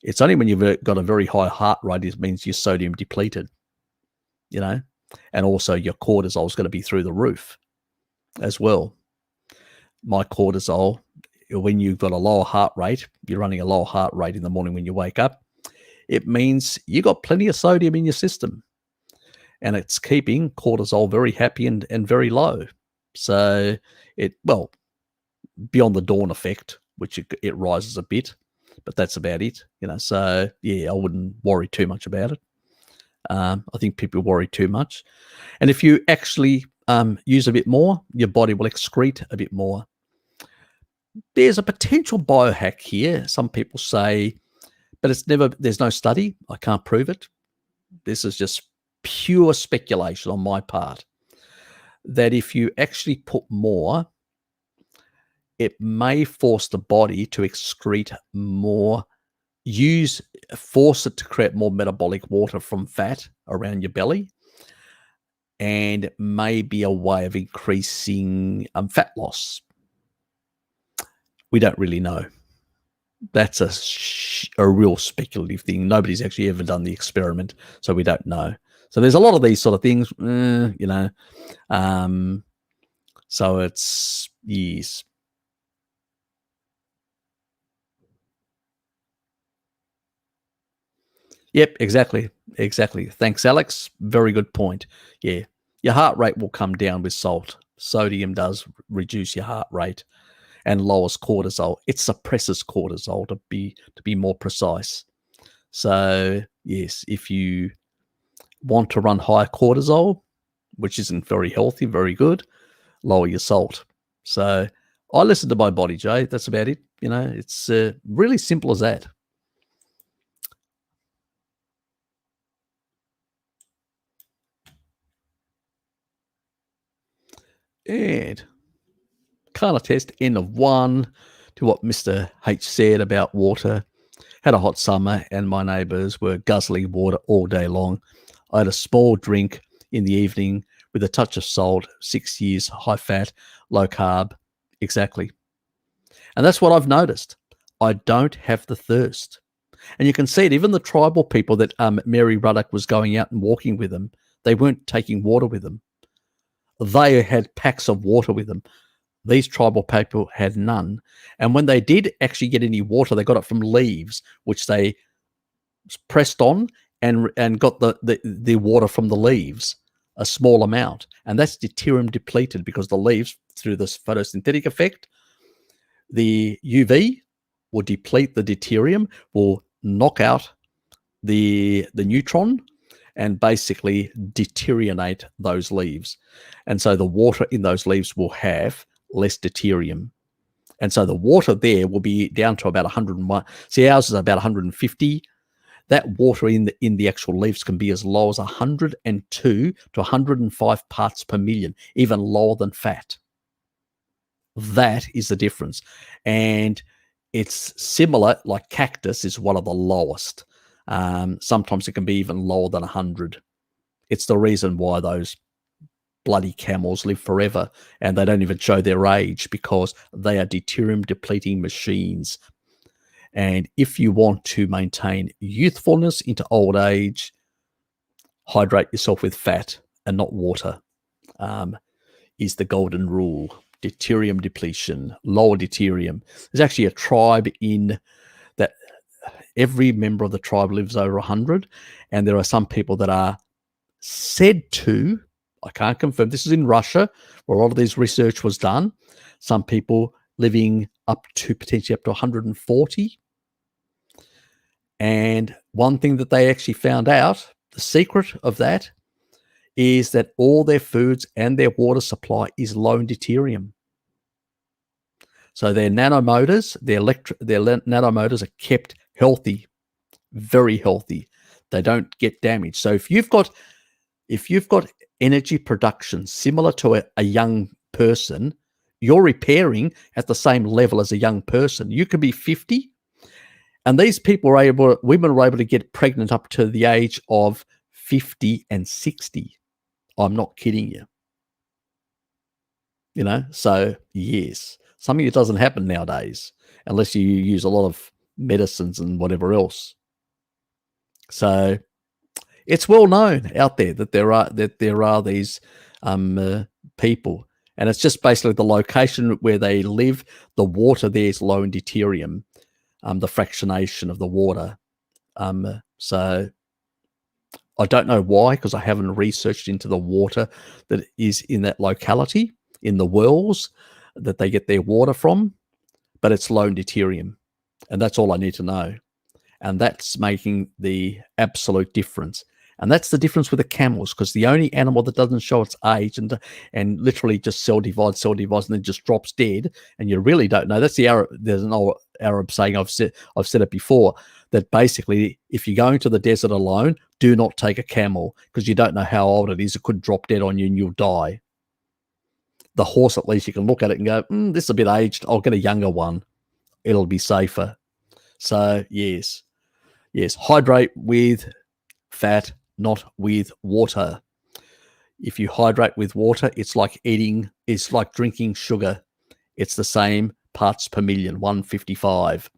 Speaker 1: It's only when you've got a very high heart rate, it means you're sodium depleted, and also your cortisol is going to be through the roof as well. My cortisol, when you've got a lower heart rate, you're running a lower heart rate in the morning when you wake up, it means you got plenty of sodium in your system, and it's keeping cortisol very happy and very low. So beyond the dawn effect, which it rises a bit, but that's about it. So yeah, I wouldn't worry too much about it. I think people worry too much. And if you actually use a bit more, your body will excrete a bit more. There's a potential biohack here. Some people say, but there's no study. I can't prove it. This is just pure speculation on my part, that if you actually put more, it may force the body to excrete more, force it to create more metabolic water from fat around your belly, and may be a way of increasing fat loss. We don't really know. That's a real speculative thing. Nobody's actually ever done the experiment, so we don't know. So there's a lot of these sort of things, so it's, yes. Yep, exactly. Thanks, Alex. Very good point. Yeah, your heart rate will come down with salt. Sodium does reduce your heart rate and lowers cortisol. It suppresses cortisol, to be more precise. So yes, if you want to run high cortisol, which isn't very healthy, very good, lower your salt. So I listen to my body, Jay. That's about it. It's really simple as that. And kind of test end of one to what Mr. H said about water. Had a hot summer and my neighbours were guzzling water all day long. I had a small drink in the evening with a touch of salt, 6 years, high fat, low carb. Exactly. And that's what I've noticed. I don't have the thirst. And you can see it, even the tribal people that Mary Ruddock was going out and walking with them, they weren't taking water with them. They had packs of water with them. These tribal people had none. And when they did actually get any water, they got it from leaves, which they pressed on and got the water from the leaves, a small amount. And that's deuterium depleted, because the leaves, through this photosynthetic effect, the UV will deplete the deuterium, will knock out the neutron, and basically deteriorinate those leaves. And so the water in those leaves will have less deuterium. And so the water there will be down to about 101. See, ours is about 150. That water in the actual leaves can be as low as 102 to 105 parts per million, even lower than fat. That is the difference. And it's similar, like cactus is one of the lowest. Sometimes it can be even lower than 100. It's the reason why those bloody camels live forever and they don't even show their age, because they are deuterium depleting machines. And if you want to maintain youthfulness into old age, hydrate yourself with fat and not water, is the golden rule. Deuterium depletion, lower deuterium. There's actually a tribe in that every member of the tribe lives over 100, and there are some people that are said to, I can't confirm, this is in Russia where a lot of this research was done, some people living up to potentially up to 140. And one thing that they actually found out, the secret of that, is that all their foods and their water supply is low in deuterium. So their nanomotors, their nanomotors are kept healthy, very healthy. They don't get damaged. So if you've got energy production similar to a young person, you're repairing at the same level as a young person. You could be 50, and these people women were able to get pregnant up to the age of 50 and 60. I'm not kidding you. So yes, something that doesn't happen nowadays unless you use a lot of medicines and whatever else. So it's well known out there that there are these people, and it's just basically the location where they live. The water there is low in deuterium, the fractionation of the water. So I don't know why, because I haven't researched into the water that is in that locality, in the wells that they get their water from, but it's low in deuterium. And that's all I need to know. And that's making the absolute difference. And that's the difference with the camels, because the only animal that doesn't show its age and literally just cell divides, and then just drops dead, and you really don't know. That's the Arab. There's an old Arab saying, I've said it before, that basically if you're going to the desert alone, do not take a camel, because you don't know how old it is. It could drop dead on you and you'll die. The horse, at least you can look at it and go, this is a bit aged. I'll get a younger one. It'll be safer. So yes, hydrate with fat, not with water. If you hydrate with water, it's like drinking sugar. It's the same parts per million, 155.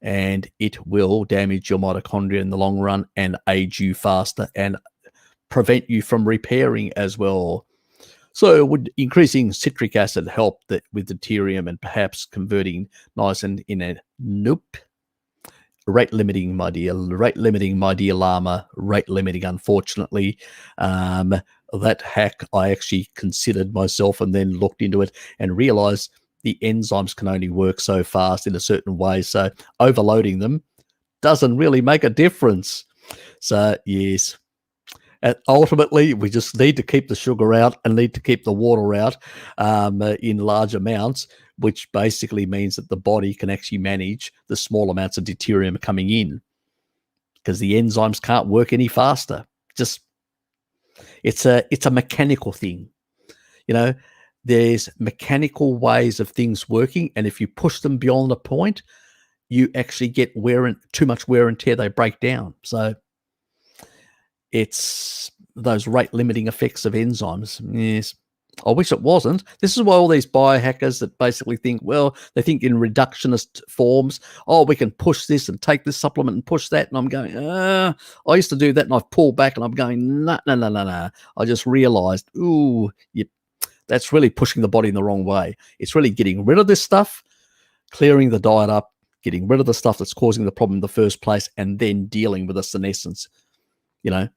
Speaker 1: And it will damage your mitochondria in the long run and age you faster and prevent you from repairing as well. So would increasing citric acid help with deuterium and perhaps converting niacin in a nope? Rate limiting, my dear llama. Rate limiting, unfortunately. That hack I actually considered myself and then looked into it and realized the enzymes can only work so fast in a certain way. So overloading them doesn't really make a difference. So yes. And ultimately, we just need to keep the sugar out and need to keep the water out in large amounts, which basically means that the body can actually manage the small amounts of deuterium coming in, because the enzymes can't work any faster. Just it's a mechanical thing. There's mechanical ways of things working, and if you push them beyond a point, you actually get too much wear and tear. They break down. So it's those rate limiting effects of enzymes. Yes. I wish it wasn't. This is why all these biohackers that basically think, they think in reductionist forms. Oh, we can push this and take this supplement and push that. And I'm going, I used to do that and I've pulled back and I'm going, no. I just realized, that's really pushing the body in the wrong way. It's really getting rid of this stuff, clearing the diet up, getting rid of the stuff that's causing the problem in the first place, and then dealing with the senescence.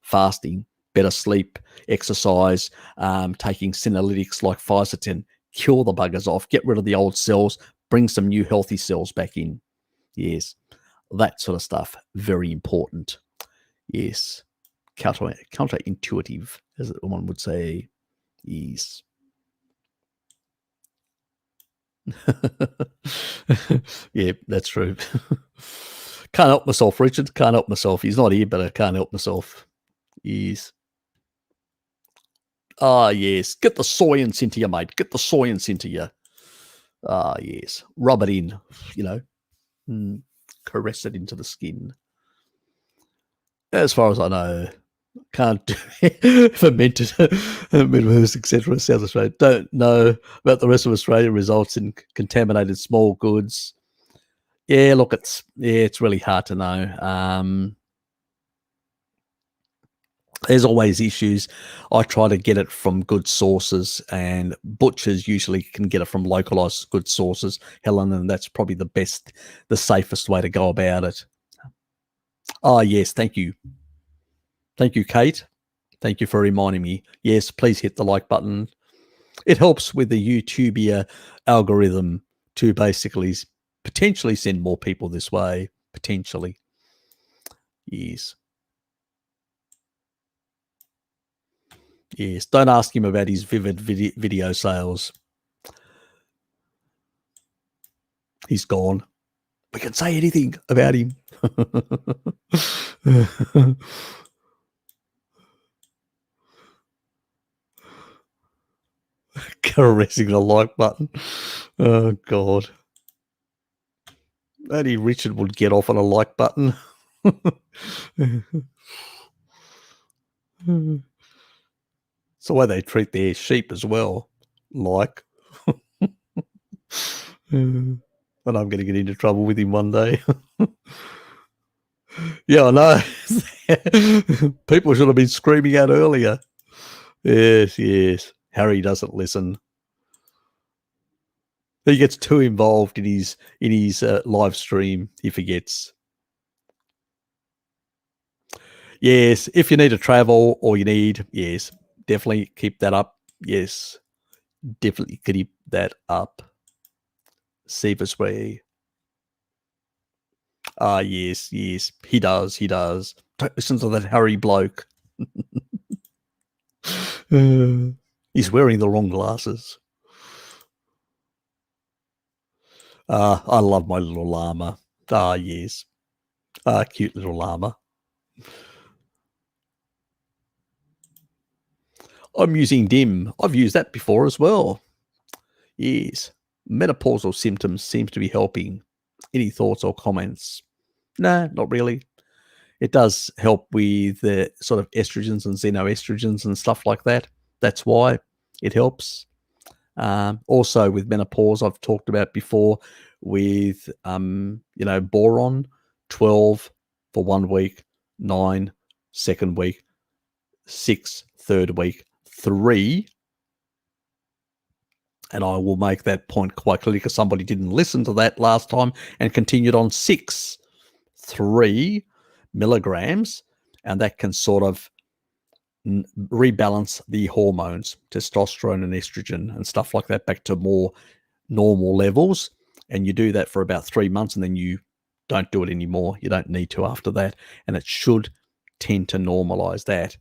Speaker 1: Fasting, better sleep, exercise, taking senolytics like Physatin, kill the buggers off, get rid of the old cells, bring some new healthy cells back in. Yes, that sort of stuff, very important. Yes, counterintuitive, as one would say. Yes. Yeah, that's true. Can't help myself, Richard. Can't help myself. He's not here, but I can't help myself. Yes. Ah, yes. Get the science into you, mate. Get the science into you. Ah, yes. Rub it in, caress it into the skin. As far as I know, can't do fermented midwest, etc. South Australia. Don't know about the rest of Australia. Results in contaminated small goods. Yeah, look, it's really hard to know. There's always issues. I try to get it from good sources, and butchers usually can get it from localized good sources, Helen, and that's probably the safest way to go about it. Oh, yes, thank you. Thank you, Kate. Thank you for reminding me. Yes, please hit the like button. It helps with the YouTube algorithm to basically potentially send more people this way, potentially. Yes. Yes, don't ask him about his Vivid video sales. He's gone. We can say anything about him. Caressing the like button. Oh, God. Only Richard would get off on a like button. It's the way they treat their sheep as well. Like. And I'm going to get into trouble with him one day. Yeah, I know. People should have been screaming out earlier. Yes. Harry doesn't listen. He gets too involved in his live stream. He forgets. Yes, if you need to travel or yes, definitely keep that up. Yes, definitely keep that up. Save us way. Ah, yes, yes. He does. Don't listen to that Harry bloke. He's wearing the wrong glasses. I love my little llama. Ah, yes. Cute little llama. I'm using DIM. I've used that before as well. Yes. Menopausal symptoms seems to be helping. Any thoughts or comments? No, not really. It does help with the sort of estrogens and xenoestrogens and stuff like that. That's why it helps. Also with menopause, I've talked about before with, boron, 12 for 1 week, 9, second week, 6, third week, 3. And I will make that point quite clearly because somebody didn't listen to that last time and continued on 6, 3 milligrams. And that can sort of rebalance the hormones, testosterone and estrogen and stuff like that, back to more normal levels. And you do that for about 3 months and then you don't do it anymore. You don't need to after that. And it should tend to normalize that.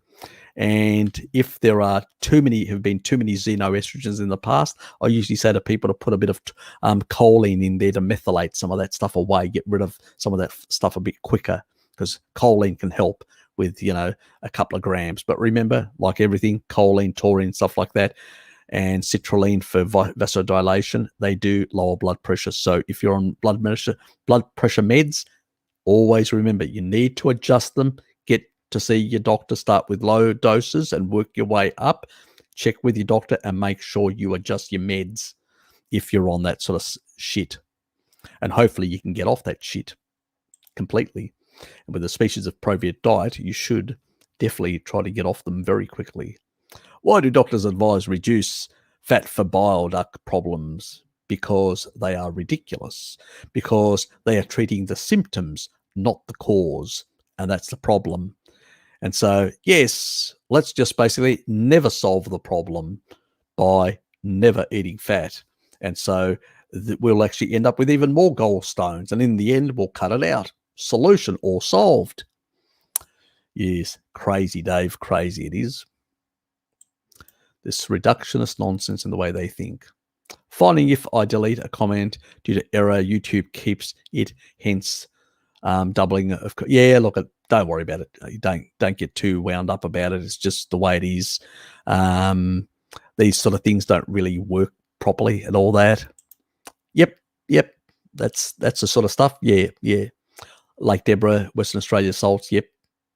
Speaker 1: And if there have been too many xenoestrogens in the past, I usually say to people to put a bit of choline in there to methylate some of that stuff away, get rid of some of that stuff a bit quicker, because choline can help with, a couple of grams. But remember, like everything, choline, taurine, stuff like that, and citrulline for vasodilation, they do lower blood pressure. So if you're on blood pressure meds, always remember you need to adjust them. Get to see your doctor. Start with low doses and work your way up. Check with your doctor and make sure you adjust your meds if you're on that sort of shit. And hopefully you can get off that shit completely. And with a species of Proviet diet, you should definitely try to get off them very quickly. Why do doctors advise reduce fat for bile duct problems? Because they are ridiculous. Because they are treating the symptoms, not the cause. And that's the problem. And so, yes, let's just basically never solve the problem by never eating fat. And so we'll actually end up with even more gallstones. And in the end, we'll cut it out. Solution all solved. Yes, crazy, Dave. Crazy it is. This reductionist nonsense in the way they think. Finding if I delete a comment due to error, YouTube keeps it, hence doubling of. Yeah, look, don't worry about it. Don't get too wound up about it. It's just the way it is. These sort of things don't really work properly and all that. Yep. That's the sort of stuff. Yeah. Lake Deborah, Western Australia salts. Yep.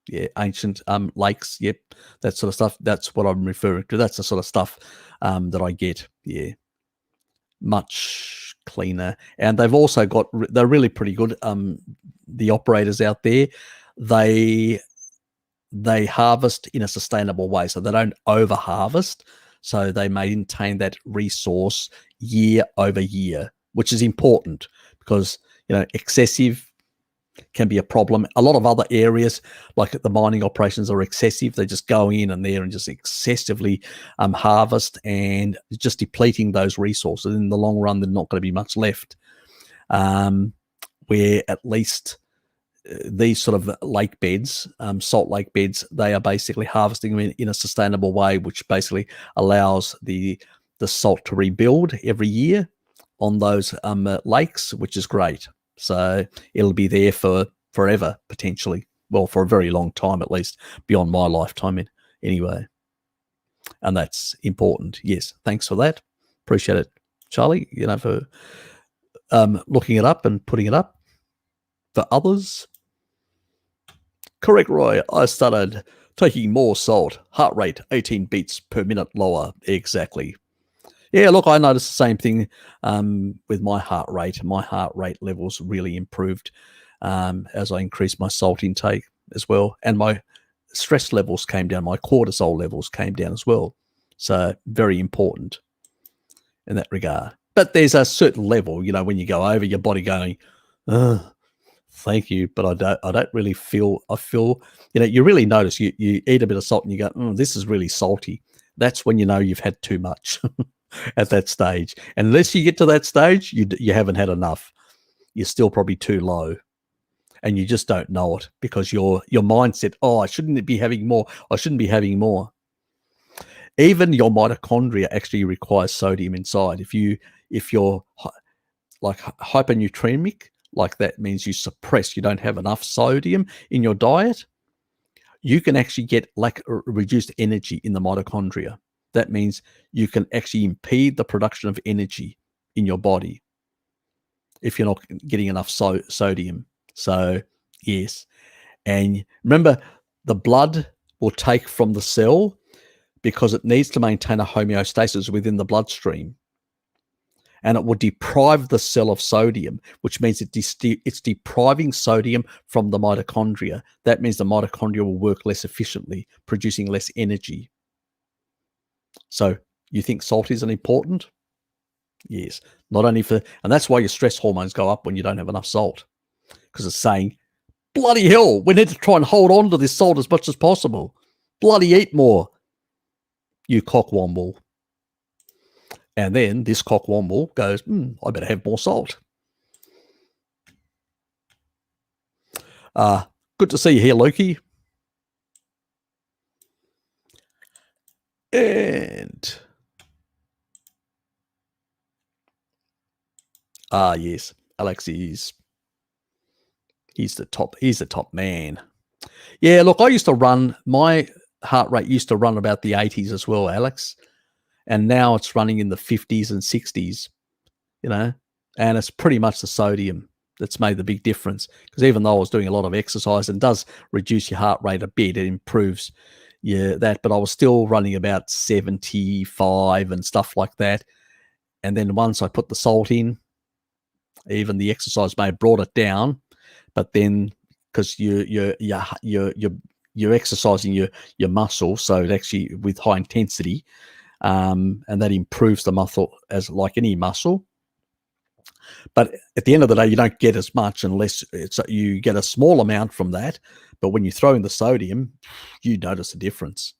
Speaker 1: Yeah, ancient lakes. Yep, that sort of stuff. That's what I'm referring to. That's the sort of stuff that I get. Yeah, much cleaner. And they've also got, they're really pretty good. The operators out there, they harvest in a sustainable way, so they don't over harvest. So they maintain that resource year over year, which is important because excessive can be a problem. A lot of other areas, like the mining operations, are excessive. They just go in and there and just excessively harvest and just depleting those resources. In the long run, there's not going to be much left. Where at least these sort of lake beds, salt lake beds, they are basically harvesting them in a sustainable way, which basically allows the salt to rebuild every year on those lakes, which is great. So it'll be there for forever, potentially. Well, for a very long time, at least, beyond my lifetime anyway. And that's important. Yes, thanks for that. Appreciate it, Charlie, for looking it up and putting it up for others. Correct, Roy. I started taking more salt. Heart rate, 18 beats per minute lower. Exactly. Yeah, look, I noticed the same thing with my heart rate. My heart rate levels really improved as I increased my salt intake as well. And my stress levels came down. My cortisol levels came down as well. So very important in that regard. But there's a certain level, when you go over, your body going, thank you, but I don't really feel, you really notice you eat a bit of salt and you go, this is really salty. That's when you know you've had too much. At that stage. And unless you get to that stage, you haven't had enough. You're still probably too low. and you just don't know it because your mindset, oh, I shouldn't be having more. I shouldn't be having more. Even your mitochondria actually requires sodium inside. If you're like hypernutremic, like that means you suppress, you don't have enough sodium in your diet, you can actually get reduced energy in the mitochondria. That means you can actually impede the production of energy in your body if you're not getting enough sodium. So, yes. And remember, the blood will take from the cell because it needs to maintain a homeostasis within the bloodstream. And it will deprive the cell of sodium, which means it's depriving sodium from the mitochondria. That means the mitochondria will work less efficiently, producing less energy. So you think salt isn't important? Yes. Not only for, and that's why your stress hormones go up when you don't have enough salt, because it's saying, bloody hell, we need to try and hold on to this salt as much as possible. Bloody eat more, you cockwomble. And then this cockwomble goes, I better have more salt. Good to see you here, Loki. And yes, Alex he's the top man. Yeah, look, I used to run, my heart rate used to run about the 80s as well, Alex. And now it's running in the 50s and 60s, and it's pretty much the sodium that's made the big difference. Because even though I was doing a lot of exercise and does reduce your heart rate a bit, it improves that, but I was still running about 75 and stuff like that. And then once I put the salt in, even the exercise may have brought it down, but then because you're exercising your muscle, so it actually with high intensity, and that improves the muscle as like any muscle. But at the end of the day, you don't get as much unless you get a small amount from that. But when you throw in the sodium, you notice a difference.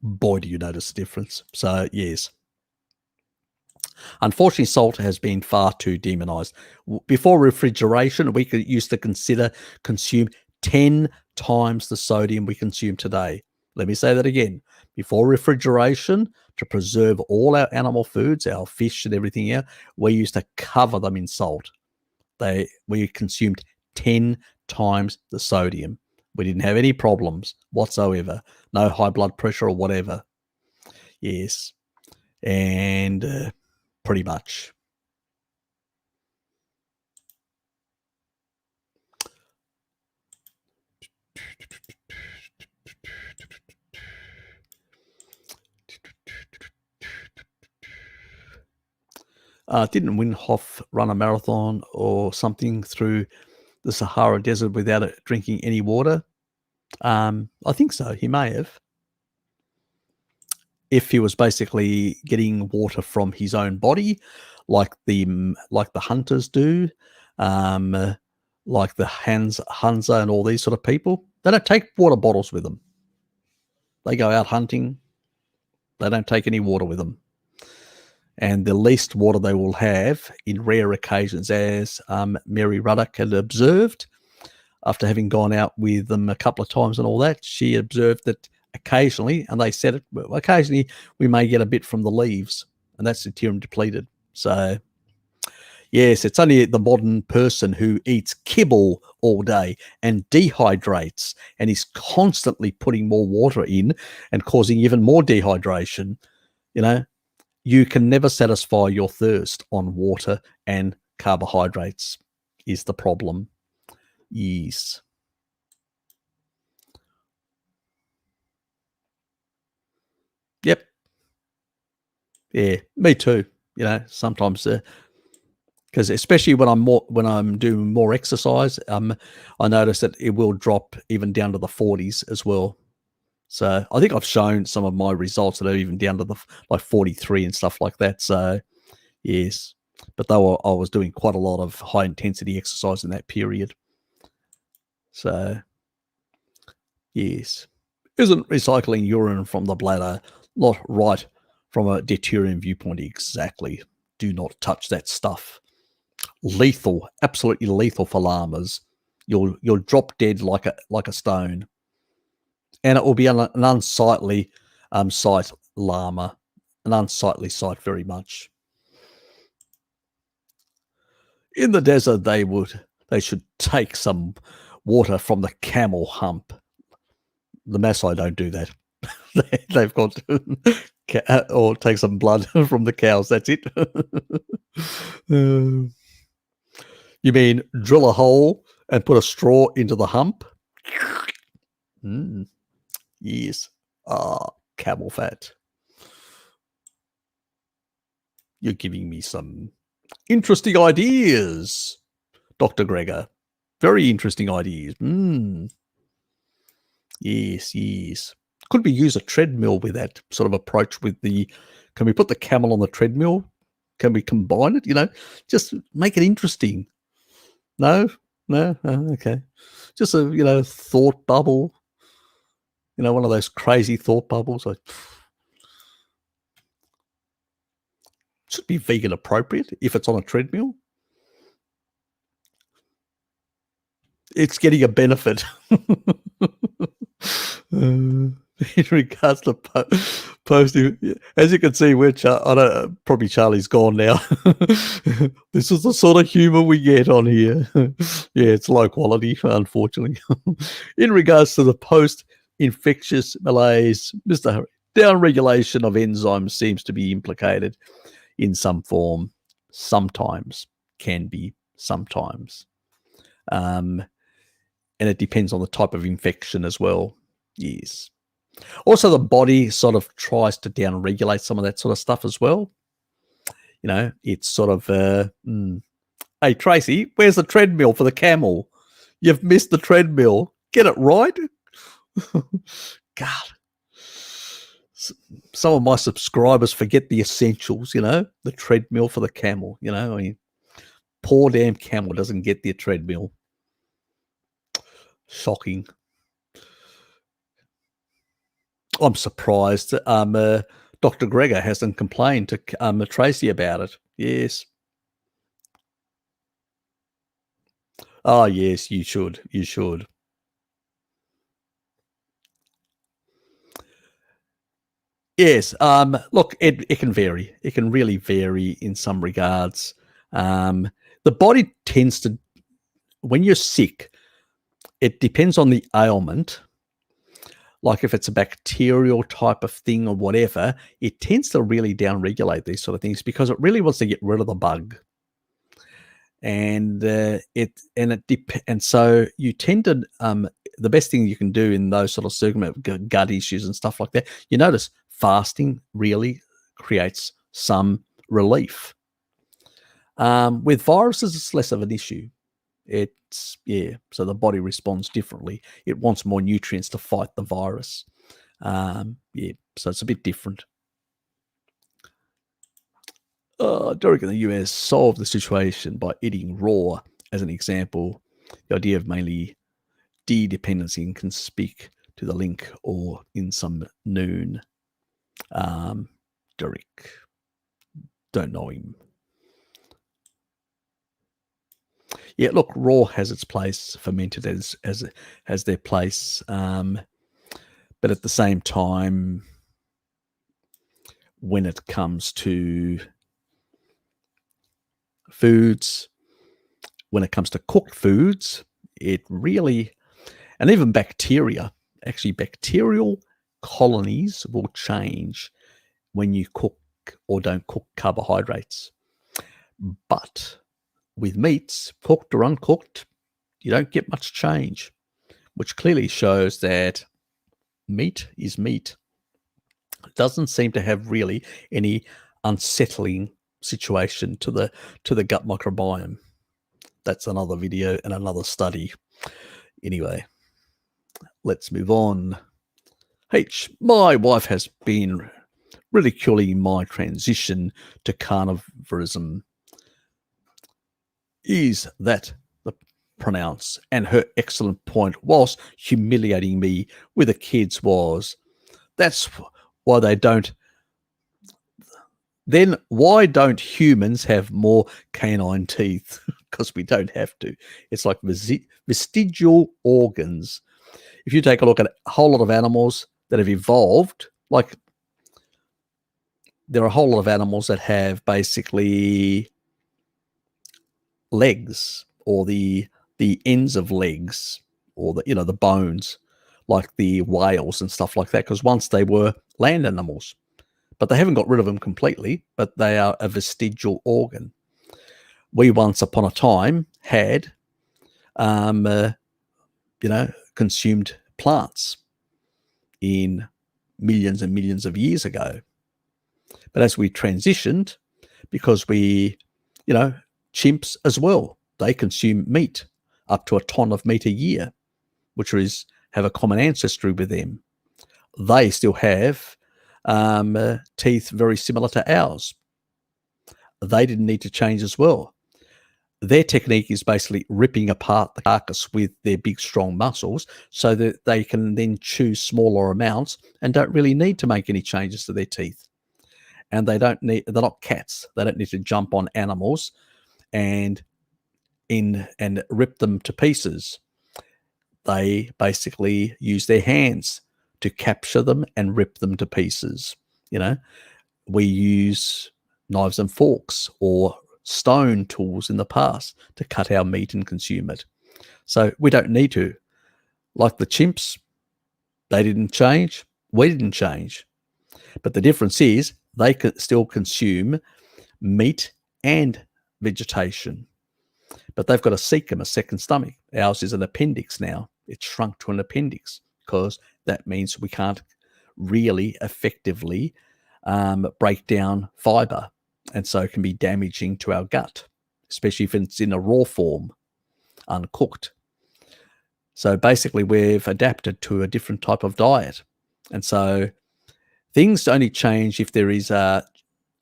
Speaker 1: Boy, do you notice a difference. So, yes. Unfortunately, salt has been far too demonized. Before refrigeration, we used to consume 10 times the sodium we consume today. Let me say that again. Before refrigeration, to preserve all our animal foods, our fish and everything else, we used to cover them in salt. We consumed 10 times the sodium. We didn't have any problems whatsoever. No high blood pressure or whatever. Yes. And pretty much. Didn't Winhoff run a marathon or something through the Sahara Desert without drinking any water? I think so. He may have. If he was basically getting water from his own body, like the hunters do, like the Hansa and all these sort of people, they don't take water bottles with them. They go out hunting. They don't take any water with them. And the least water they will have in rare occasions, as Mary Ruddock had observed, after having gone out with them a couple of times and all that, she observed that occasionally, and they said it, occasionally we may get a bit from the leaves, and that's serum depleted. So, yes, it's only the modern person who eats kibble all day and dehydrates and is constantly putting more water in and causing even more dehydration. You can never satisfy your thirst on water and carbohydrates is the problem. Yes. Yep. Yeah, me too. Sometimes because especially when I'm doing more exercise, I notice that it will drop even down to the 40s as well. So I think I've shown some of my results that are even down to the 43 and stuff like that. So yes, but I was doing quite a lot of high intensity exercise in that period. So yes, isn't recycling urine from the bladder not right from a deuterium viewpoint? Exactly. Do not touch that stuff. lethal, absolutely lethal for llamas. You'll drop dead like a stone, and it will be an unsightly sight, llama, an unsightly sight very much. In the desert, they should take some water from the camel hump. The Maasai don't do that. They've got or take some blood from the cows. That's it. You mean drill a hole and put a straw into the hump? Yes. Camel fat. You're giving me some interesting ideas, Dr. Gregor. Very interesting ideas. Yes. Could we use a treadmill with that sort of approach can we put the camel on the treadmill? Can we combine it? Just make it interesting. No? Okay. Just a, thought bubble. One of those crazy thought bubbles. Should be vegan appropriate if it's on a treadmill. It's getting a benefit. In regards to posting, as you can see, probably Charlie's gone now. This is the sort of humor we get on here. Yeah, it's low quality, unfortunately. In regards to the post-infectious malaise, Mr. Downregulation of enzymes seems to be implicated in some form. Sometimes, can be, sometimes. And it depends on the type of infection as well. Yes. Also, the body sort of tries to down-regulate some of that sort of stuff as well. It's sort of, hey, Tracy, where's the treadmill for the camel? You've missed the treadmill. Get it right. God. Some of my subscribers forget the essentials, the treadmill for the camel, poor damn camel doesn't get the treadmill. Shocking. I'm surprised Dr. Gregor hasn't complained to Tracy about it. Yes. Oh, yes, you should. You should. Yes. Look, it can vary. It can really vary in some regards. The body tends to, when you're sick, it depends on the ailment. Like if it's a bacterial type of thing or whatever, it tends to really downregulate these sort of things because it really wants to get rid of the bug. And so you tend to the best thing you can do in those sort of circumstances, gut issues and stuff like that, you notice fasting really creates some relief. With viruses, it's less of an issue. So the body responds differently. It wants more nutrients to fight the virus. So it's a bit different. Derek in the US solved the situation by eating raw as an example. The idea of mainly D-dependency and can speak to the link or in some noon. Derek, don't know him. Yeah, look, raw has its place, fermented has their place, but at the same time, when it comes to foods, when it comes to cooked foods, it really, and even bacteria, actually bacterial colonies will change when you cook or don't cook carbohydrates. But with meats, cooked or uncooked, you don't get much change, which clearly shows that meat is meat. It doesn't seem to have really any unsettling situation to the gut microbiome. That's another video and another study. Anyway, let's move on. My wife has been ridiculing my transition to carnivorism. Is that the pronounce? And her excellent point was humiliating me with the kids was, that's why they don't, Then why don't humans have more canine teeth? Because we don't have to. It's like vestigial organs. If you take a look at a whole lot of animals that have evolved, like there are a whole lot of animals that have basically legs, or the ends of legs, or the bones, like the whales and stuff like that, because once they were land animals, but they haven't got rid of them completely, but they are a vestigial organ. We once upon a time had consumed plants in millions and millions of years ago. But as we transitioned, because chimps as well, they consume meat, up to a ton of meat a year, which have a common ancestry with them. They still have teeth very similar to ours. They didn't need to change as well. Their technique is basically ripping apart the carcass with their big, strong muscles so that they can then chew smaller amounts and don't really need to make any changes to their teeth. And they're not cats. They don't need to jump on animals and rip them to pieces. They basically use their hands to capture them and rip them to pieces. We use knives and forks or stone tools in the past to cut our meat and consume it. So we don't need to. Like the chimps, they didn't change. We didn't change. But the difference is they could still consume meat and vegetation. But they've got a cecum, a second stomach. Ours is an appendix now. It's shrunk to an appendix because that means we can't really effectively break down fiber. And so it can be damaging to our gut, especially if it's in a raw form, uncooked. So basically we've adapted to a different type of diet. And so things only change if there is a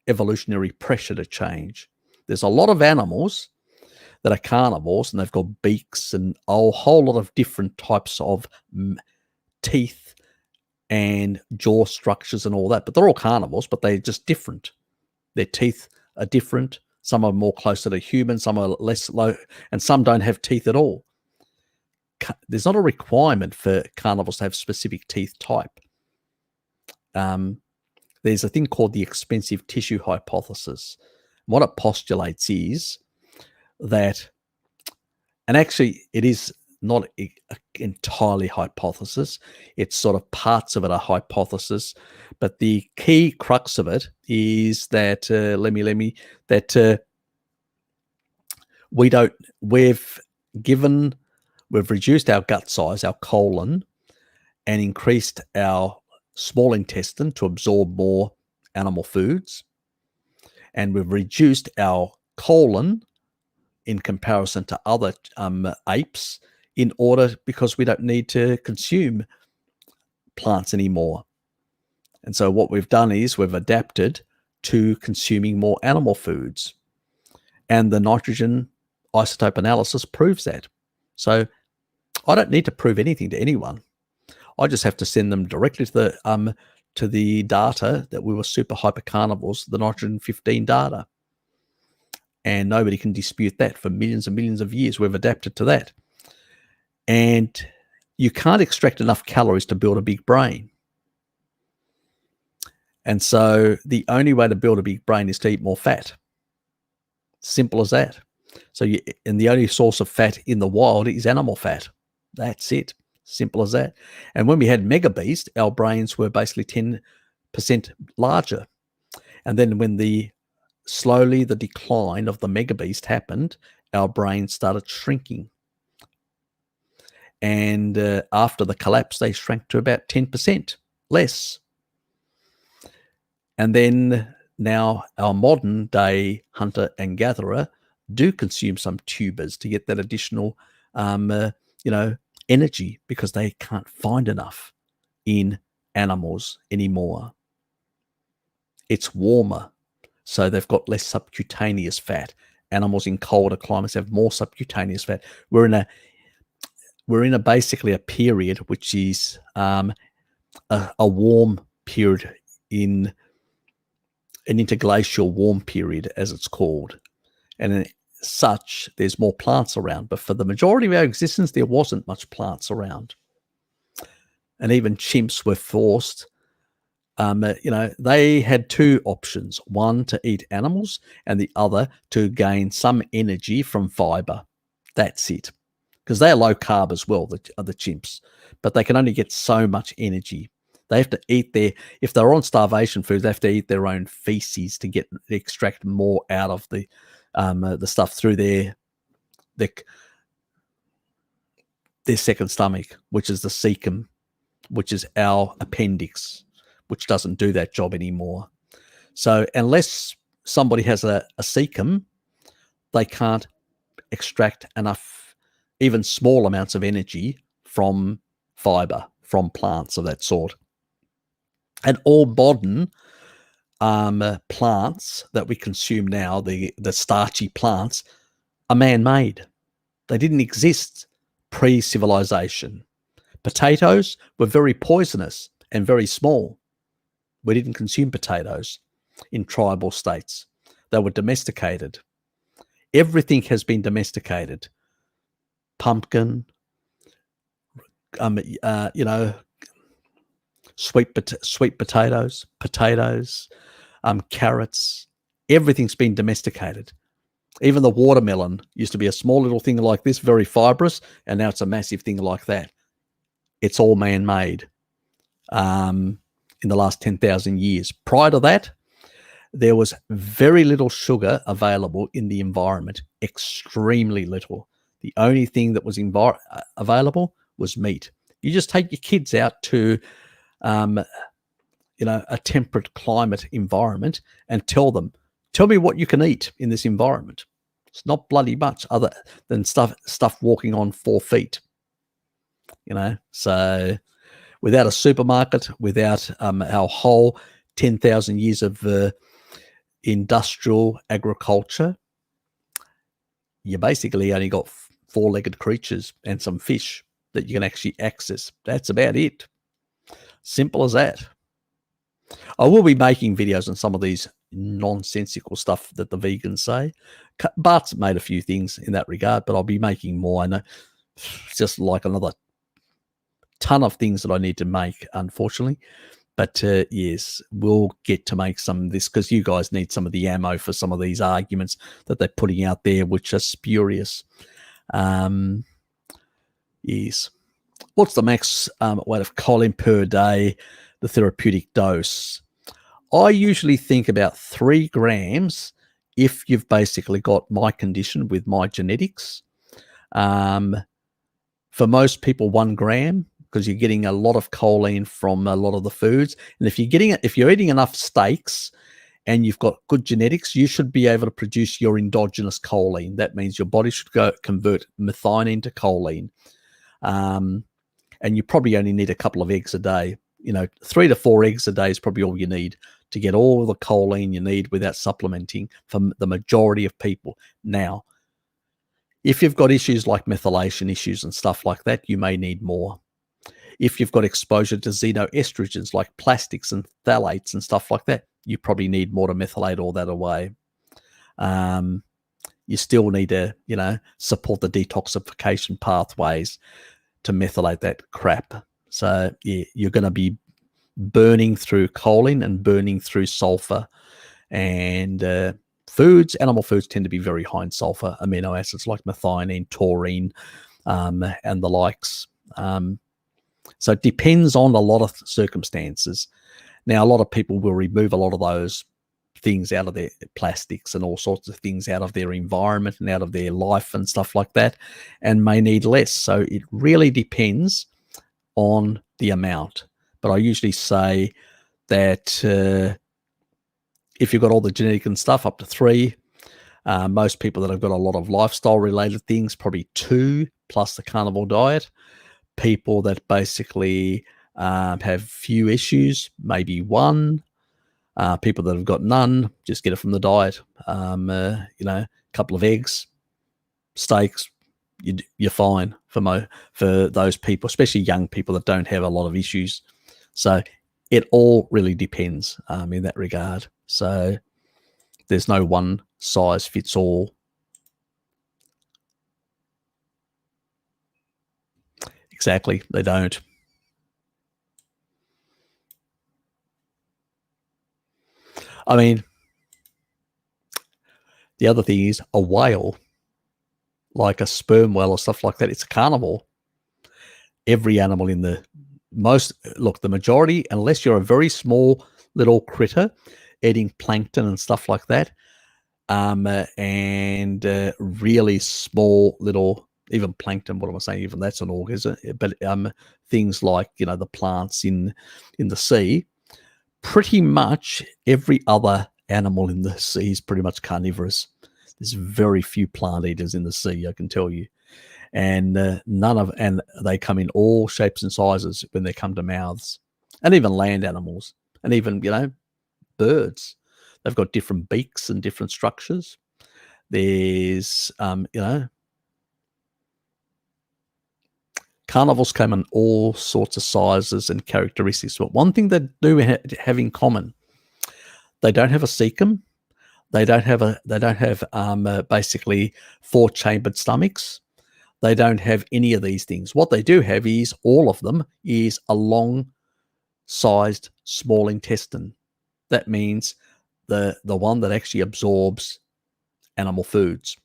Speaker 1: evolutionary pressure to change. There's a lot of animals that are carnivores, and they've got beaks and a whole lot of different types of teeth and jaw structures and all that. But they're all carnivores, but they're just different. Their teeth are different. Some are more closer to human, some are less low, and some don't have teeth at all. There's not a requirement for carnivores to have specific teeth type. There's a thing called the expensive tissue hypothesis. What it postulates is that, and actually it is not entirely hypothesis, it's sort of parts of it are hypothesis, but the key crux of it is that we've reduced our gut size, our colon, and increased our small intestine to absorb more animal foods, and we've reduced our colon in comparison to other apes because we don't need to consume plants anymore. And so what we've done is we've adapted to consuming more animal foods. And the nitrogen isotope analysis proves that. So I don't need to prove anything to anyone. I just have to send them directly to the data that we were super hyper carnivores, the nitrogen 15 data. And nobody can dispute that. For millions and millions of years, we've adapted to that. And you can't extract enough calories to build a big brain. And so the only way to build a big brain is to eat more fat. Simple as that. And the only source of fat in the wild is animal fat. That's it. Simple as that. And when we had Mega Beast, our brains were basically 10% larger. And then when slowly the decline of the Mega Beast happened, our brains started shrinking. And after the collapse, they shrank to about 10% less. And then now our modern day hunter and gatherer do consume some tubers to get that additional, energy, because they can't find enough in animals anymore. It's warmer, so they've got less subcutaneous fat. Animals in colder climates have more subcutaneous fat. We're in a basically a period which is a warm period an interglacial warm period, as it's called. And as such, there's more plants around. But for the majority of our existence, there wasn't much plants around. And even chimps were forced. They had two options: one to eat animals, and the other to gain some energy from fiber. That's it. Because they're low carb as well, the chimps, but they can only get so much energy. They have to eat if they're on starvation food, they have to eat their own feces to extract more out of the stuff through their second stomach, which is the cecum, which is our appendix, which doesn't do that job anymore. So unless somebody has a cecum, they can't extract enough, even small amounts of energy from fiber, from plants of that sort. And all modern plants that we consume now, the starchy plants, are man-made. They didn't exist pre-civilization. Potatoes were very poisonous and very small. We didn't consume potatoes in tribal states. They were domesticated. Everything has been domesticated. Pumpkin, sweet potatoes, carrots, everything's been domesticated. Even the watermelon used to be a small little thing like this, very fibrous, and now it's a massive thing like that. It's all man-made in the last 10,000 years. Prior to that, there was very little sugar available in the environment, extremely little. The only thing that was available was meat. You just take your kids out to a temperate climate environment and tell me what you can eat in this environment. It's not bloody much other than stuff walking on 4 feet. So without a supermarket, without our whole 10,000 years of industrial agriculture, you basically only got 4-legged creatures and some fish that you can actually access. That's about it. Simple as that. I will be making videos on some of these nonsensical stuff that the vegans say. Bart's made a few things in that regard, but I'll be making more. I know it's just like another ton of things that I need to make, unfortunately. But yes, we'll get to make some of this because you guys need some of the ammo for some of these arguments that they're putting out there, which are spurious. Yes. What's the max weight of choline per day, the therapeutic dose? I usually think about 3 grams if you've basically got my condition with my genetics. For most people, 1 gram, because you're getting a lot of choline from a lot of the foods. And if you're eating enough steaks and you've got good genetics, you should be able to produce your endogenous choline. That means your body should convert methionine to choline. And you probably only need a couple of eggs a day. 3 to 4 eggs a day is probably all you need to get all the choline you need without supplementing for the majority of people. Now, if you've got issues like methylation issues and stuff like that, you may need more. If you've got exposure to xenoestrogens like plastics and phthalates and stuff like that, you probably need more to methylate all that away. You still need to, support the detoxification pathways to methylate that crap. So yeah, you're going to be burning through choline and burning through sulfur. And animal foods tend to be very high in sulfur amino acids like methionine, taurine, and the likes. So it depends on a lot of circumstances. Now, a lot of people will remove a lot of those things out of their plastics and all sorts of things out of their environment and out of their life and stuff like that, and may need less. So it really depends on the amount. But I usually say that if you've got all the genetic and stuff, up to 3. Most people that have got a lot of lifestyle related things, probably 2 plus the carnivore diet. People that basically have few issues, maybe 1. People that have got none, just get it from the diet. A couple of eggs, steaks, you're fine for those people, especially young people that don't have a lot of issues. So it all really depends in that regard. So there's no one size fits all. Exactly, they don't. I mean, the other thing is a whale, like a sperm whale or stuff like that, it's a carnivore. Every animal in the the majority, unless you're a very small little critter eating plankton and stuff like that, and really small little, even plankton, what am I saying? Even that's an organism, but things like, the plants in the sea, pretty much every other animal in the sea is pretty much carnivorous. There's very few plant eaters in the sea, I can tell you. And and they come in all shapes and sizes when they come to mouths, and even land animals, and even, birds. They've got different beaks and different structures. There's, carnivores come in all sorts of sizes and characteristics. But one thing they do have in common, they don't have a cecum. They don't have basically 4-chambered stomachs. They don't have any of these things. What they do have is, all of them, is a long-sized small intestine. That means the one that actually absorbs animal foods,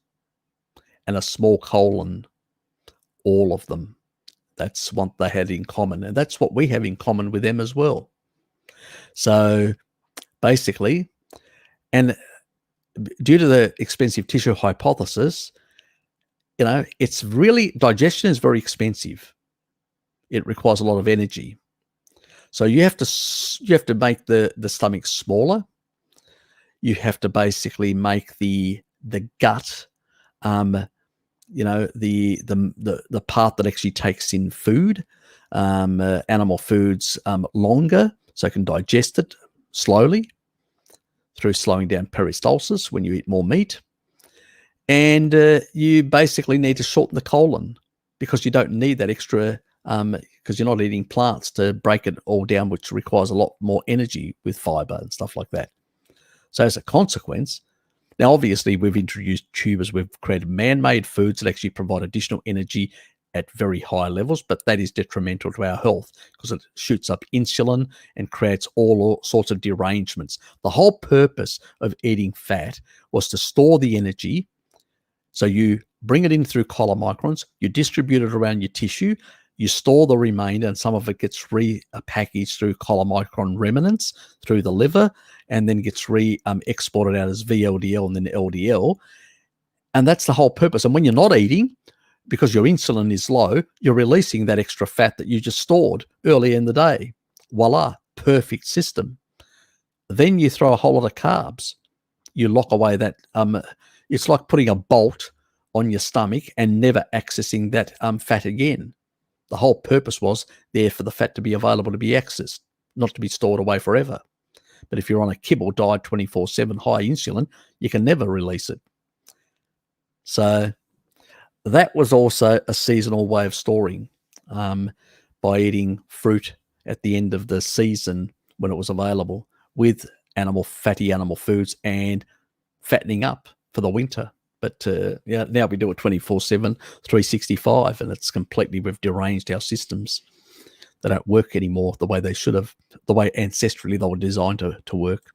Speaker 1: and a small colon, all of them. That's what they had in common, and that's what we have in common with them as well. So basically, and due to the expensive tissue hypothesis, it's really, digestion is very expensive. It requires a lot of energy. So you have to make the stomach smaller. You have to basically make the gut, the part that actually takes in food, animal foods, longer, so it can digest it slowly through slowing down peristalsis when you eat more meat. And you basically need to shorten the colon, because you don't need that extra, because you're not eating plants to break it all down, which requires a lot more energy with fiber and stuff like that. So as a consequence, now obviously we've introduced tubers, we've created man-made foods that actually provide additional energy at very high levels, but that is detrimental to our health because it shoots up insulin and creates all sorts of derangements. The whole purpose of eating fat was to store the energy. So you bring it in through chylomicrons, you distribute it around your tissue, you store the remainder, and some of it gets repackaged through chylomicron remnants through the liver, and then gets exported out as VLDL and then LDL. And that's the whole purpose. And when you're not eating, because your insulin is low, you're releasing that extra fat that you just stored earlier in the day. Voila, perfect system. Then you throw a whole lot of carbs. You lock away that, it's like putting a bolt on your stomach and never accessing that fat again. The whole purpose was there for the fat to be available to be accessed, not to be stored away forever. But if you're on a kibble diet 24/7 high insulin, you can never release it. So that was also a seasonal way of storing, by eating fruit at the end of the season when it was available, with fatty animal foods, and fattening up for the winter. But now we do it 24/7, 365, and it's completely, we've deranged our systems. They don't work anymore the way they should have, the way ancestrally they were designed to work.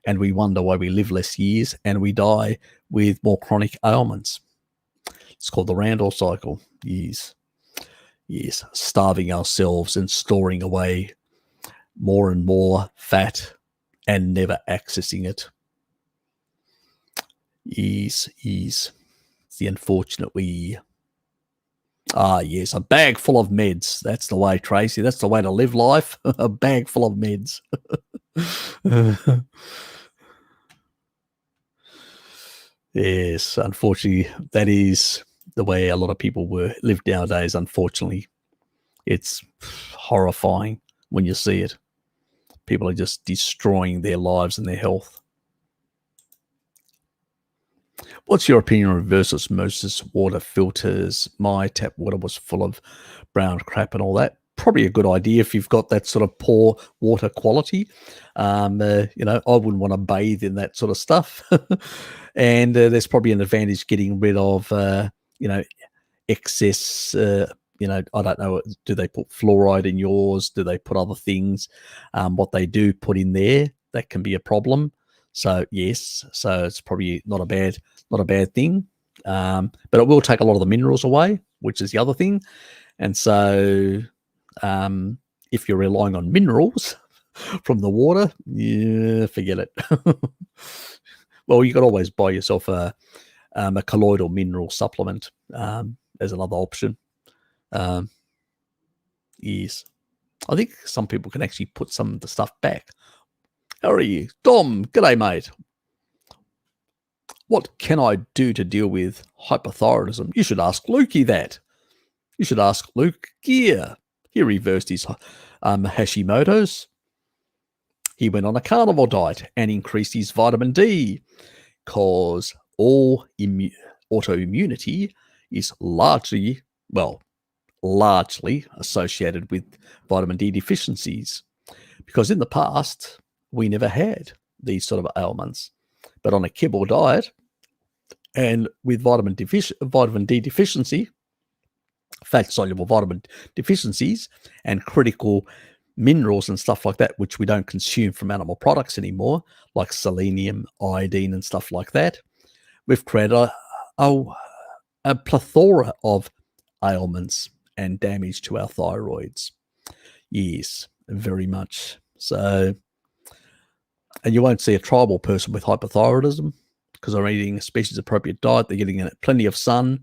Speaker 1: And we wonder why we live less years and we die with more chronic ailments. It's called the Randall cycle. Yes, starving ourselves and storing away more and more fat and never accessing it. Yes. It's the unfortunate we. Yes, a bag full of meds. That's the way, Tracy. That's the way to live life. A bag full of meds. Yes, unfortunately, that is the way a lot of people live nowadays, unfortunately. It's horrifying when you see it. People are just destroying their lives and their health. What's your opinion on reverse osmosis water filters? My tap water was full of brown crap and all that. probably a good idea if you've got that sort of poor water quality. I wouldn't want to bathe in that sort of stuff. And there's probably an advantage getting rid of, excess, I don't know, do they put fluoride in yours? Do they put other things? What they do put in there, that can be a problem. So yes, so it's probably not a bad thing. But it will take a lot of the minerals away, which is the other thing. And so if you're relying on minerals from the water, yeah, forget it. Well, you could always buy yourself a colloidal mineral supplement as another option. Yes. I think some people can actually put some of the stuff back. How are you? Dom, g'day, mate. What can I do to deal with hypothyroidism? You should ask Lukey that. You should ask Luke Gear. He reversed his Hashimoto's. He went on a carnivore diet and increased his vitamin D, because all autoimmunity is largely associated with vitamin D deficiencies, because in the past we never had these sort of ailments. But on a kibble diet and with vitamin D deficiency, fat-soluble vitamin deficiencies, and critical minerals and stuff like that, which we don't consume from animal products anymore, like selenium, iodine, and stuff like that, we've created a plethora of ailments and damage to our thyroids. Yes, very much. So, and you won't see a tribal person with hypothyroidism, because they're eating a species-appropriate diet, they're getting plenty of sun,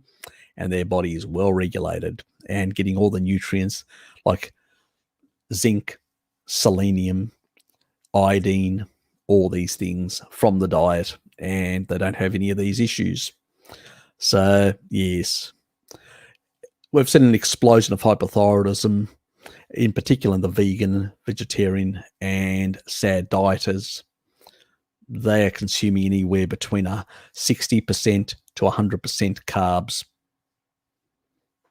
Speaker 1: and their body is well regulated and getting all the nutrients like zinc, selenium, iodine, all these things from the diet, and they don't have any of these issues. So, yes, we've seen an explosion of hypothyroidism, in particular in the vegan, vegetarian, and SAD dieters. They are consuming anywhere between 60% to 100% carbs.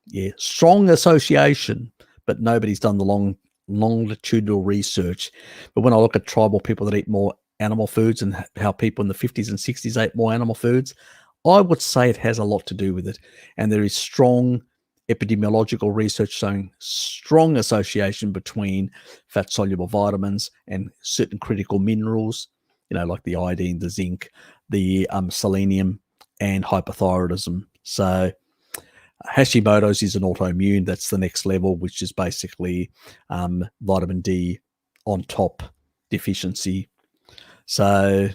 Speaker 1: Yeah, strong association, but nobody's done the longitudinal research. But when I look at tribal people that eat more animal foods and how people in the 50s and 60s ate more animal foods, I would say it has a lot to do with it. And there is strong epidemiological research showing strong association between fat-soluble vitamins and certain critical minerals, like the iodine, the zinc, the selenium, and hypothyroidism. So Hashimoto's is an autoimmune. That's the next level, which is basically vitamin D on top deficiency. So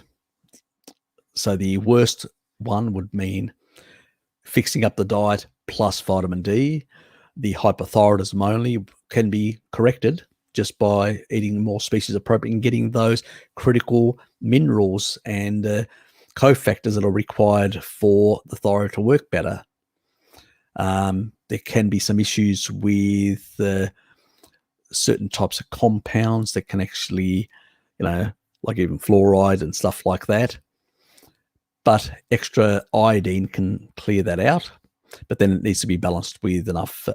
Speaker 1: the worst one would mean fixing up the diet plus vitamin D. The hypothyroidism only can be corrected just by eating more species appropriate and getting those critical minerals and cofactors that are required for the thyroid to work better. There can be some issues with certain types of compounds that can actually, like even fluoride and stuff like that. But extra iodine can clear that out. But then it needs to be balanced with enough,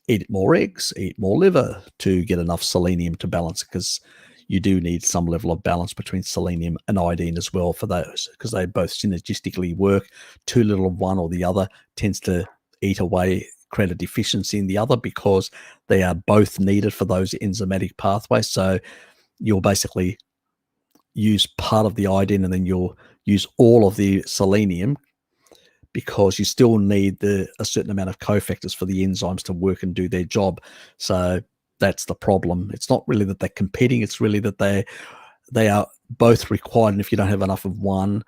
Speaker 1: eat more eggs, eat more liver to get enough selenium to balance, because you do need some level of balance between selenium and iodine as well for those, because they both synergistically work. Too little of one or the other tends to eat away, create a deficiency in the other, because they are both needed for those enzymatic pathways. So you'll basically use part of the iodine and then you'll use all of the selenium, because you still need a certain amount of cofactors for the enzymes to work and do their job. So that's the problem. It's not really that they're competing. It's really that they are both required. And if you don't have enough of one,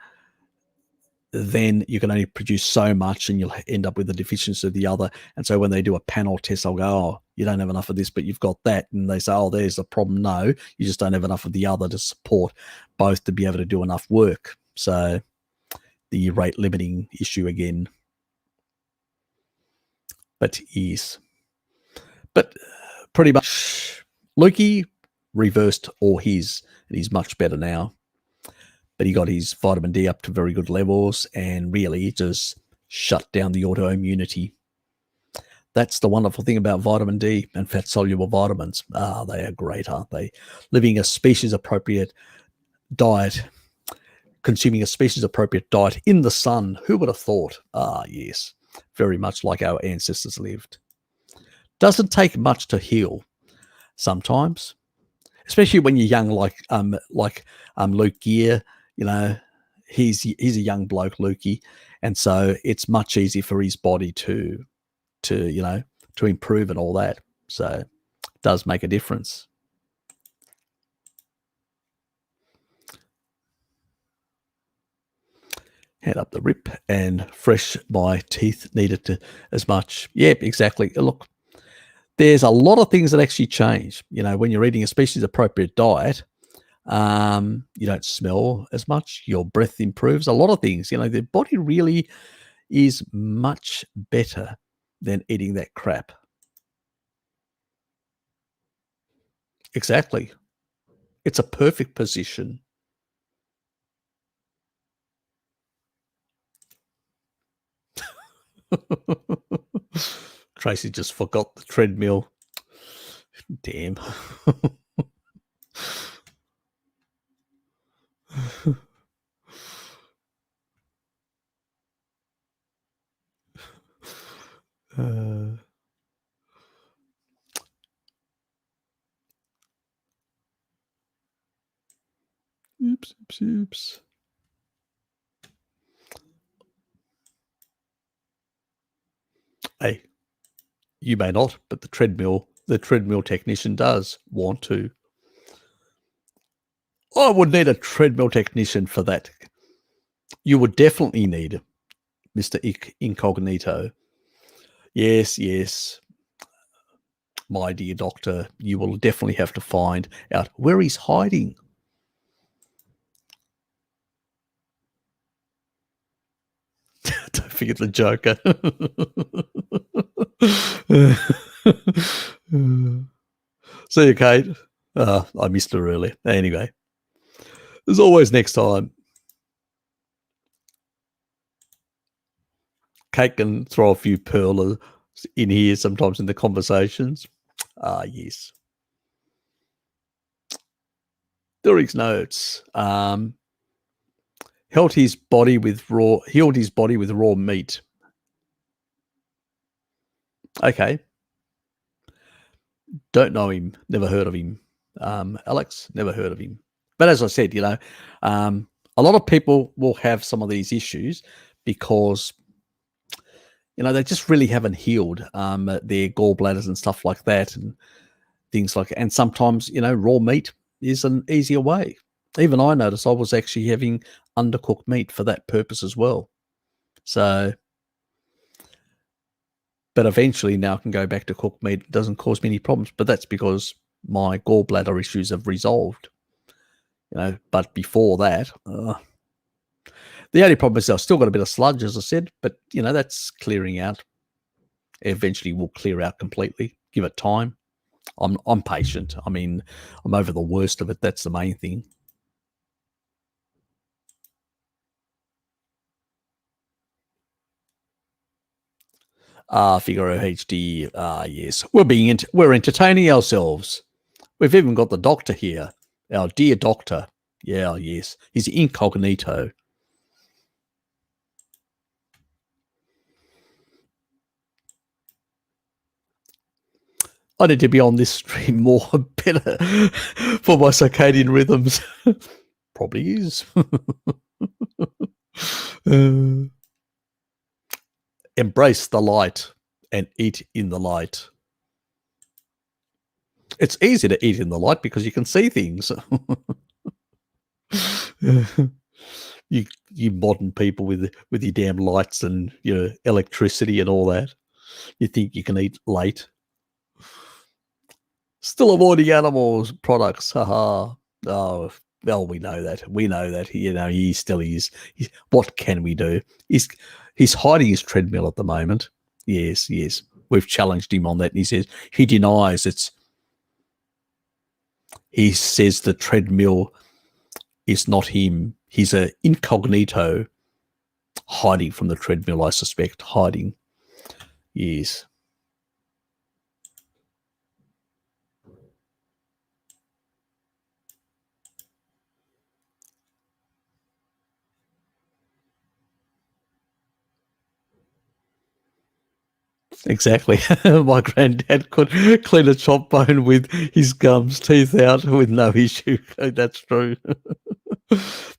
Speaker 1: then you can only produce so much and you'll end up with a deficiency of the other. And so when they do a panel test, I'll go, oh, you don't have enough of this, but you've got that. And they say, oh, there's the problem. No, you just don't have enough of the other to support both to be able to do enough work. So the rate limiting issue again. But yes. But pretty much Lukey reversed all his, and he's much better now. But he got his vitamin D up to very good levels and really just shut down the autoimmunity. That's the wonderful thing about vitamin D and fat-soluble vitamins. They are great, aren't they? Living a species-appropriate diet, consuming a species-appropriate diet in the sun. Who would have thought? Yes, very much like our ancestors lived. Doesn't take much to heal sometimes, especially when you're young, like Luke Gear. You know, he's a young bloke, Lukey, and so it's much easier for his body to improve and all that. So it does make a difference. Head up the rip and fresh my teeth needed to as much. Yep, exactly. Look, there's a lot of things that actually change. You know, when you're eating a species appropriate diet, you don't smell as much. Your breath improves. A lot of things. You know, the body really is much better than eating that crap. Exactly. It's a perfect position. Tracy just forgot the treadmill. Damn. Oops. Hey, you may not, but the treadmill technician does want to. I would need a treadmill technician for that. You would definitely need Mr. Incognito. Yes. My dear doctor, you will definitely have to find out where he's hiding. Don't forget the Joker. See you, Kate. I missed her earlier. Anyway, as always, next time. Kate can throw a few pearls in here sometimes in the conversations. Yes. Derek's notes. Healed his body with raw meat. Okay. Don't know him. Never heard of him. Alex, never heard of him. But as I said, a lot of people will have some of these issues because, they just really haven't healed their gallbladders and stuff like that and things like. And sometimes, raw meat is an easier way. Even I noticed I was actually having undercooked meat for that purpose as well. So, but eventually now I can go back to cooked meat. It doesn't cause me any problems. But that's because my gallbladder issues have resolved. But before that, the only problem is I've still got a bit of sludge, as I said. But that's clearing out. Eventually, will clear out completely. Give it time. I'm patient. I mean, I'm over the worst of it. That's the main thing. Figaro HD. Yes, we're entertaining ourselves. We've even got the doctor here, our dear doctor. Yeah, yes, he's incognito. I need to be on this stream more, better for my circadian rhythms. Probably is. Embrace the light and eat in the light. It's easy to eat in the light because you can see things. You modern people with your damn lights and your electricity and all that. You think you can eat late. Still avoiding animals products. Haha. Oh, well, we know that. He still is. What can we do? He's hiding his treadmill at the moment. Yes. We've challenged him on that, and he says he denies it's. He says the treadmill is not him. He's an incognito hiding from the treadmill, I suspect. Hiding. Yes. Exactly. My granddad could clean a chop bone with his gums, teeth out, with no issue. That's true.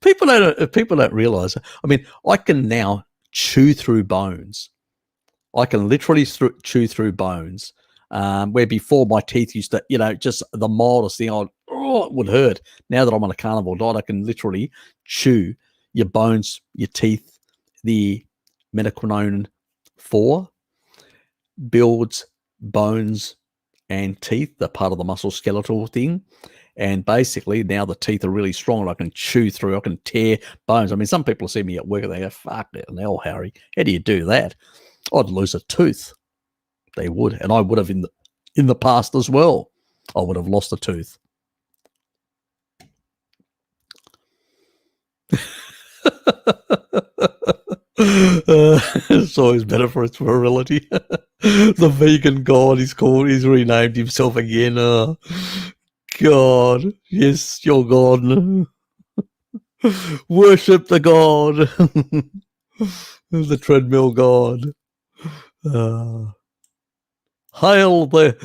Speaker 1: People don't realize. I mean, I can now chew through bones. I can literally chew through bones. Where before my teeth used to, just the mildest thing, it would hurt. Now that I'm on a carnivore diet, I can literally chew your bones, your teeth. The metacronone 4 builds bones and teeth, the part of the muscle skeletal thing. And basically now the teeth are really strong and I can chew through, I can tear bones. I mean, some people see me at work and they go, fuck it, hell, Harry, how do you do that? I'd lose a tooth. They would. And I would have in the past as well. I would have lost a tooth. It's always better for its virility. The vegan god he's renamed himself again. God, yes, your god. Worship the god. The treadmill god. Hail the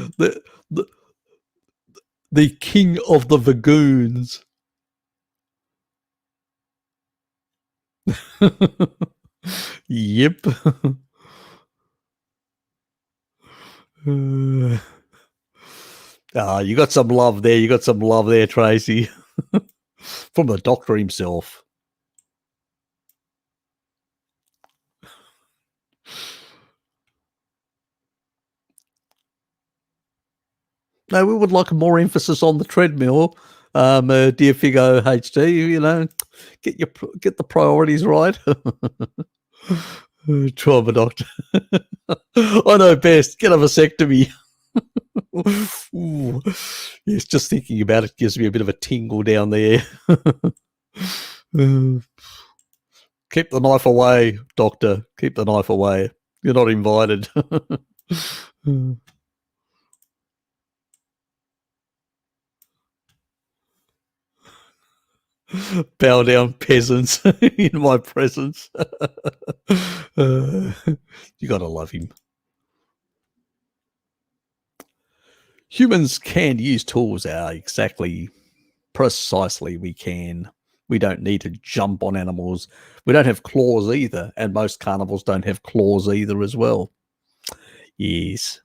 Speaker 1: king of the vagoons. Yep. You got some love there. You got some love there, Tracy. From the doctor himself. No, we would like more emphasis on the treadmill, dear Figo HD. Get the priorities right. Trauma doctor. I know best. Get a vasectomy. Ooh. Yes, just thinking about it gives me a bit of a tingle down there. Keep the knife away, doctor. Keep the knife away. You're not invited. Bow down, peasants, in my presence. You gotta love him. Humans can use tools. Exactly, precisely. We can. We don't need to jump on animals. We don't have claws either, and most carnivores don't have claws either as well. Yes.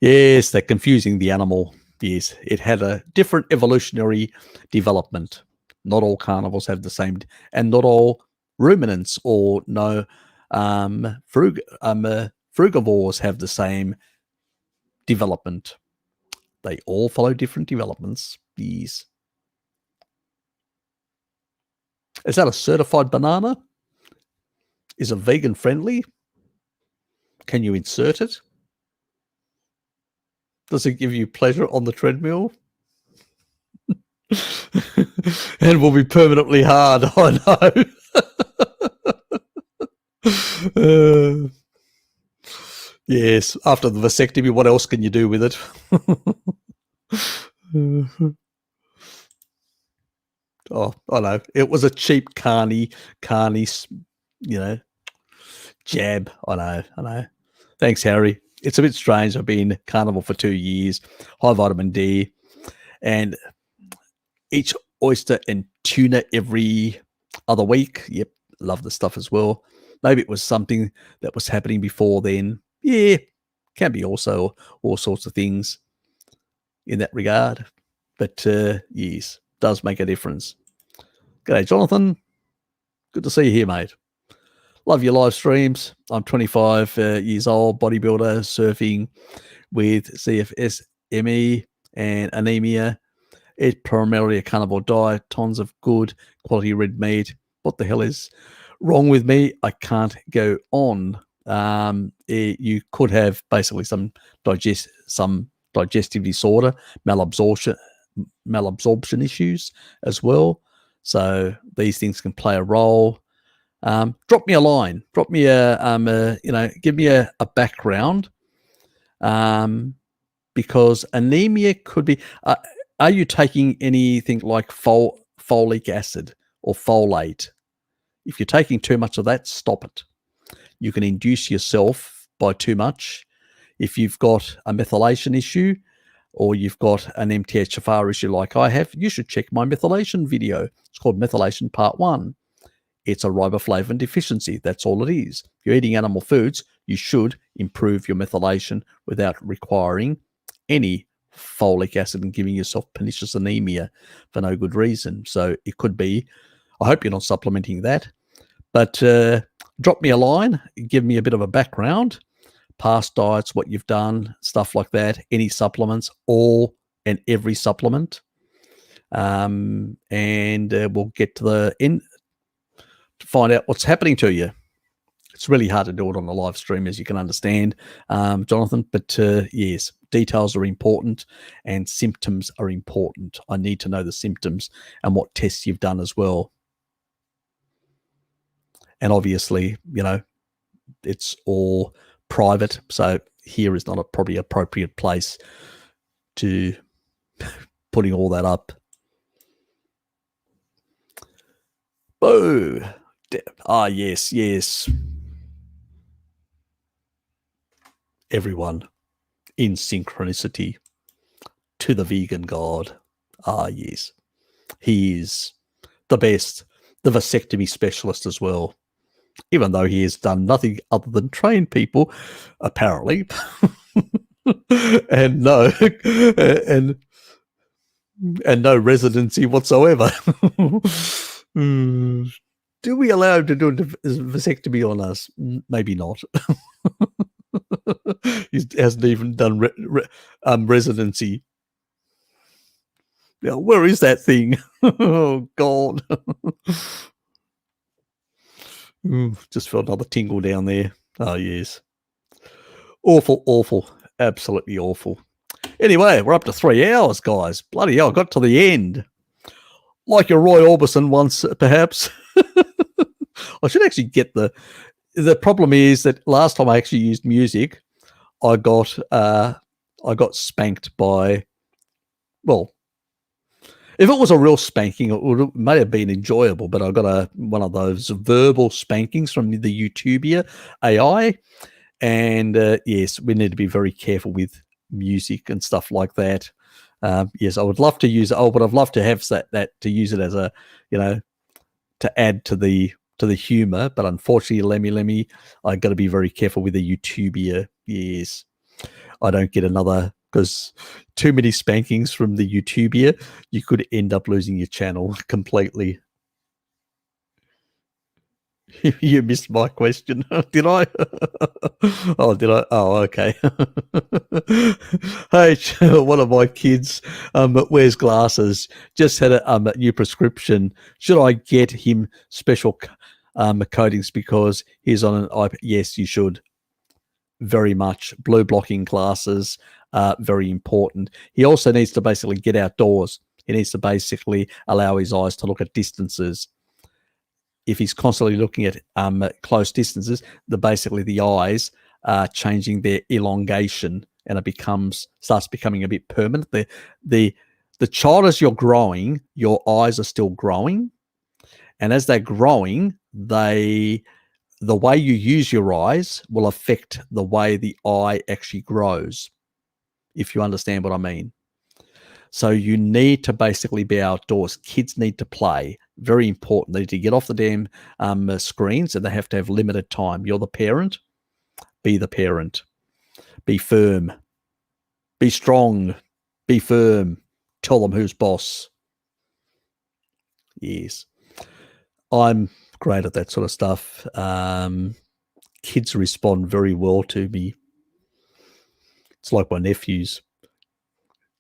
Speaker 1: Yes, they're confusing the animal. Yes, it had a different evolutionary development. Not all carnivores have the same, and not all ruminants or frugivores have the same development. They all follow different developments. Yes. Is that a certified banana? Is it vegan friendly? Can you insert it? Does it give you pleasure on the treadmill? And will be permanently hard. I know. Yes, after the vasectomy, what else can you do with it? Oh, I know. It was a cheap carny, jab. I know. Thanks, Harry. It's a bit strange. I've been carnivore for 2 years, high vitamin D, and each oyster and tuna every other week. Yep, love the stuff as well. Maybe it was something that was happening before then. Yeah, can be also all sorts of things in that regard. But yes, does make a difference. G'day, Jonathan. Good to see you here, mate. Love your live streams. I'm 25 years old, bodybuilder, surfing with CFSME and anemia. Eat primarily a carnivore diet, tons of good quality red meat. What the hell is wrong with me? I can't go on. You could have basically some digestive disorder, malabsorption issues as well. So these things can play a role. Drop me a line. Drop me give me a background. Because anemia could be. Are you taking anything like folic acid or folate? If you're taking too much of that, stop it. you can induce yourself by too much. If you've got a methylation issue or you've got an MTHFR issue like I have, you should check my methylation video. It's called Methylation Part 1. It's a riboflavin deficiency. That's all it is. If you're eating animal foods, you should improve your methylation without requiring any folic acid and giving yourself pernicious anemia for no good reason. So it could be, I hope you're not supplementing that, but drop me a line, give me a bit of a background, past diets, what you've done, stuff like that, any supplements, all and every supplement. And we'll get to the end to find out what's happening to you. It's really hard to do it on a live stream, as you can understand, Jonathan, but yes, details are important and symptoms are important. I need to know the symptoms and what tests you've done as well. And obviously, you know, it's all private, so here is not a probably appropriate place to putting all that up. Boo! Ah, yes. Everyone in synchronicity to the vegan god. Ah, yes. He is the best, the vasectomy specialist as well, even though he has done nothing other than train people, apparently, and no residency whatsoever. Do we allow him to do a vasectomy on us? Maybe not. He hasn't even done residency. Now, where is that thing? Oh, God. Just felt another tingle down there. Oh, yes. Awful. Absolutely awful. Anyway, we're up to 3 hours, guys. Bloody hell, I got to the end. Like your Roy Orbison once, perhaps. I should actually get the problem is that last time I actually used music, I got spanked by, well, if it was a real spanking, it may have been enjoyable, but I got one of those verbal spankings from the YouTubia AI. And yes, we need to be very careful with music and stuff like that. Yes, I would love to use it. Oh, but I'd love to have that to use it as a, you know, to add to the humor. But unfortunately, Lemmy, I got to be very careful with the YouTubia. Yes, I don't get another, because too many spankings from the YouTubia, you could end up losing your channel completely. You missed my question. Did I? Oh, did I? Oh, okay. Hey, one of my kids wears glasses. Just had a new prescription. Should I get him special coatings because he's on an iPad? Yes, you should. Very much. Blue blocking glasses, very important. He also needs to basically get outdoors. He needs to basically allow his eyes to look at distances. If he's constantly looking at close distances, basically the eyes are changing their elongation, and it starts becoming a bit permanent. The child, as you're growing, your eyes are still growing, and as they're growing, the way you use your eyes will affect the way the eye actually grows, if you understand what I mean. So you need to basically be outdoors. Kids need to play. Very important. They need to get off the damn screens, and they have to have limited time. You're the parent. Be the parent. Be firm. Be strong. Be firm. Tell them who's boss. Yes. I'm great at that sort of stuff. Kids respond very well to me. It's like my nephews.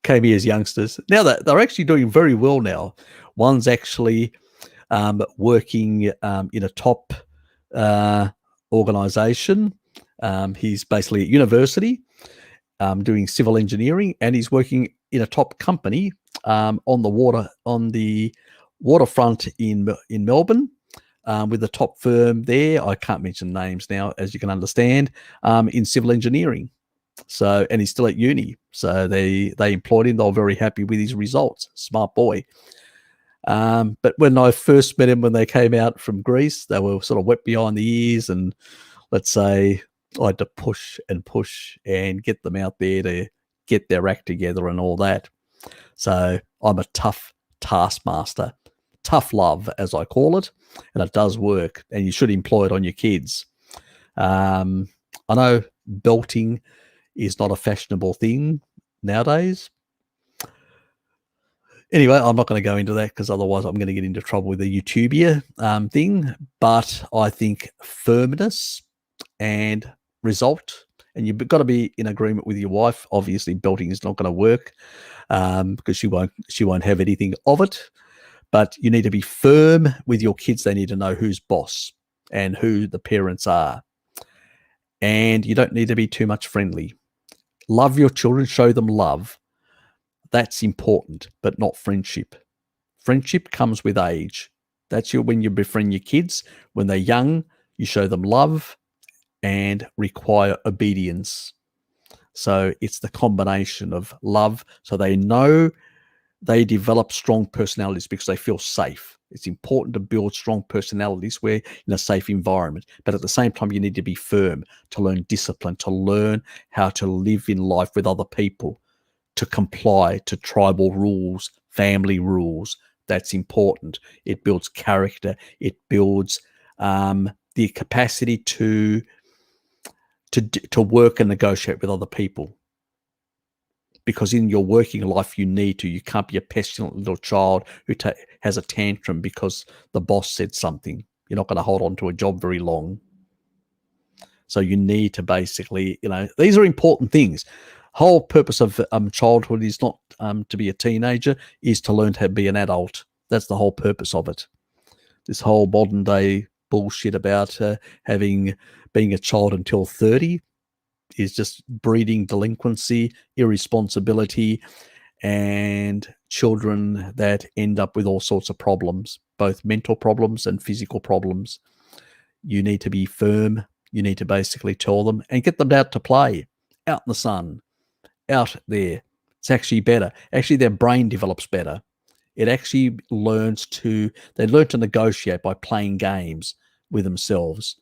Speaker 1: Came here as youngsters. Now they're actually doing very well now. One's actually working in a top organization. He's basically at university doing civil engineering, and he's working in a top company on the waterfront in Melbourne with a top firm there. I can't mention names now, as you can understand, in civil engineering. So, and he's still at uni. So they employed him. They were very happy with his results. Smart boy. But when I first met him, when they came out from Greece, they were sort of wet behind the ears and let's say I had to push and get them out there to get their act together and all that. So I'm a tough taskmaster, tough love, as I call it, and it does work, and you should employ it on your kids. I know belting is not a fashionable thing nowadays. Anyway, I'm not going to go into that because otherwise I'm going to get into trouble with the YouTubia thing. But I think firmness and result, and you've got to be in agreement with your wife. Obviously, belting is not going to work because she won't have anything of it. But you need to be firm with your kids. They need to know who's boss and who the parents are. And you don't need to be too much friendly. Love your children, show them love. That's important, but not friendship. Friendship comes with age. That's when you befriend your kids. When they're young, you show them love and require obedience. So it's the combination of love. So they know they develop strong personalities because they feel safe. It's important to build strong personalities where in a safe environment. But at the same time, you need to be firm, to learn discipline, to learn how to live in life with other people, to comply to tribal rules, family rules. That's important. It builds character. It builds the capacity to work and negotiate with other people. Because in your working life, you can't be a pestilent little child who has a tantrum because the boss said something. You're not going to hold on to a job very long. So you need to basically, these are important things. Whole purpose of childhood is not to be a teenager, is to learn to be an adult. That's the whole purpose of it. This whole modern day bullshit about being a child until 30 is just breeding delinquency, irresponsibility, and children that end up with all sorts of problems, both mental problems and physical problems. You need to be firm. You need to basically tell them and get them out to play, out in the sun, out there. It's actually better. Actually, their brain develops better. It actually they learn to negotiate by playing games with themselves.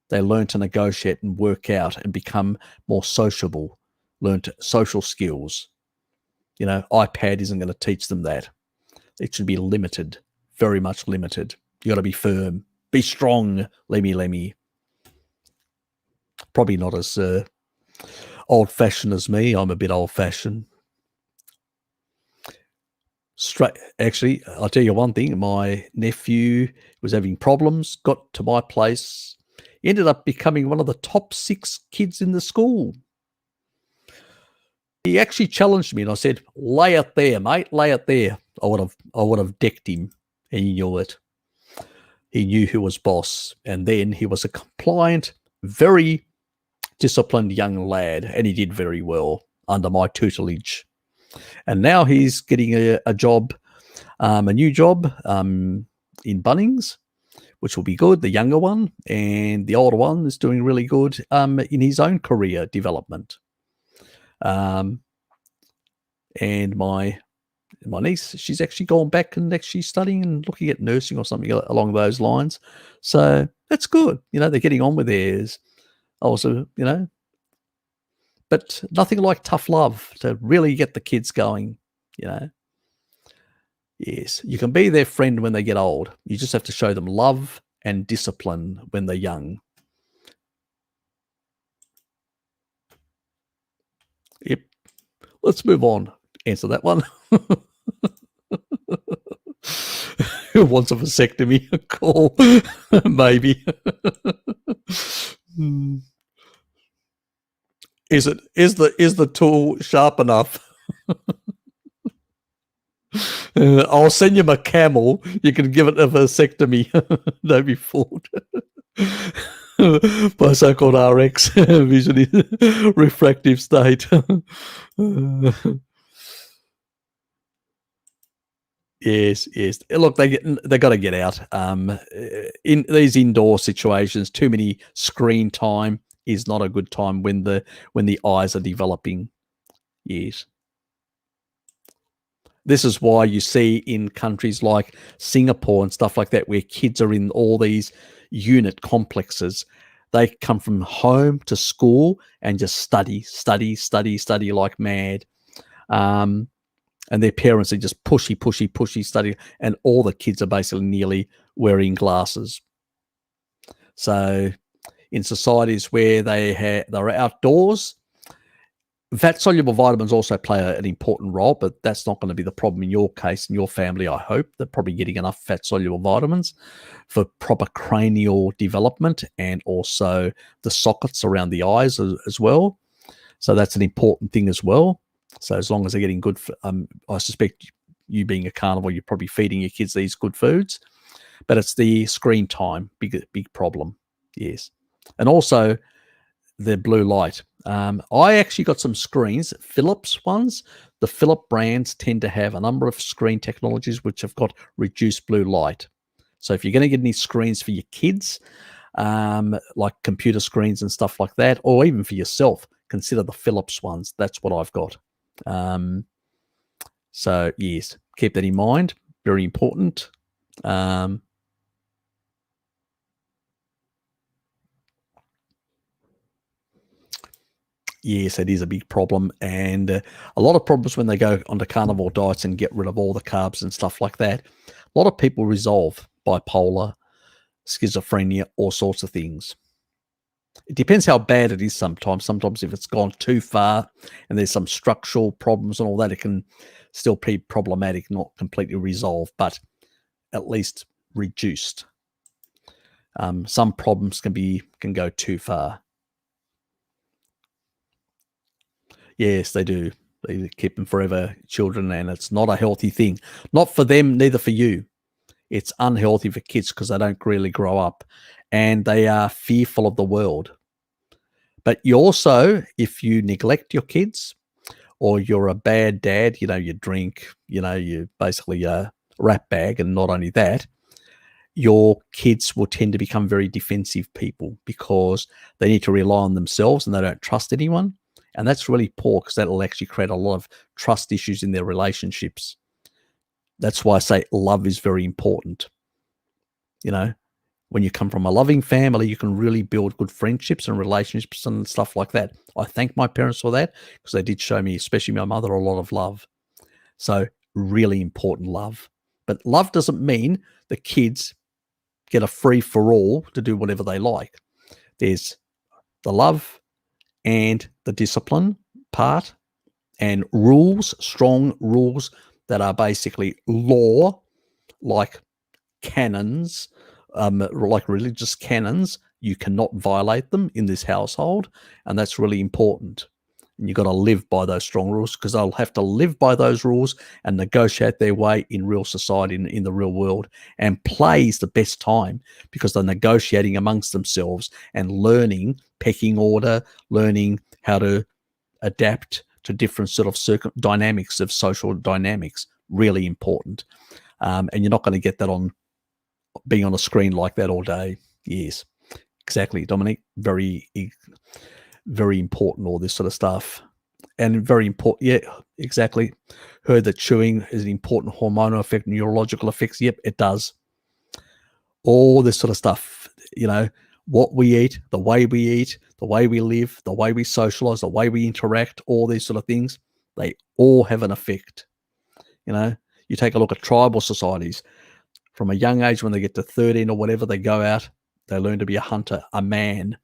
Speaker 1: They learn to negotiate and work out and become more sociable, learn social skills. iPad isn't going to teach them that. It should be limited, very much limited. You got to be firm, be strong, lemmy. Probably not as old-fashioned as me. I'm a bit old-fashioned. Actually, I'll tell you one thing. My nephew was having problems, got to my place, ended up becoming one of the top 6 kids in the school. He actually challenged me and I said, lay it there, mate, lay it there. I would have decked him, and he knew it. He knew who was boss. And then he was a compliant, very disciplined young lad, and he did very well under my tutelage. And now he's getting a job, a new job in Bunnings, which will be good, the younger one, and the older one is doing really good in his own career development. And my niece, she's actually gone back and actually studying and looking at nursing or something along those lines. So that's good. They're getting on with theirs. Also, but nothing like tough love to really get the kids going, Yes, you can be their friend when they get old. You just have to show them love and discipline when they're young. Yep. Let's move on. Answer that one. Who wants a vasectomy? Call. Maybe. Is the tool sharp enough? I'll send you my camel. You can give it a vasectomy. Don't be fooled. By so-called RX, visually refractive state. Yes. Look, they got to get out. In these indoor situations, too many screen time is not a good time when the eyes are developing. Yes. This is why you see in countries like Singapore and stuff like that, where kids are in all these unit complexes, They come from home to school and just study like mad. And their parents are just pushy, study. And all the kids are basically nearly wearing glasses. So in societies where they're outdoors, fat-soluble vitamins also play an important role, but that's not going to be the problem in your case, in your family, I hope. They're probably getting enough fat-soluble vitamins for proper cranial development and also the sockets around the eyes as well. So that's an important thing as well. So as long as they're getting good, I suspect you being a carnivore, you're probably feeding your kids these good foods. But it's the screen time, big problem, yes. And also the blue light. I actually got some screens, Philips ones. The Philips brands tend to have a number of screen technologies which have got reduced blue light. So if you're going to get any screens for your kids, like computer screens and stuff like that, or even for yourself, consider the Philips ones. That's what I've got. So yes, keep that in mind. Very important. Yes, it is a big problem, and a lot of problems when they go onto carnivore diets and get rid of all the carbs and stuff like that. A lot of people resolve bipolar, schizophrenia, all sorts of things. It depends how bad it is sometimes. Sometimes if it's gone too far and there's some structural problems and all that, it can still be problematic, not completely resolved, but at least reduced. Some problems can go too far. Yes, they do. They keep them forever children, and it's not a healthy thing. Not for them, neither for you. It's unhealthy for kids because they don't really grow up and they are fearful of the world. But you also, if you neglect your kids or you're a bad dad, you drink, you basically a rat bag, and not only that, your kids will tend to become very defensive people because they need to rely on themselves and they don't trust anyone. And that's really poor because that will actually create a lot of trust issues in their relationships. That's why I say love is very important. When you come from a loving family, you can really build good friendships and relationships and stuff like that. I thank my parents for that because they did show me, especially my mother, a lot of love. So really important love. But love doesn't mean the kids get a free-for-all to do whatever they like. There's the love and the discipline part and rules, strong rules that are basically law, like canons, like religious canons. You cannot violate them in this household, and that's really important. And you've got to live by those strong rules because they'll have to live by those rules and negotiate their way in real society, in the real world. And play is the best time because they're negotiating amongst themselves and learning pecking order, learning how to adapt to different sort of dynamics of social dynamics. Really important. And you're not going to get that on being on a screen like that all day. Yes, exactly, Dominic. Very, very important, all this sort of stuff. And very important, yeah, exactly. Heard that chewing is an important hormonal effect, neurological effects. Yep, it does. All this sort of stuff, what we eat, the way we live, the way we socialize, the way we interact, all these sort of things, they all have an effect. You take a look at tribal societies. From a young age, when they get to 13 or whatever, they go out, they learn to be a hunter, a man.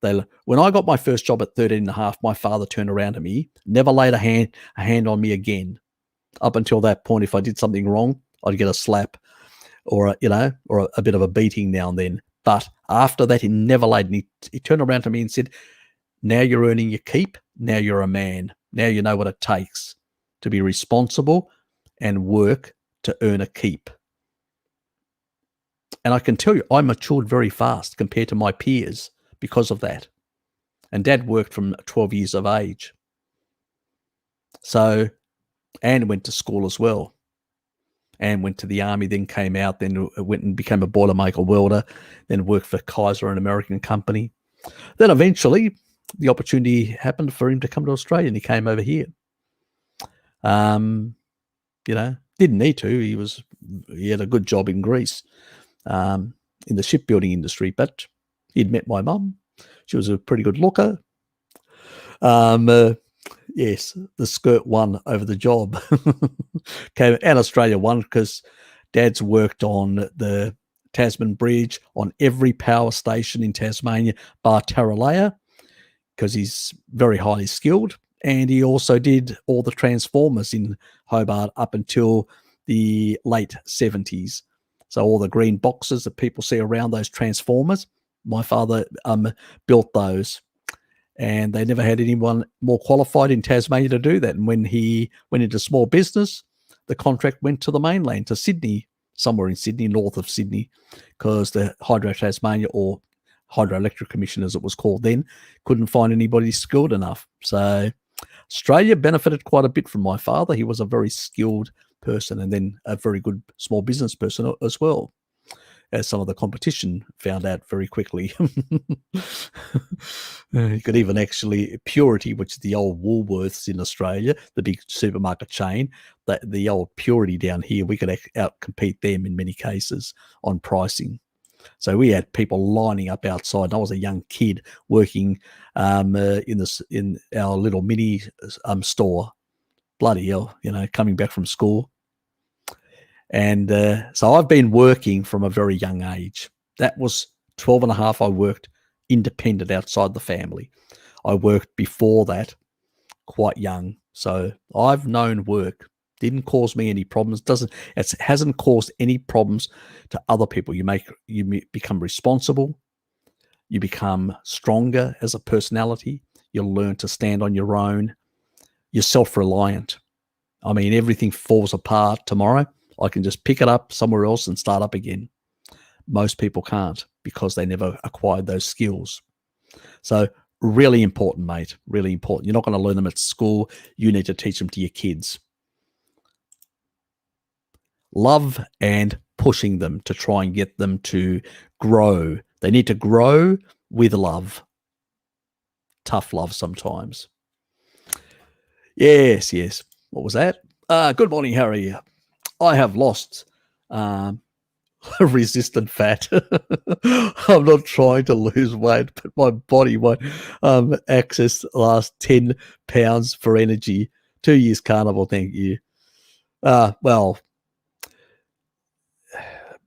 Speaker 1: When I got my first job at 13 and a half, my father turned around to me, never laid a hand on me again. Up until that point, if I did something wrong, I'd get a slap or a bit of a beating now and then. But after that, he never laid. He turned around to me and said, "Now you're earning your keep. Now you're a man. Now you know what it takes to be responsible and work to earn a keep." And I can tell you, I matured very fast compared to my peers because of that. And Dad worked from 12 years of age. So, and went to school as well. And went to the army, then came out, then went and became a boilermaker welder, then worked for Kaiser, an American company. Then eventually, the opportunity happened for him to come to Australia, and he came over here. Didn't need to. He had a good job in Greece, in the shipbuilding industry, but he'd met my mum, She was a pretty good looker. Yes, the skirt won over the job. And Australia won because Dad's worked on the Tasman Bridge, on every power station in Tasmania, bar Tarraleah, because he's very highly skilled. And he also did all the transformers in Hobart up until the late 70s. So all the green boxes that people see around those transformers, my father built those. And they never had anyone more qualified in Tasmania to do that. And when he went into small business, the contract went to the mainland, to Sydney, somewhere in Sydney, north of Sydney, because the Hydro Tasmania, or Hydroelectric Commission as it was called then, couldn't find anybody skilled enough. So Australia benefited quite a bit from my father. He was a very skilled person, and then a very good small business person as well, as some of the competition found out very quickly. You could even actually, Purity, which is the old Woolworths in Australia, the big supermarket chain, the old Purity down here, we could out-compete them in many cases on pricing. So we had people lining up outside. I was a young kid working in our little mini store. Bloody hell, coming back from school. And so I've been working from a very young age. That was 12 and a half. I worked independent outside the family. I worked before that quite young. So I've known work. Didn't cause me any problems. It hasn't caused any problems to other people. You become responsible. You become stronger as a personality. You'll learn to stand on your own. You're self-reliant. I mean, everything falls apart tomorrow. I can just pick it up somewhere else and start up again. Most people can't, because they never acquired those skills. So really important, mate. Really important. You're not going to learn them at school. You need to teach them to your kids. Love and pushing them to try and get them to grow. They need to grow with love. Tough love sometimes. Yes. What was that? Good morning, Harry. I have lost resistant fat. I'm not trying to lose weight, but my body won't access the last 10 pounds for energy. 2 years carnivore, thank you. Well,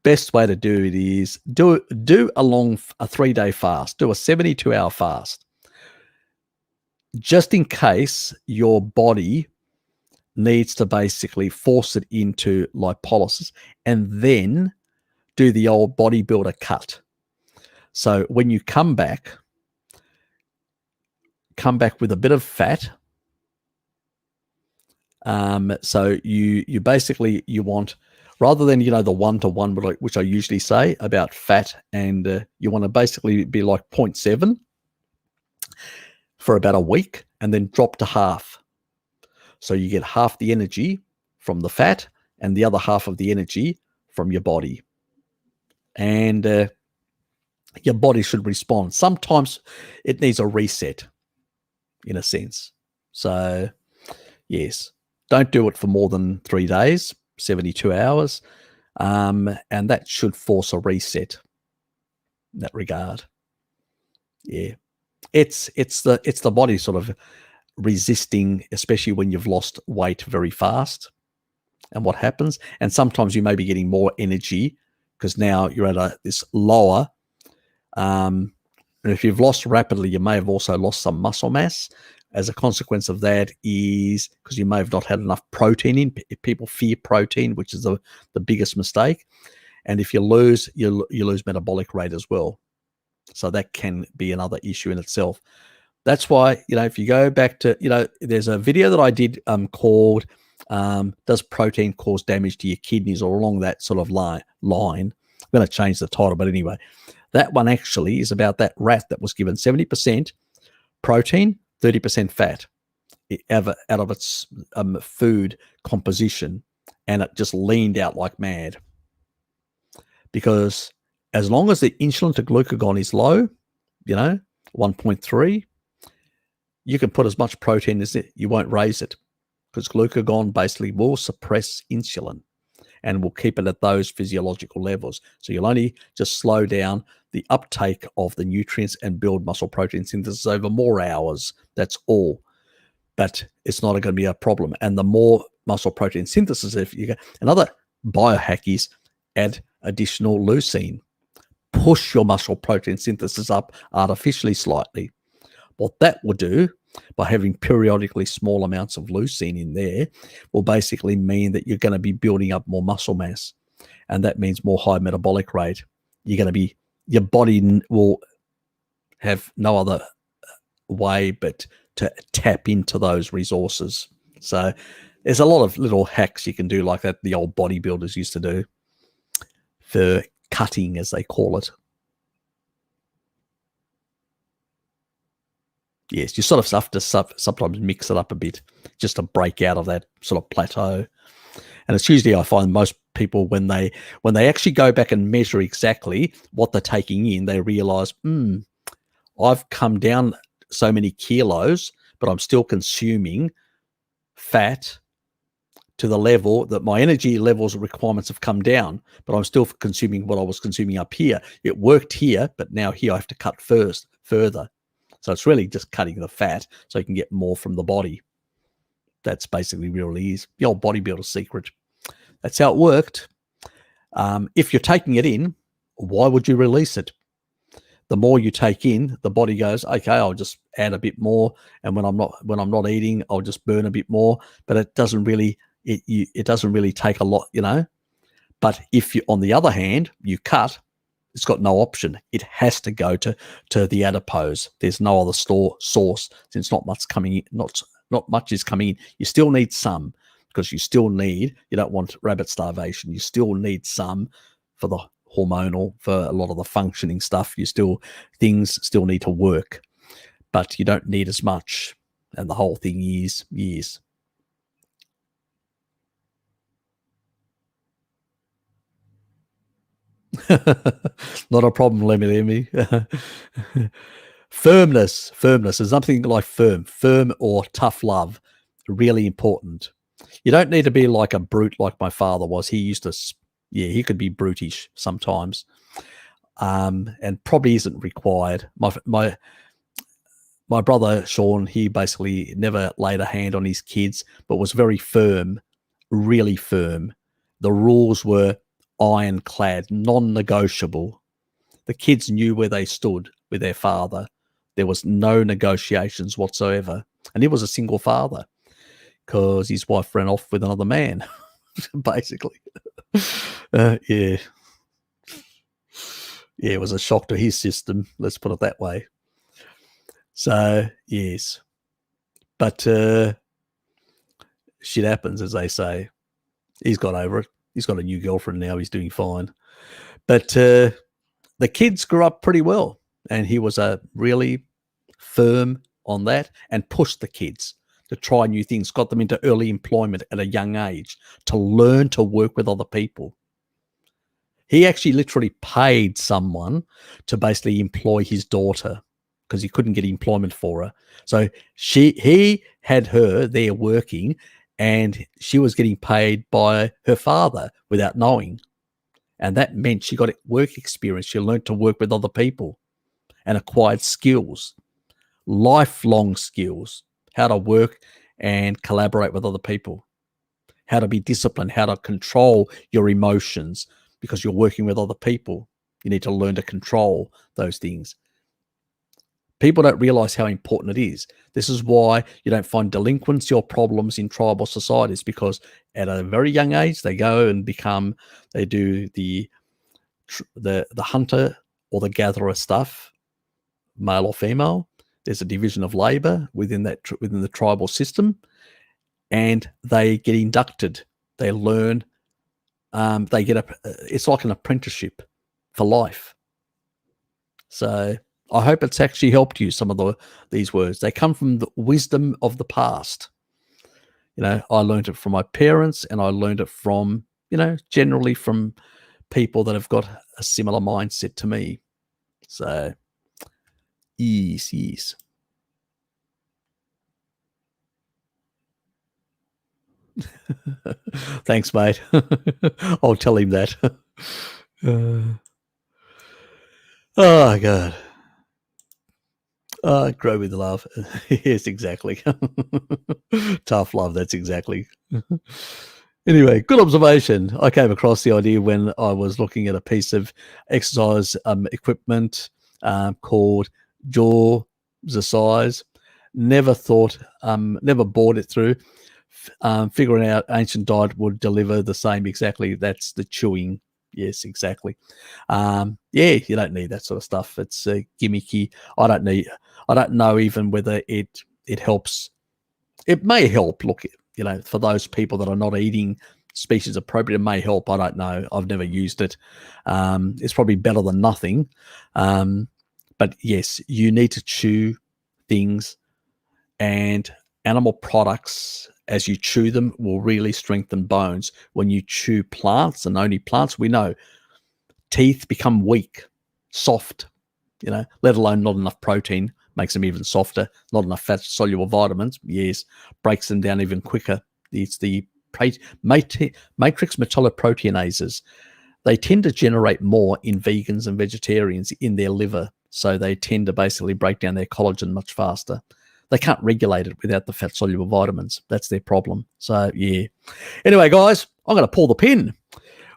Speaker 1: best way to do it is do a 3-day fast. Do a 72-hour fast. Just in case your body needs to basically force it into lipolysis, and then do the old bodybuilder cut. So when you come back with a bit of fat. So you basically, you want, rather than, the 1-to-1, which I usually say about fat, and you want to basically be like 0.7 for about a week, and then drop to half. So you get half the energy from the fat and the other half of the energy from your body. And your body should respond. Sometimes it needs a reset, in a sense. So, yes, don't do it for more than 3 days, 72 hours, and that should force a reset in that regard. Yeah, it's the body sort of resisting, especially when you've lost weight very fast. And what happens? And sometimes you may be getting more energy because now you're at this lower. And if you've lost rapidly, you may have also lost some muscle mass. As a consequence of that is because you may have not had enough protein in. People fear protein, which is the biggest mistake. And if you lose, you lose metabolic rate as well. So that can be another issue in itself. That's why, if you go back to, there's a video that I did called Does Protein Cause Damage to Your Kidneys, or along that sort of line. I'm going to change the title, but anyway, that one actually is about that rat that was given 70% protein, 30% fat out of its food composition, and it just leaned out like mad. Because as long as the insulin to glucagon is low, 1.3, you can put as much protein as it, you won't raise it, because glucagon basically will suppress insulin and will keep it at those physiological levels. So you'll only just slow down the uptake of the nutrients and build muscle protein synthesis over more hours. That's all. But it's not going to be a problem. And the more muscle protein synthesis, if you get another biohack is add additional leucine. Push your muscle protein synthesis up artificially slightly. What that will do by having periodically small amounts of leucine in there will basically mean that you're going to be building up more muscle mass. And that means more high metabolic rate. Your body will have no other way but to tap into those resources. So there's a lot of little hacks you can do like that the old bodybuilders used to do for cutting, as they call it. Yes, you sort of have to sometimes mix it up a bit just to break out of that sort of plateau. And it's usually, I find, most people when they actually go back and measure exactly what they're taking in, they realize, I've come down so many kilos, but I'm still consuming fat to the level that my energy levels requirements have come down, but I'm still consuming what I was consuming up here. It worked here, but now here I have to cut further. So it's really just cutting the fat so you can get more from the body. That's basically really is the old bodybuilder secret. That's how it worked. If you're taking it in, why would you release it? The more you take in, the body goes, okay, I'll just add a bit more, and when I'm not eating, I'll just burn a bit more. But it doesn't really take a lot, But if you, on the other hand, you cut, it's got no option. It has to go to the adipose. There's no other source since not much is coming in. You still need some because you don't want rabbit starvation. You still need some for the hormonal, for a lot of the functioning stuff. Things still need to work, but you don't need as much. And the whole thing is years. Not a problem, Lemmy. Firmness is something like firm or tough love. Really important. You don't need to be like a brute like my father was. He could be brutish sometimes, and probably isn't required. My brother Sean, he basically never laid a hand on his kids, but was very firm, really firm. The rules were ironclad, non-negotiable. The kids knew where they stood with their father. There was no negotiations whatsoever. And he was a single father because his wife ran off with another man, basically. Yeah, it was a shock to his system, let's put it that way. So, yes. But shit happens, as they say. He's got over it. He's got a new girlfriend now. He's doing fine. But the kids grew up pretty well. And he was really firm on that and pushed the kids to try new things, got them into early employment at a young age to learn to work with other people. He actually literally paid someone to basically employ his daughter because he couldn't get employment for her. So he had her there working, and she was getting paid by her father without knowing. And that meant she got work experience. She learned to work with other people and acquired skills, lifelong skills, how to work and collaborate with other people, how to be disciplined, how to control your emotions, because you're working with other people. You need to learn to control those things. People don't realize how important it is. This is why you don't find delinquency or problems in tribal societies, because at a very young age, they go and they do the hunter or the gatherer stuff, male or female. There's a division of labor within the tribal system, and they get inducted. They learn. They get it's like an apprenticeship for life. So I hope it's actually helped you. Some of these words, they come from the wisdom of the past. I learned it from my parents, and I learned it from, generally from people that have got a similar mindset to me. So, yes. Thanks, mate. I'll tell him that. Oh, God. Grow with love. Yes, exactly. Tough love. That's exactly. Anyway, good observation. I came across the idea when I was looking at a piece of exercise equipment called Jaw Exercise. Never thought, never bought it through. Figuring out ancient diet would deliver the same exactly. That's the chewing. Yes, exactly. Yeah, you don't need that sort of stuff. It's gimmicky. I don't know even whether it helps. It may help. Look, for those people that are not eating species appropriate, it may help. I don't know. I've never used it. It's probably better than nothing. But yes, you need to chew things, and animal products, as you chew them, will really strengthen bones. When you chew plants, and only plants, we know teeth become weak, soft, let alone not enough protein makes them even softer, not enough fat soluble vitamins, yes, breaks them down even quicker. It's the matrix metalloproteinases. They tend to generate more in vegans and vegetarians in their liver, so they tend to basically break down their collagen much faster. They can't regulate it without the fat soluble vitamins. That's their problem. So, yeah. Anyway, guys, I'm going to pull the pin.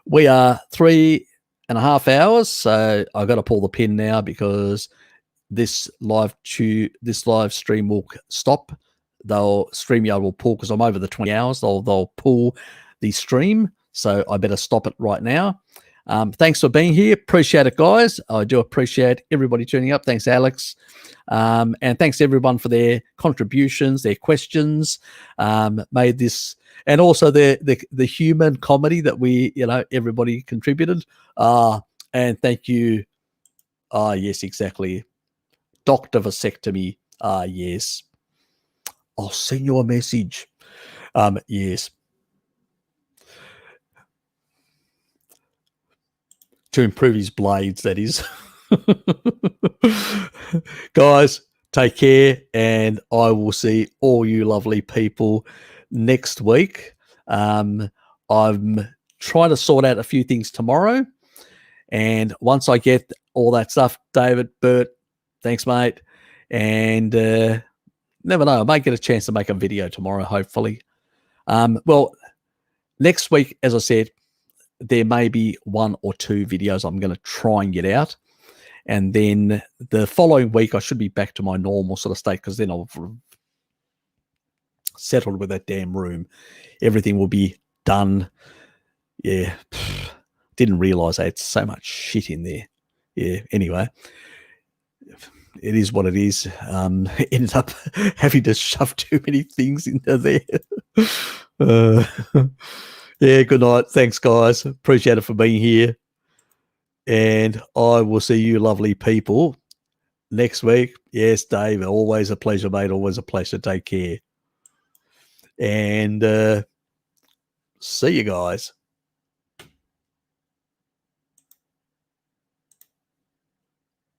Speaker 1: We are 3.5 hours, so I've got to pull the pin now because this live stream will stop. StreamYard will pull because I'm over the 20 hours. They'll pull the stream, so I better stop it right now. Thanks for being here. Appreciate it, guys. I do appreciate everybody tuning up. Thanks, Alex. And thanks everyone for their contributions, their questions, made this, and also the human comedy that everybody contributed. And thank you. Yes, exactly. Doctor vasectomy. Yes. I'll send you a message. Yes. To improve his blades, that is. Guys, take care, and I will see all you lovely people next week. I'm trying to sort out a few things tomorrow, and once I get all that stuff, David, Bert, thanks, mate, and never know, I might get a chance to make a video tomorrow, hopefully. Well, next week, as I said, there may be 1 or 2 videos I'm going to try and get out. And then the following week, I should be back to my normal sort of state, because then I'll settled with that damn room. Everything will be done. Yeah. Didn't realize I had so much shit in there. Yeah. Anyway, it is what it is. Ended up having to shove too many things into there. Yeah, good night. Thanks, guys. Appreciate it for being here. And I will see you lovely people next week. Yes, Dave, always a pleasure, mate. Always a pleasure. Take care. And see you guys.